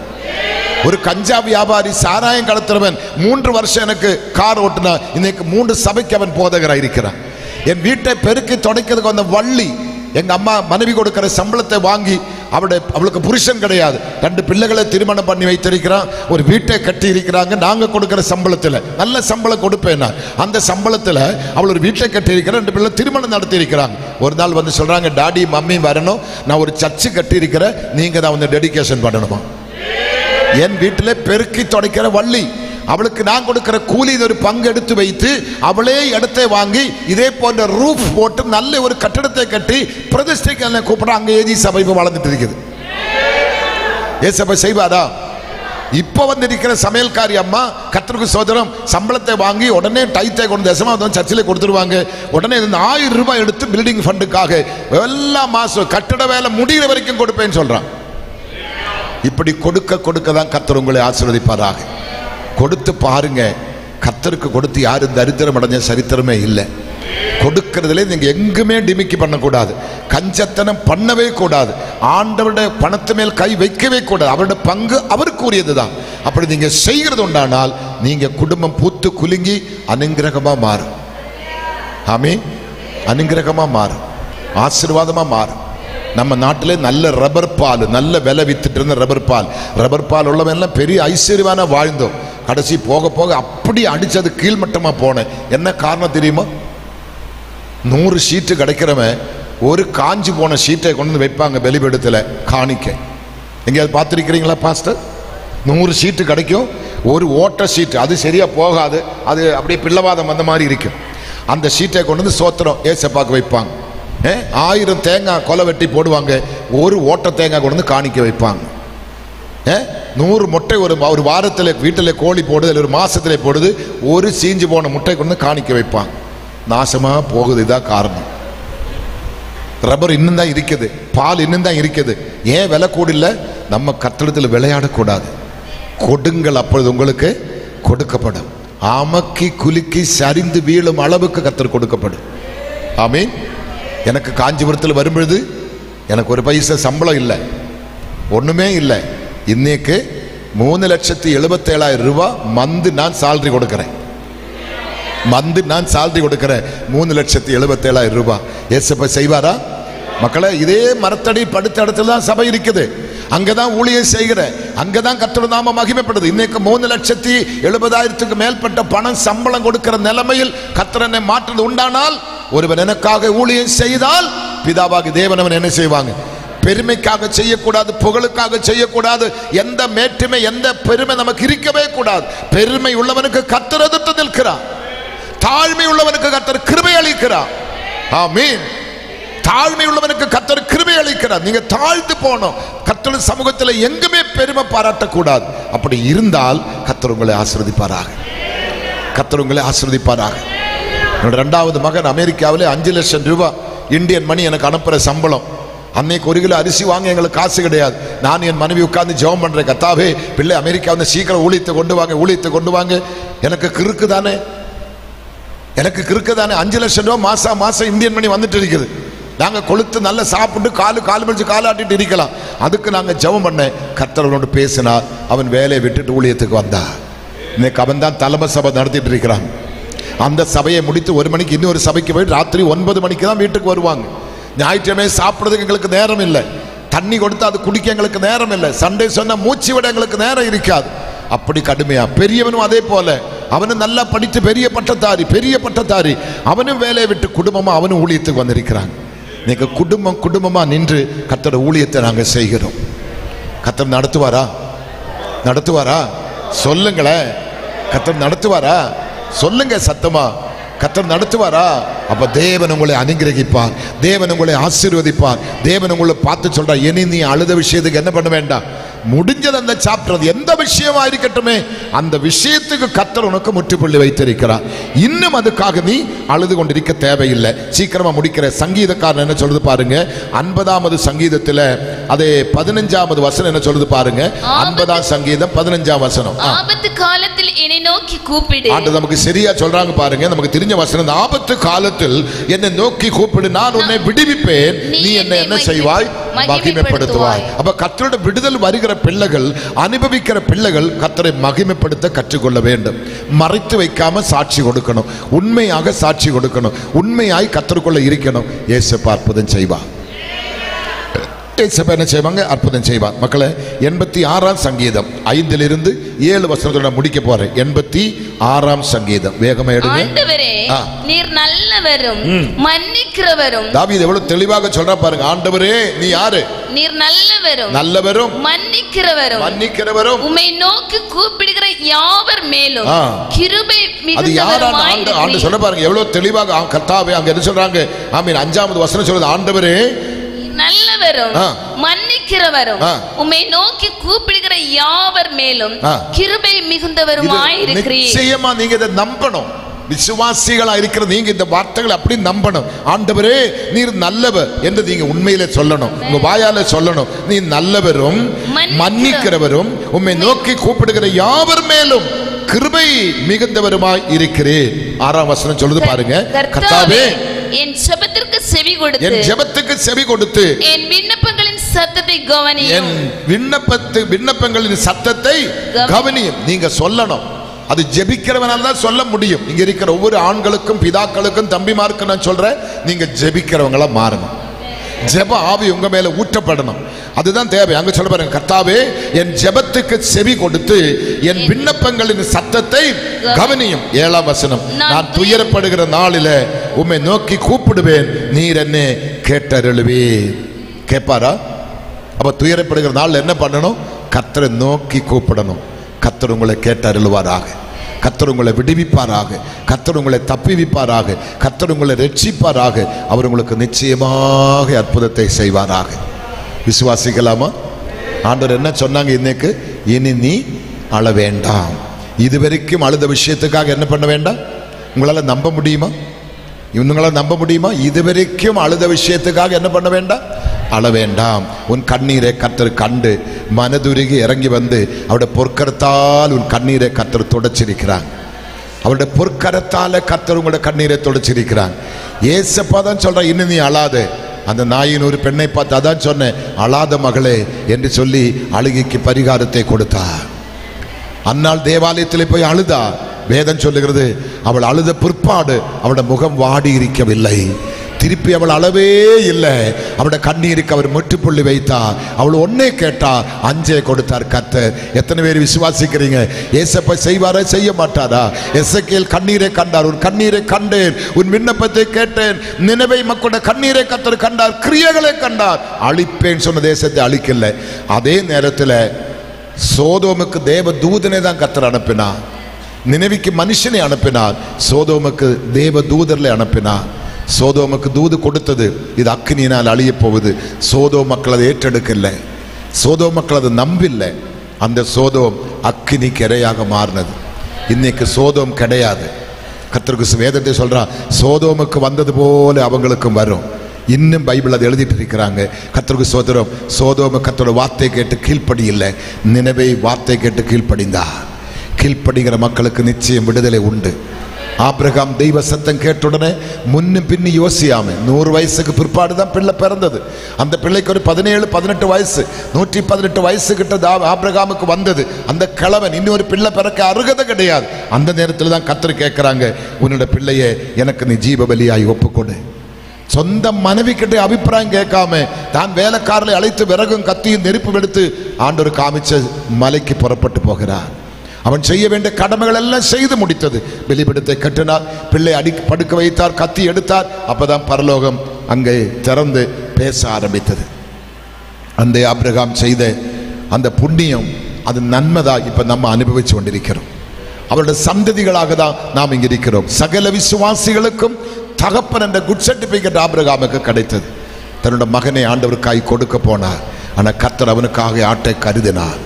ஒரு கஞ்சா வியாபாரி, சாராயம் கடத்துறவன் 3 வருஷம் எனக்கு கார் ஓட்டுனா இன்னைக்கு 3 சபைக்கு அவன் போதகரா இருக்கிறான். என் வீட்டை பெருக்கி துடைக்கிறதுக்கு வந்த வள்ளி, எங்க அம்மா மனைவி கொடுக்கிற சம்பளத்தை வாங்கி, அவளுக்கு புருஷன் கிடையாது, 2 பிள்ளைகளை திருமணம் பண்ணி வைத்திருக்கிறான், ஒரு வீட்டை கட்டி இருக்கிறாங்க. நாங்க கொடுக்கிற சம்பளத்தில், நல்ல சம்பளம் கொடுப்பேன் நான், அந்த சம்பளத்தில் அவள் ஒரு வீட்டை கட்டி இருக்கிற, 2 பிள்ளை திருமணம் நடத்தி இருக்கிறாங்க. ஒரு நாள் வந்து சொல்றாங்க, டாடி மம்மி வரணும், நான் ஒரு சர்ச்சு கட்டி இருக்கிறேன், நீங்க தான் வந்து டெடிகேஷன் பண்ணணுமா. என் வீட்டில் பெருக்கி துடைக்கிற வள்ளி, அவளுக்கு நான் கொடுக்கிற கூலி ஒரு பங்கு எடுத்து வைத்து அவளே இடத்தை வாங்கி இதே போன்ற ரூஃப் போட்டு நல்ல ஒரு கட்டடத்தை கட்டி பிரதிஷ்டைக்கு கூப்பிட அங்கே ஏதி சபை வளர்ந்துட்டு இருக்குது. ஏசப்பா செய்வாரா? இப்ப வந்து இருக்கிற சமையல்காரி அம்மா கர்த்தருக்கு சோதரம் சம்பளத்தை வாங்கி உடனே டைத்தை கொண்டு தசமா சர்ச்சில் கொடுத்துருவாங்க. உடனே 1000 ரூபாய் எடுத்து பில்டிங் ஃபண்டுக்காக எல்லா மாசம் கட்டட வேலை முடிகிற வரைக்கும் கொடுப்பேன்னு சொல்றான். இப்படி கொடுக்க கொடுக்க தான் கர்த்தர் உங்களை ஆசீர்வதிப்பாராக. கொடுத்து பாருங்க. கர்த்தருக்கு கொடுத்து யாரும் தரித்திரம் அடைஞ்ச சரித்திரமே இல்லை. கொடுக்கிறதுல நீங்க எங்குமே டிமிக்கி பண்ணக்கூடாது, கஞ்சத்தனம் பண்ணவே கூடாது, ஆண்டவருடைய பணத்து மேல் கை வைக்கவே கூடாது. அவருடைய பங்கு அவருக்குரியது தான். அப்படி நீங்க செய்கிறது உண்டானால் நீங்க குடும்பம் பூத்து குலுங்கி அனுங்கிரகமா மாறும். ஆமென். அனுங்கிரகமா மாறும், ஆசீர்வாதமா மாறும். நம்ம நாட்டிலே நல்ல ரப்பர் பால், நல்ல விலை வித்துட்டு இருந்த ரப்பர் பால் உள்ளவன் எல்லாம் பெரிய ஐஸ்வர்யமான வாழ்ந்தோம். கடைசி போக போக அப்படி அடிச்சது கீழ்மட்டமா போனேன். என்ன காரணம் தெரியுமா? 100 ஷீட்டு கிடைக்கிறவன் ஒரு காஞ்சி போன ஷீட்டை கொண்டு வந்து வைப்பாங்க பலிபீடத்தில் காணிக்க. எங்கேயாவது பார்த்துருக்கிறீங்களா பாஸ்டர்? 100 ஷீட்டு கிடைக்கும், ஒரு ஓட்ட ஷீட்டு, அது சரியா போகாது, அது அப்படியே பிள்ளவாதம் வந்த மாதிரி இருக்கும். அந்த ஷீட்டை கொண்டு வந்து சோத்திரம் ஏசப்பாக்கு வைப்பாங்க. 1000 தேங்காய் கொலை வெட்டி போடுவாங்க, ஒரு ஓட்ட தேங்காய் கொண்டு வந்து காணிக்க வைப்பாங்க. 100 முட்டை ஒரு வாரத்தில் வீட்டில் கோழி போடுது, இல்லை ஒரு மாசத்துல போடுது, ஒரு சீஞ்சு போன முட்டை கொண்டு காணிக்க வைப்பாங்க. நாசமா போகுது. இதான் காரணம். ரப்பர் இன்னும் தான் இருக்குது, பால் இன்னும் தான் இருக்குது. ஏன் விலை கூடல? நம்ம கட்டடத்தில் விளையாடக்கூடாது. கொடுங்கள், அப்பொழுது உங்களுக்கு கொடுக்கப்படும். அமக்கி குலுக்கி சரிந்து வீழும் அளவுக்கு கர்த்தர் கொடுக்கப்படும். ஆமென். எனக்கு காஞ்சிபுரத்தில் வரும்பொழுது எனக்கு ஒரு பைசா சம்பளம் இல்லை, ஒண்ணுமே இல்லை. இன்னைக்கு 3,77,000 ரூபாய் மந்த் நான் சாலரி கொடுக்கிறேன். 3,77,000 ரூபாய். ஏசப்பா செய்வாரா? மக்களை, இதே மரத்தடி படுத்த இடத்துல தான் சபை இருக்குது, அங்கதான் ஊழியம் செய்கிற, அங்கதான் கர்த்தருடைய நாமம் மகிமைப்படுது. இன்னைக்கு 3,70,000 மேற்பட்ட பணம் சம்பளம் கொடுக்கிற நிலைமையில் கர்த்தர் என்னை மாற்றது உண்டானால், ஒருவன் எனக்காக ஊழியம் செய்தால் பிதாவாகி தேவன் அவன் என்ன செய்வாங்க? பெருமைக்காக செய்யக்கூடாது, புகழுக்காக செய்யக்கூடாது, எந்த மேற்றுமை எந்த பெருமை நமக்கு இருக்கவே கூடாது. பெருமை உள்ளவனுக்கு கர்த்தர் எதிர்த்து நிற்கிறார், தாழ்மை உள்ளவனுக்கு கர்த்தர் கிருபை அளிக்கிறார். ஆமென். தாழ்மை உள்ளவனுக்கு கர்த்தர் கிருபை அளிக்கிறார். நீங்க தாழ்ந்து போனோம், கர்த்தர் சமூகத்தில் எங்குமே பெருமை பாராட்டக்கூடாது. அப்படி இருந்தால் கர்த்தர் உங்களை ஆசீர்வதிப்பாராக. கர்த்தர் உங்களை ஆசீர்வதிப்பாராக. என்னோட 2வது மகன் அமெரிக்காவிலே 5 லட்சம் ரூபாய் இந்தியன் மணி எனக்கு அனுப்புற சம்பளம். அன்னைக்கு 1 கிலோ அரிசி வாங்க எங்களுக்கு காசு கிடையாது. நான் என் மனைவி உட்கார்ந்து ஜெபம் பண்றேன், கர்த்தாவே பிள்ளை அமெரிக்கா வந்து சீக்கிரம் ஊழியத்தை கொண்டு வாங்க. எனக்கு கிறுக்கு தானே, 5 லட்சம் ரூபாய் மாசம் இந்தியன் மணி வந்துட்டு இருக்குது. நாங்க கொளுத்து நல்லா சாப்பிட்டு காலு மடிச்சு காலாட்டிட்டு இருக்கலாம். அதுக்கு நாங்க ஜெபம் பண்ணேன். கர்த்தரோடு பேசினார். அவன் வேலையை விட்டுட்டு ஊழியத்துக்கு வந்தா. இன்னைக்கு அவன் தான் தலைமை சபை நடத்திட்டு இருக்கிறான். அந்த சபையை முடித்து 1 மணிக்கு இன்னொரு சபைக்கு போய் ராத்திரி 9 மணிக்கு தான் வீட்டுக்கு வருவாங்க. ஞாயிற்றுக்கிழமை சாப்பிட்றதுக்கு எங்களுக்கு நேரம் இல்லை, தண்ணி கொடுத்து அது குடிக்க எங்களுக்கு நேரம் இல்லை, சண்டே சொன்னால் மூச்சு விட எங்களுக்கு நேரம் இருக்காது. அப்படி கடுமையா. பெரியவனும் அதே போல, அவனும் நல்லா படித்து பெரிய பட்டத்தாரி, அவனும் வேலையை விட்டு குடும்பமா அவனும் ஊழியத்துக்கு வந்திருக்கிறாங்க. நீங்க குடும்பமா நின்று கர்த்தருடைய ஊழியத்தை நாங்க செய்கிறோம். கர்த்தர் நடத்துவாரா சொல்லுங்களேன். கர்த்தர் நடத்துவாரா சொல்லுங்க சத்தமா. கர்த்தர் நடத்துவாரா? அப்ப தேவன் உங்களை அனுகிரகிப்பார், தேவன் உங்களை ஆசீர்வதிப்பார். தேவன் உங்களை பார்த்து சொல்றார், இனி நீ அழுத விஷயத்துக்கு என்ன பண்ண வேண்டாம், முடிஞ்சது அந்த சாப்டர் எந்த விஷயமா இருக்கட்டுமே அந்த விஷயத்துக்கு கர்த்தர் உனக்கு முற்றுப்புள்ளி வைத்திருக்கிறார். இன்னும் அதுக்காக நீ அழுது கொண்டிருக்க தேவையில்லை. சீக்கிரமா முடிக்கிற. சங்கீதக்காரன் என்ன சொல்றது பாருங்க, 50வது சங்கீதத்தில் அதே 15வது வசனம் என்ன சொல்றது பாருங்க. 50ஆம் சங்கீதம் 15ஆம் வசனம். ஆபத்து காலத்தில் என்னை நோக்கி கூப்பிடு. ஆண்டு நமக்கு சரியா சொல்றாங்க பாருங்க. நமக்கு தெரிஞ்ச வசனம், ஆபத்து காலத்தில் என்னை நோக்கி கூப்பிடு, நான் உன்னை விடுவிப்பேன், நீ என்ன செய்வாய், மகிமைப்படுத்துவாய். அப்ப கர்த்தருடைய விடுதல் வருகிற பிள்ளைகள், அனுபவிக்கிற பிள்ளைகள் கர்த்தரை மகிமைப்படுத்த கற்றுக்கொள்ள வேண்டும். மறைத்து வைக்காம சாட்சி கொடுக்கணும், உண்மையாக சாட்சி கொடுக்கணும், உண்மையாய் கர்த்தருக்குள்ள இருக்கணும். இயேசு அற்புதம் செய்வார். என்ன செய்வாங்க? அற்புதம் செய்வார். மக்களே, 86ஆம் சங்கீதம் 5லிருந்து 7 வசனத்தோட முடிக்க போறேன். 86ஆம் சங்கீதம் வேகமா எடுங்க. ஆண்டவரே நீர் நல்லவரும் மன்னிக்கிறவரும். தாவீது எவ்வளவு தெளிவாக சொல்றா பாருங்க. ஆண்டவரே நீ யாரு? நீர் நல்லவரும் மன்னிக்கிறவரும் உம்மை நோக்கி கூப்பிடுகிற யாவர் மேலும் கிருபை மிகுந்தவருமாய். ஆண்டு சொல்ல பாருங்க எவ்வளவு தெளிவாக கர்த்தாவே. அங்க என்ன சொல்றாங்க? ஆமென். 5வது வசனம் சொல்றது, ஆண்டவரே நல்லவரும் மன்னிக்கிறவரும் உம்மை நோக்கி கூப்பிடுகிற யாவர் மேலும் கிருபை மிகுந்தவருமாய் இருக்கிறீர். நிச்சயமா நீங்க இதை நம்பணும். விசுவாசிகளா இருக்கிற நீங்க இந்த வார்த்தைகளை அப்படி நம்பணும். ஆண்டவரே நீர் நல்லவர் என்று நீங்க உண்மையிலே சொல்லணும், உங்க வாயால சொல்லணும். நீ நல்லவரும் மன்னிக்கிறவரும் உம்மை நோக்கி கூப்பிடுகிற யாவர் மேலும் கிருபை மிகுந்தவருமாய் இருக்கிறேன். 6ஆம் வசனம் சொல்லுது பாருங்க. கர்த்தாவே என் ஜெபத்திற்கு செவி கொடுத்து என் விண்ணப்பங்களின் சத்தத்தை கவனியும். என் விண்ணப்பங்களின் சத்தத்தை கவனியும். நீங்க சொல்லணும். அது ஜெபிக்கிறவனால தான் சொல்ல முடியும். இங்க இருக்கிற ஒவ்வொரு ஆண்களுக்கும் பிதாக்களுக்கும் தம்பிமாருக்கும் நான் சொல்றேன், நீங்க ஜெபிக்கிறவங்களா மாறணும். ஜெப ஆவி உங்க மேல ஊற்றப்படணும். அதுதான் தேவை. அங்க சொல்ல பாருங்க, கர்த்தாவே என் ஜெபத்துக்கு செவி கொடுத்து என் விண்ணப்பங்களின் சத்தத்தை கவனியும். 7ஆம் வசனம், நான் துயரப்படுகிற நாளில உம்மை நோக்கி கூப்பிடுவேன், நீர் என்ன கேட்டருளுவீர். கேட்பாரா? அப்ப துயரப்படுகிற நாள் என்ன பண்ணணும்? கர்த்தரை நோக்கி கூப்பிடணும். கர்த்தர் உங்களை கேட்டருளுவாராக, கர்த்தர் உங்களை விடுவிப்பாராக, கர்த்தர் உங்களை தப்பிவிப்பாராக, கர்த்தர் உங்களை ரட்சிப்பாராக. அவர் உங்களுக்கு நிச்சயமாக அற்புதத்தை செய்வாராக. விசுவாசிக்கலாமா? ஆண்டவர் என்ன சொன்னாங்க இன்னைக்கு? இனி நீ அழ வேண்டாம். இதுவரைக்கும் அழுத விஷயத்துக்காக என்ன பண்ண வேண்டாம்? உங்களால நம்ப முடியுமா? இவங்களால நம்ப முடியுமா? இதுவரைக்கும் அழுத விஷயத்துக்காக என்ன பண்ண வேண்டாம்? அழ வேண்டாம். உன் கண்ணீரை கர்த்தர் கண்டு மனதுருகி இறங்கி வந்து அவருடைய பொற்கரத்தால் உன் கண்ணீரை கர்த்தர் தொடச்சிருக்கிறாங்க. அவருடைய பொற்கரத்தால கர்த்தர் உங்களோட கண்ணீரை தொடச்சிருக்கிறாங்க. ஏசப்பா தான் சொல்ற, இன்னும் நீ அழாத. அந்த நாயின் ஒரு பெண்ணை பார்த்து அதான் சொன்னேன், அழாத மகளே என்று சொல்லி அழுகைக்கு பரிகாரத்தை கொடுத்தார். அந்நாள் தேவாலயத்தில் போய் அழுதா. வேதம் சொல்லுகிறது, அவள் அழுத பிற்பாடு அவளுடைய முகம் வாடி இருக்கவில்லை. திருப்பி அவள் அளவே இல்லை. அவளுடைய கண்ணீருக்கு அவர் முற்றுப்புள்ளி வைத்தார். அவள் ஒன்னே கேட்டார், அஞ்சே கொடுத்தார் கர்த்தர். எத்தனை பேர் விசுவாசிக்கிறீங்க? ஏசப்பா செய்வாரா செய்ய மாட்டாரா? எசேக்கியேல் கண்ணீரை கண்டார். உன் கண்ணீரை கண்டேன், உன் விண்ணப்பத்தை கேட்டேன். நினைவை மக்களுடைய கண்ணீரை கர்த்தர் கண்டார், கிரியைகளை கண்டார். அழிப்பேன் சொன்ன தேசத்தை அழிக்கல. அதே நேரத்தில் சோதோமுக்கு தேவ தூதனை தான் கர்த்தர் அனுப்பினார். நினைவுக்கு மனுஷனை அனுப்பினார், சோதோமுக்கு தேவ தூதர்களை அனுப்பினார். சோதோமுக்கு தூது கொடுத்தது, இது அக்கினியினால் அழிய போகுது. சோதோ மக்கள் அதை ஏற்றெடுக்கல, சோதோ மக்கள் அதை நம்பில்லை. அந்த சோதோம் அக்கினிக்கு இரையாக மாறினது. இன்னைக்கு சோதோம் கிடையாது. கர்த்தருக்கு வேதத்தை சொல்றான், சோதோமுக்கு வந்தது போல அவங்களுக்கும் வரும். இன்னும் பைபிள் அதை எழுதிட்டு இருக்கிறாங்க. கர்த்தருக்கு சோதரம். சோதோமு கர்த்தரோட வார்த்தை கேட்டு கீழ்ப்படி இல்லை, நினைவை வார்த்தை கேட்டு கீழ்ப்படிந்தா. கீழ்ப்படுகிற மக்களுக்கு நிச்சயம் விடுதலை உண்டு. ஆபிரகாம் தெய்வ சத்தம் கேட்ட உடனே முன்னும் பின்னு யோசியாம 100 வயசுக்கு பிற்பாடு தான் பிள்ளை பிறந்தது. அந்த பிள்ளைக்கு ஒரு 17-18 வயசு, 118 வயசு கிட்ட ஆபிரகாமுக்கு வந்தது. அந்த கிழவன் இன்னொரு பிள்ளை பிறக்க அருகதை கிடையாது. அந்த நேரத்தில் தான் கர்த்தர் கேட்கிறாங்க, உன்னோட பிள்ளையை எனக்கு நீ ஜீவ பலியாய் ஒப்புக்கொடு. சொந்த மனைவி கிட்ட அபிப்பிராயம் கேட்காம தான் வேலைக்காரரை அழைத்து விறகும் கத்தியும் நெருப்பு எடுத்து ஆண்டவர் காமிச்ச மலைக்கு புறப்பட்டு போகிறார். அவன் செய்ய வேண்டிய கடமைகள் எல்லாம் செய்து முடித்தது. பலிபீடத்தை கட்டினார், பிள்ளை படுக்க வைத்தார், கத்தி எடுத்தார். அப்பதான் பரலோகம் அங்கே திறந்து பேச ஆரம்பித்தது. அந்த ஆபிரகாம் செய்த அந்த புண்ணியம், அது நன்மைதான் இப்ப நம்ம அனுபவிச்சு கொண்டிருக்கிறோம். அவருடைய சந்ததிகளாக தான் நாம் இங்க இருக்கிறோம். சகல விசுவாசிகளுக்கும் தகப்பன் என்ற குட் சர்டிபிகேட் ஆபிரகாமுக்கு கிடைத்தது. தன்னுடைய மகனை ஆண்டவருக்காய் கொடுக்க போனார். ஆனால் கர்த்தர் அவனுக்காக ஆட்டை கருதினார்.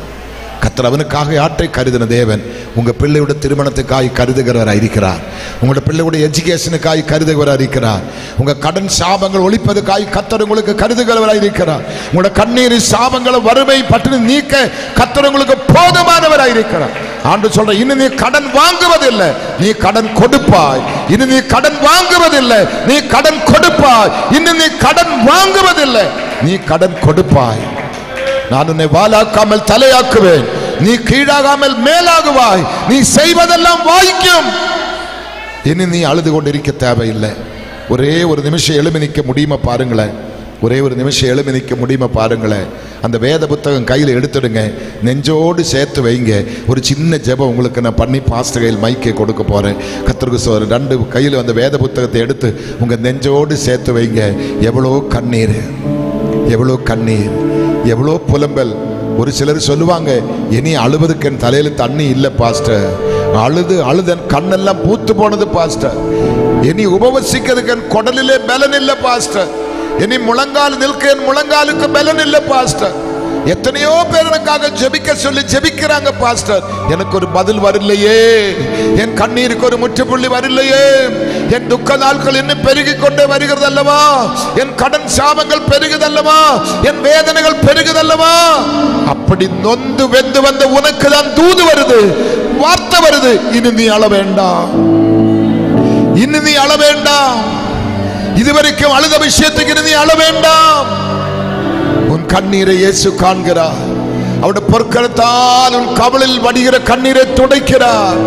கர்த்தர் அவனுக்காக ஆட்டை கருதின தேவன் உங்க பிள்ளையோட திருமணத்துக்காய் கருதுகிறவராக இருக்கிறார். உங்களோட பிள்ளையோட எஜுகேஷனுக்காய் கருதுகிறவராக இருக்கிறார். உங்க கடன் சாபங்கள் ஒழிப்பதுக்காய் கர்த்தர் உங்களுக்கு கருதுகிறவராக இருக்கிறார். உங்களோட கண்ணீர் சாபங்களை வறுமை பட்டினி நீக்க கர்த்தர் உங்களுக்கு போதுமானவராக இருக்கிறார். ஆண்டு சொல்ற, இன்னும் நீ கடன் வாங்குவதில்லை, நீ கடன் கொடுப்பாய். இன்னும் நீ கடன் வாங்குவதில்லை, நீ கடன் கொடுப்பாய். இன்னும் நீ கடன் வாங்குவதில்லை, நீ கடன் கொடுப்பாய். நான் உன்னை வாலாக்காமல் தலையாக்குவேன், நீ கீழாகாமல் மேலாகுவாய், நீ செய்வதெல்லாம் வாய்க்கும். இனி நீ அழுது கொண்டிருக்க தேவையில்லை. ஒரே ஒரு நிமிஷம் எழுமி நிற்க முடியுமா பாருங்களேன். ஒரே ஒரு நிமிஷம் எழுமி நிற்க முடியுமா பாருங்களேன். அந்த வேத புத்தகம் கையில் எடுத்துடுங்க, நெஞ்சோடு சேர்த்து வைங்க. ஒரு சின்ன ஜெபம் உங்களுக்கு நான் பண்ணி பாஸ்டர் கையில் மைக்கை கொடுக்க போறேன். கர்த்தருக்கு சோறு 2 கையில் அந்த வேத புத்தகத்தை எடுத்து உங்க நெஞ்சோடு சேர்த்து வைங்க. எவ்வளோ கண்ணீர், எவ்வளோ கண்ணீர், எவ்வளோ புலம்பல். ஒரு சிலர் சொல்லுவாங்க, இனி அழுவதுக்கு என் தலையில தண்ணி இல்லை பாஸ்டர், அழுது அழுதன் கண்ணெல்லாம் பூத்து போனது பாஸ்டர், இனி உபவசிக்கிறதுக்கு என் குடலிலே பலன் இல்லை பாஸ்டர், இனி முழங்கால் நிற்க என் முழங்காலுக்கு பலன் இல்லை பாஸ்டர். எத்தனையோ பேர் எனக்காக ஜெபிக்க சொல்லி ஜெபிக்கிறாங்க பாஸ்டர், எனக்கு ஒரு பதில் வரலையே, என் கண்ணீருக்கு ஒரு முற்றுப்புள்ளி வரலையே, என் துக்க நாட்கள் இன்னும் பெருகிக் கொண்டே வருகிறது அல்லவா, என் கடன் சாபங்கள் பெருகுதல்லவா, என் வேதனைகள் பெருகுதல்லவா. அப்படி நொந்து வெந்து வந்த உனக்கு தான் தூது வருது, வார்த்தை வருது, இனி நீ அழ வேண்டாம், இனி நீ அழ வேண்டாம், இதுவரைக்கும் அழுத விஷயத்துக்கு இனி நீ அழ வேண்டாம். உன் கண்ணீரை இயேசு காண்கிறார். அவருடைய பொற்கரத்தால் உன் கவலில் வடிகிற கண்ணீரை துடைக்கிறார்.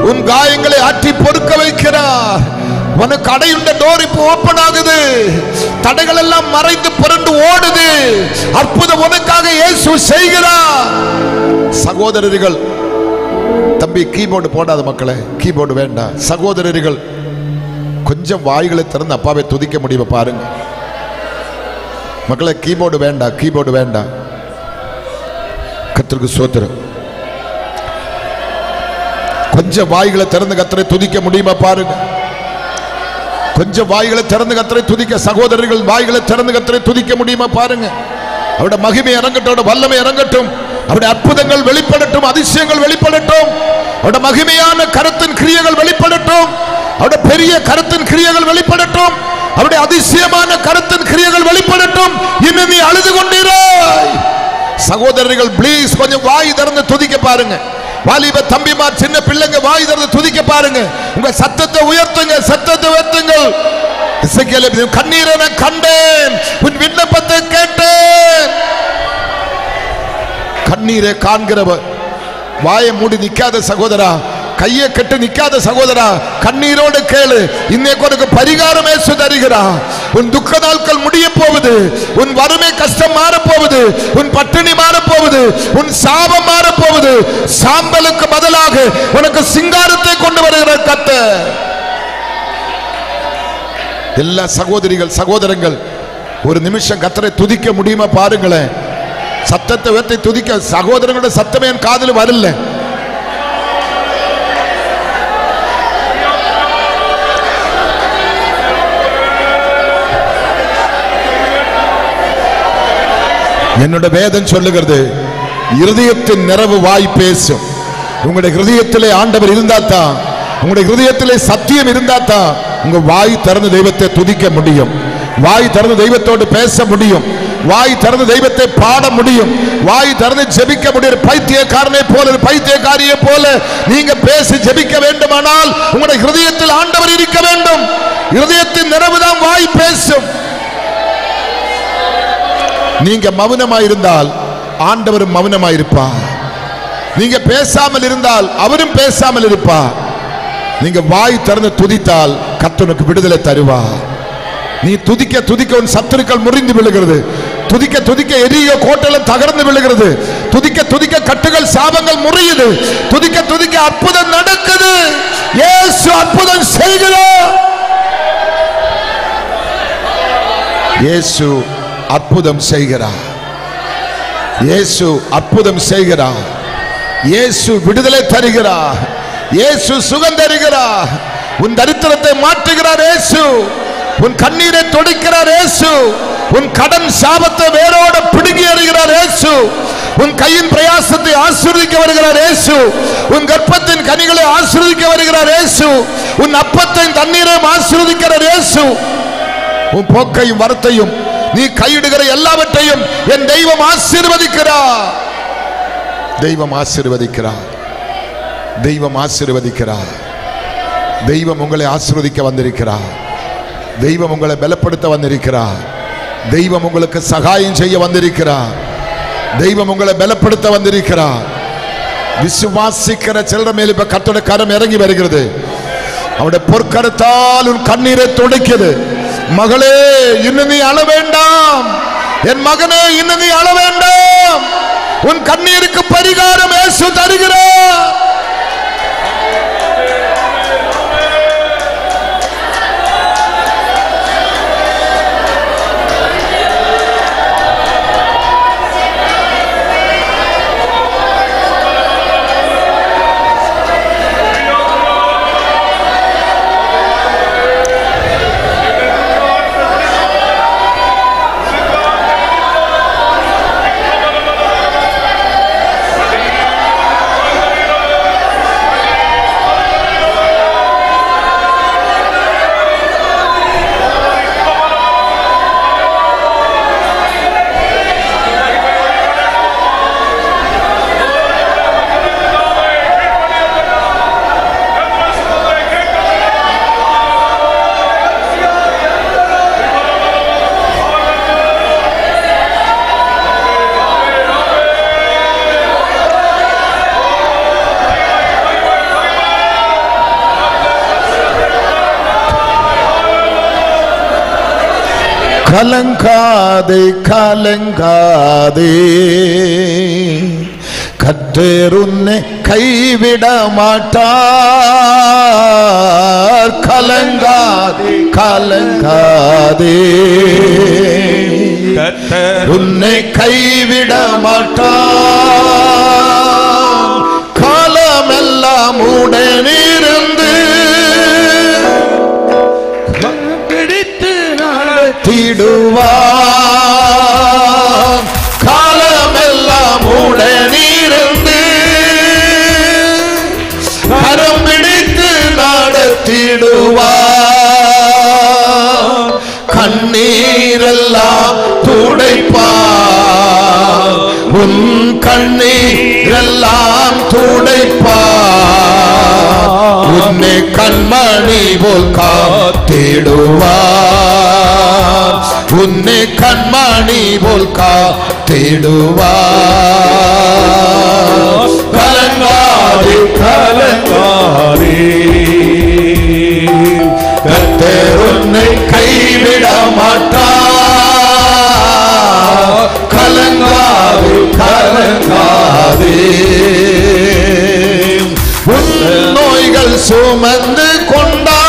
உன் காயங்களை ஆற்றி பொறுக்க வைக்கிறார். உனக்கு அடையுண்ட டோர் இப்போ ஓபன் ஆகுது. தடைகள் எல்லாம் மறைந்து புரண்டு ஓடுது. அற்புதம் உனக்காக இயேசு செய்கிறார். சகோதரர்கள், தம்பி கீபோர்டு போடாத மக்களே, கீபோர்டு வேண்டாம். சகோதரர்கள், கொஞ்சம் வாய்களை திறந்து அப்பாவை துதிக்க முடியுமா பாருங்க மக்களே. கீபோர்டு வேண்டாம், கீபோர்டு வேண்டாம். கர்த்தருக்கு ஸ்தோத்திரம். கொஞ்சம் வாய்களை திறந்து கர்த்தரை துதிக்க முடியுமா பாருங்க. கொஞ்சம் வாய்களை திறந்து கர்த்தரை துதிக்க, சகோதரர்கள் வாய்களை திறந்து கர்த்தரை துதிக்க முடியுமா பாருங்க. அவருடைய மகிமை இறங்கட்டும், அவருடைய வல்லமை இறங்கட்டும், அவருடைய அற்புதங்கள் வெளிப்படட்டும், அதிசயங்கள் வெளிப்படட்டும், அவருடைய மகிமையான கரத்தின் கிரியைகள் வெளிப்படட்டும், அவருடைய பெரிய கரத்தின் கிரியைகள் வெளிப்படட்டும், அவருடைய அதிசயமான கரத்தின் கிரியைகள் வெளிப்படட்டும். இன்னும் நீ அழுது கொண்டிராய். சகோதரர்கள் ப்ளீஸ் கொஞ்சம் வாய் திறந்து துதிக்க பாருங்க. வாலிப தம்பிமார், சின்ன பிள்ளைங்க வாய் திறந்து துதிக்க பாருங்க. உங்க சத்தத்தை உயர்த்துங்க, சத்தத்தை உயர்த்துங்கள். இசைக்கேல், கண்ணீரை நான் கண்டேன், உன் விண்ணப்பத்தை கேட்டேன். கண்ணீரை காண்கிறவர், வாயை மூடி நிக்காத சகோதரா, கையை கட்டு நிக்காத சகோதரா, கண்ணீரோடு கேளு. இன்னைக்கு உனக்கு பரிகாரம் இயேசு தருகிறார். உன் துக்க நாட்கள் முடிய போகுது, உன் வறுமை கஷ்டம் மாற போகுது, உன் பட்டினி மாற போகுது, உன் சாபம் மாற போகுது. சாம்பலுக்கு பதிலாக உனக்கு சிங்காரத்தை கொண்டு வருகிற கர்த்தர். எல்லா சகோதரிகள் சகோதரங்கள் ஒரு நிமிஷம் கர்த்தரை துதிக்க முடியுமா பாருங்களேன். சத்தத்தை உயர்த்தி துதிக்க. சகோதரங்களோட சத்தமே என் காதில் வரல. என்னோட வேதம் சொல்லுகிறது, இருதயத்தின் நிறைவு வாய் பேசும். உங்களுடைய ஹிருதயத்திலே ஆண்டவர் இருந்தாதான், உங்களுடைய ஹிருதயத்திலே சத்தியம் இருந்தாதான் உங்க வாய் திறந்து தெய்வத்தை துதிக்க முடியும், வாய் திறந்து தெய்வத்தோடு பேச முடியும். வாய் திறந்து தெய்வத்தை பாட முடியும், வாய் திறந்து ஜெபிக்க முடியும். பைத்தியக்காரனை போல பைத்தியக்காரியை போல நீங்க பேசி ஜெபிக்க வேண்டுமானால் உங்களுடைய இருதயத்தில் ஆண்டவர் இருக்க வேண்டும். இருதயத்தின் நிறைவுதான் வாய் பேசும். நீங்க மௌனமாயிருந்தால் ஆண்டவரும் மௌனமாயிருப்பார். நீங்க பேசாமல் இருந்தால் அவரும் பேசாமல் இருப்பார். நீங்க வாய் திறந்து துதித்தால் கர்த்தருக்கு விடுதலை தருவார். நீ துதிக்க துதிக்க உன் சத்துருக்கள் முறிந்து விழுகிறது. துதிக்க துதிக்க எரிய கோட்டையில் தகர்ந்து விழுகிறது. துதிக்க துதிக்க கட்டுகள் சாபங்கள் முறியுது. துதிக்க துதிக்க அற்புதம் நடக்குது. இயேசு அற்புதம் செய்கிறார். இயேசு அற்புதம் செய்கிறார். இயேசு அற்புதம் செய்கிறார். இயேசு விடுதலை தருகிறார். இயேசு சுகம் தருகிறார். உன் தரித்திரத்தை மாற்றுகிறார் இயேசு. உன் கண்ணீரை துடைக்கிறார் இயேசு. உன் கடன் சாபத்தை வேரோடு பிடுங்கி எறிகிறார் இயேசு. உன் கையின் பிரயாசத்தை ஆசீர்வதிக்க வருகிறார் இயேசு. உன் கர்ப்பத்தின் கனிகளை ஆசீர்வதிக்க வருகிறார் இயேசு. உன் அப்பத்தையும் தண்ணீரையும் ஆசீர்வதிக்கிறார் இயேசு. உன் போக்கையும் வரத்தையும் நீ கையிடுகிற எல்லாவற்றையும் என் தெய்வம் ஆசீர்வதிக்கிறார். தெய்வம் ஆசீர்வதிக்கிறார். தெய்வம் ஆசீர்வதிக்கிறார். தெய்வம் உங்களை ஆசீர்வதிக்க வந்திருக்கிறார். தெய்வம் உங்களை பலப்படுத்த வந்திருக்கிறார். தெய்வம் உங்களுக்கு சகாயம் செய்ய வந்திருக்கிறார். தெய்வம் உங்களை பலப்படுத்த வந்திருக்கிறார். விசுவாசிக்கிற சிலர் மேல் இப்ப கர்த்தருடைய கரம் இறங்கி வருகிறது. அவருடைய பொற்கரத்தால் உன் கண்ணீரை துடைக்கிறது. மகளே, இன்னும் நீ அழ வேண்டாம். என் மகனே, இன்னும் நீ அழ வேண்டாம். உன் கண்ணீருக்கு பரிகாரம் இயேசு தருகிறார். கலங்காதே கலங்காதே, கர்த்தர் உன்னை கைவிட மாட்டார். கலங்காதே கலங்காதே, கர்த்தர் உன்னை கைவிட மாட்டார். காலமெல்லாம் உடனிருந்து நடத்திடுவார். காலமெல்லாம் உடனிருந்து கரம் பிடித்து நடத்திடுவார். கண்ணீரெல்லாம் துடைப்பார். உன் கண்ணீரெல்லாம் துடைப்பார். உன்னை கண்மணி போல் காத்திடுவார். உன்னை கண்மணி போல் காத்திடுவார். கலங்காதே கலங்காதே, கர்த்தர் உன்னை கைவிட மாட்டார். கலங்காதே கலங்காதே, உன் நோய்கள் சுமந்து கொண்டார்.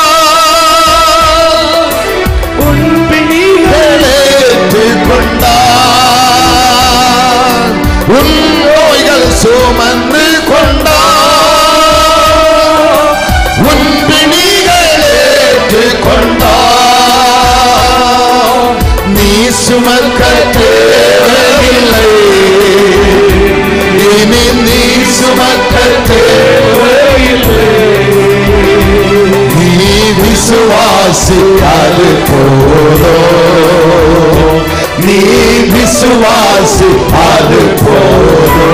உன் பிணிகளேற்று கொண்டார். உன் நோய்கள் சுமந்து கொண்டார். உன் பிணிகளேற்று கொண்டார். நீ சுமக்க தேவையில்லை. இனி நீ சுமக்க தேவையில்லை. நீ விசுவாசிக்காது போதோ. நீ விசுவாசி அது போதும்.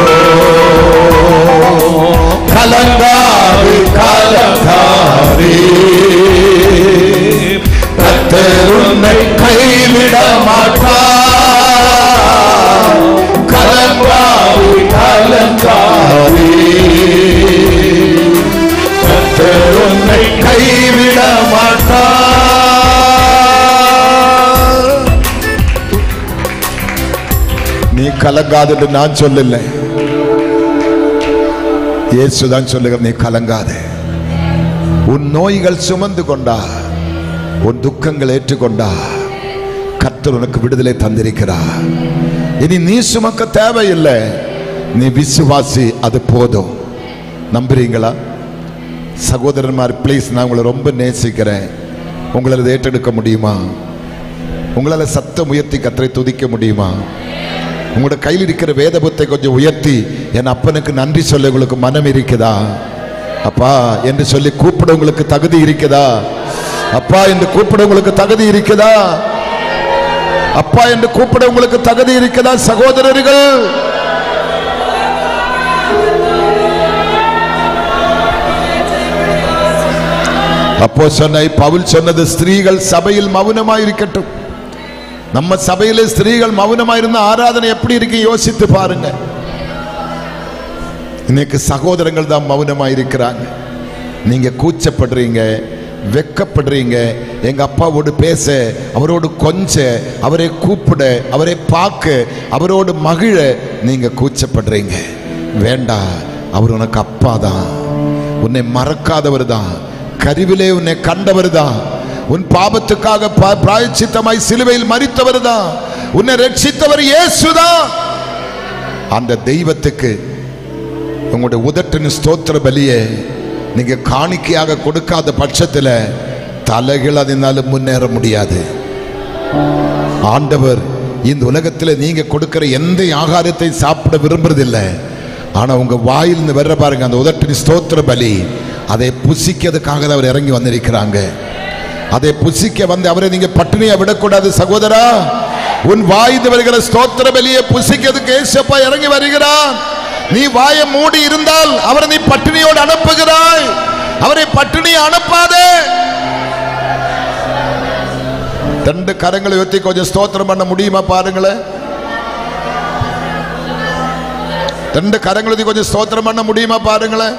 கலங்காதே கலங்காதே, கர்த்தர் உன்னை கைவிட மாட்டார். கலங்காதே கலங்காதே, கர்த்தர் உன்னை கைவிட மாட்டார். நீ கலங்காது என்று நான் சொல்லல, இயேசுதான் சொல்லுகிற. நீ கலங்காதே. உன் நோய்கள் சுமந்து கொண்டா, உன் துக்கங்கள் ஏற்றுக்கொண்டா, கர்த்தர் உனக்கு விடுதலை தந்திருக்கிறார். இனி நீ சுமக்க தேவையில்லை. நீ விசுவாசி, அது போதும். நம்புறீங்களா சகோதரன்மார்? பிளீஸ், நான் உங்களை ரொம்ப நேசிக்கிறேன். உங்களால் ஏற்றெடுக்க முடியுமா? உங்களால் சத்தம் உயர்த்தி கர்த்தரை துதிக்க முடியுமா? உங்களோட கையில் இருக்கிற வேத புத்தகத்தை கொஞ்சம் உயர்த்தி என் அப்பனுக்கு நன்றி சொல்ல உங்களுக்கு மனம் இருக்குதா? அப்பா என்று சொல்லி கூப்பிட உங்களுக்கு தகுதி இருக்குதா? அப்பா என்று கூப்பிட உங்களுக்கு தகுதி இருக்குதா? அப்பா என்று கூப்பிட உங்களுக்கு தகுதி இருக்குதா? சகோதரர்கள், அப்போ பவுல் சொன்னது, ஸ்திரீகள் சபையில் மௌனமாயிருக்கட்டும். நம்ம சபையில ஸ்திரீகள் மௌனமாயிருந்த ஆராதனை எப்படி இருக்கு யோசித்து பாருங்க. இன்னைக்கு சகோதரங்கள் தான் மௌனமாயிருக்கிறாங்க. நீங்க கூச்சப்படுறீங்க, வெக்கப்படுறீங்க. எங்க அப்பாவோடு பேச, அவரோடு கொஞ்ச, அவரை கூப்பிட, அவரை பார்க்க, அவரோடு மகிழ நீங்க கூச்சப்படுறீங்க. வேண்டாம், அவர் உனக்கு அப்பா தான். உன்னை மறக்காதவர் தான். கருவிலே உன்னை கண்டவர் தான். உன் பாவத்துக்காக பிராயச்சித்தமாய் சிலுவையில் மரித்தவர் தான். உன்னை ரட்சித்தவர் இயேசுதான். அந்த தெய்வத்துக்கு உங்களுடைய உதட்டின் ஸ்தோத்திர பலியை நீங்க காணிக்கையாக கொடுக்காத பட்சத்தில் தலைகள் அதனால முன்னேற முடியாது. ஆண்டவர் இந்த உலகத்தில் நீங்க கொடுக்கிற எந்த ஆகாரத்தை சாப்பிட விரும்புறதில்லை. ஆனா உங்க வாயிலிருந்து வர்ற பாருங்க அந்த உதட்டின் ஸ்தோத்திர பலி, அதை புசிக்கிறதுக்காக தான் அவர் இறங்கி வந்திருக்கிறாங்க. அதை புசிக்க வந்து அவரை நீங்க பட்டினியை விடக்கூடாது சகோதரா. உன் வாய்ந்து வருகிற ஸ்தோத்திர பலியை புசிக்கிறதுக்கு ஏசப்பா இறங்கி வருகிறான். நீ வாயை மூடி இருந்தால் அவரை நீ பட்டினியோடு அனுப்புகிறாய். அவரை பட்டினியை அனுப்பாதே. ரெண்டு கரங்களை உயர்த்தி கொஞ்சம் ஸ்தோத்திரம் பண்ண முடியுமா பாருங்களேன். ரெண்டு கரங்களை கொஞ்சம் ஸ்தோத்திரம் பண்ண முடியுமா பாருங்களேன்.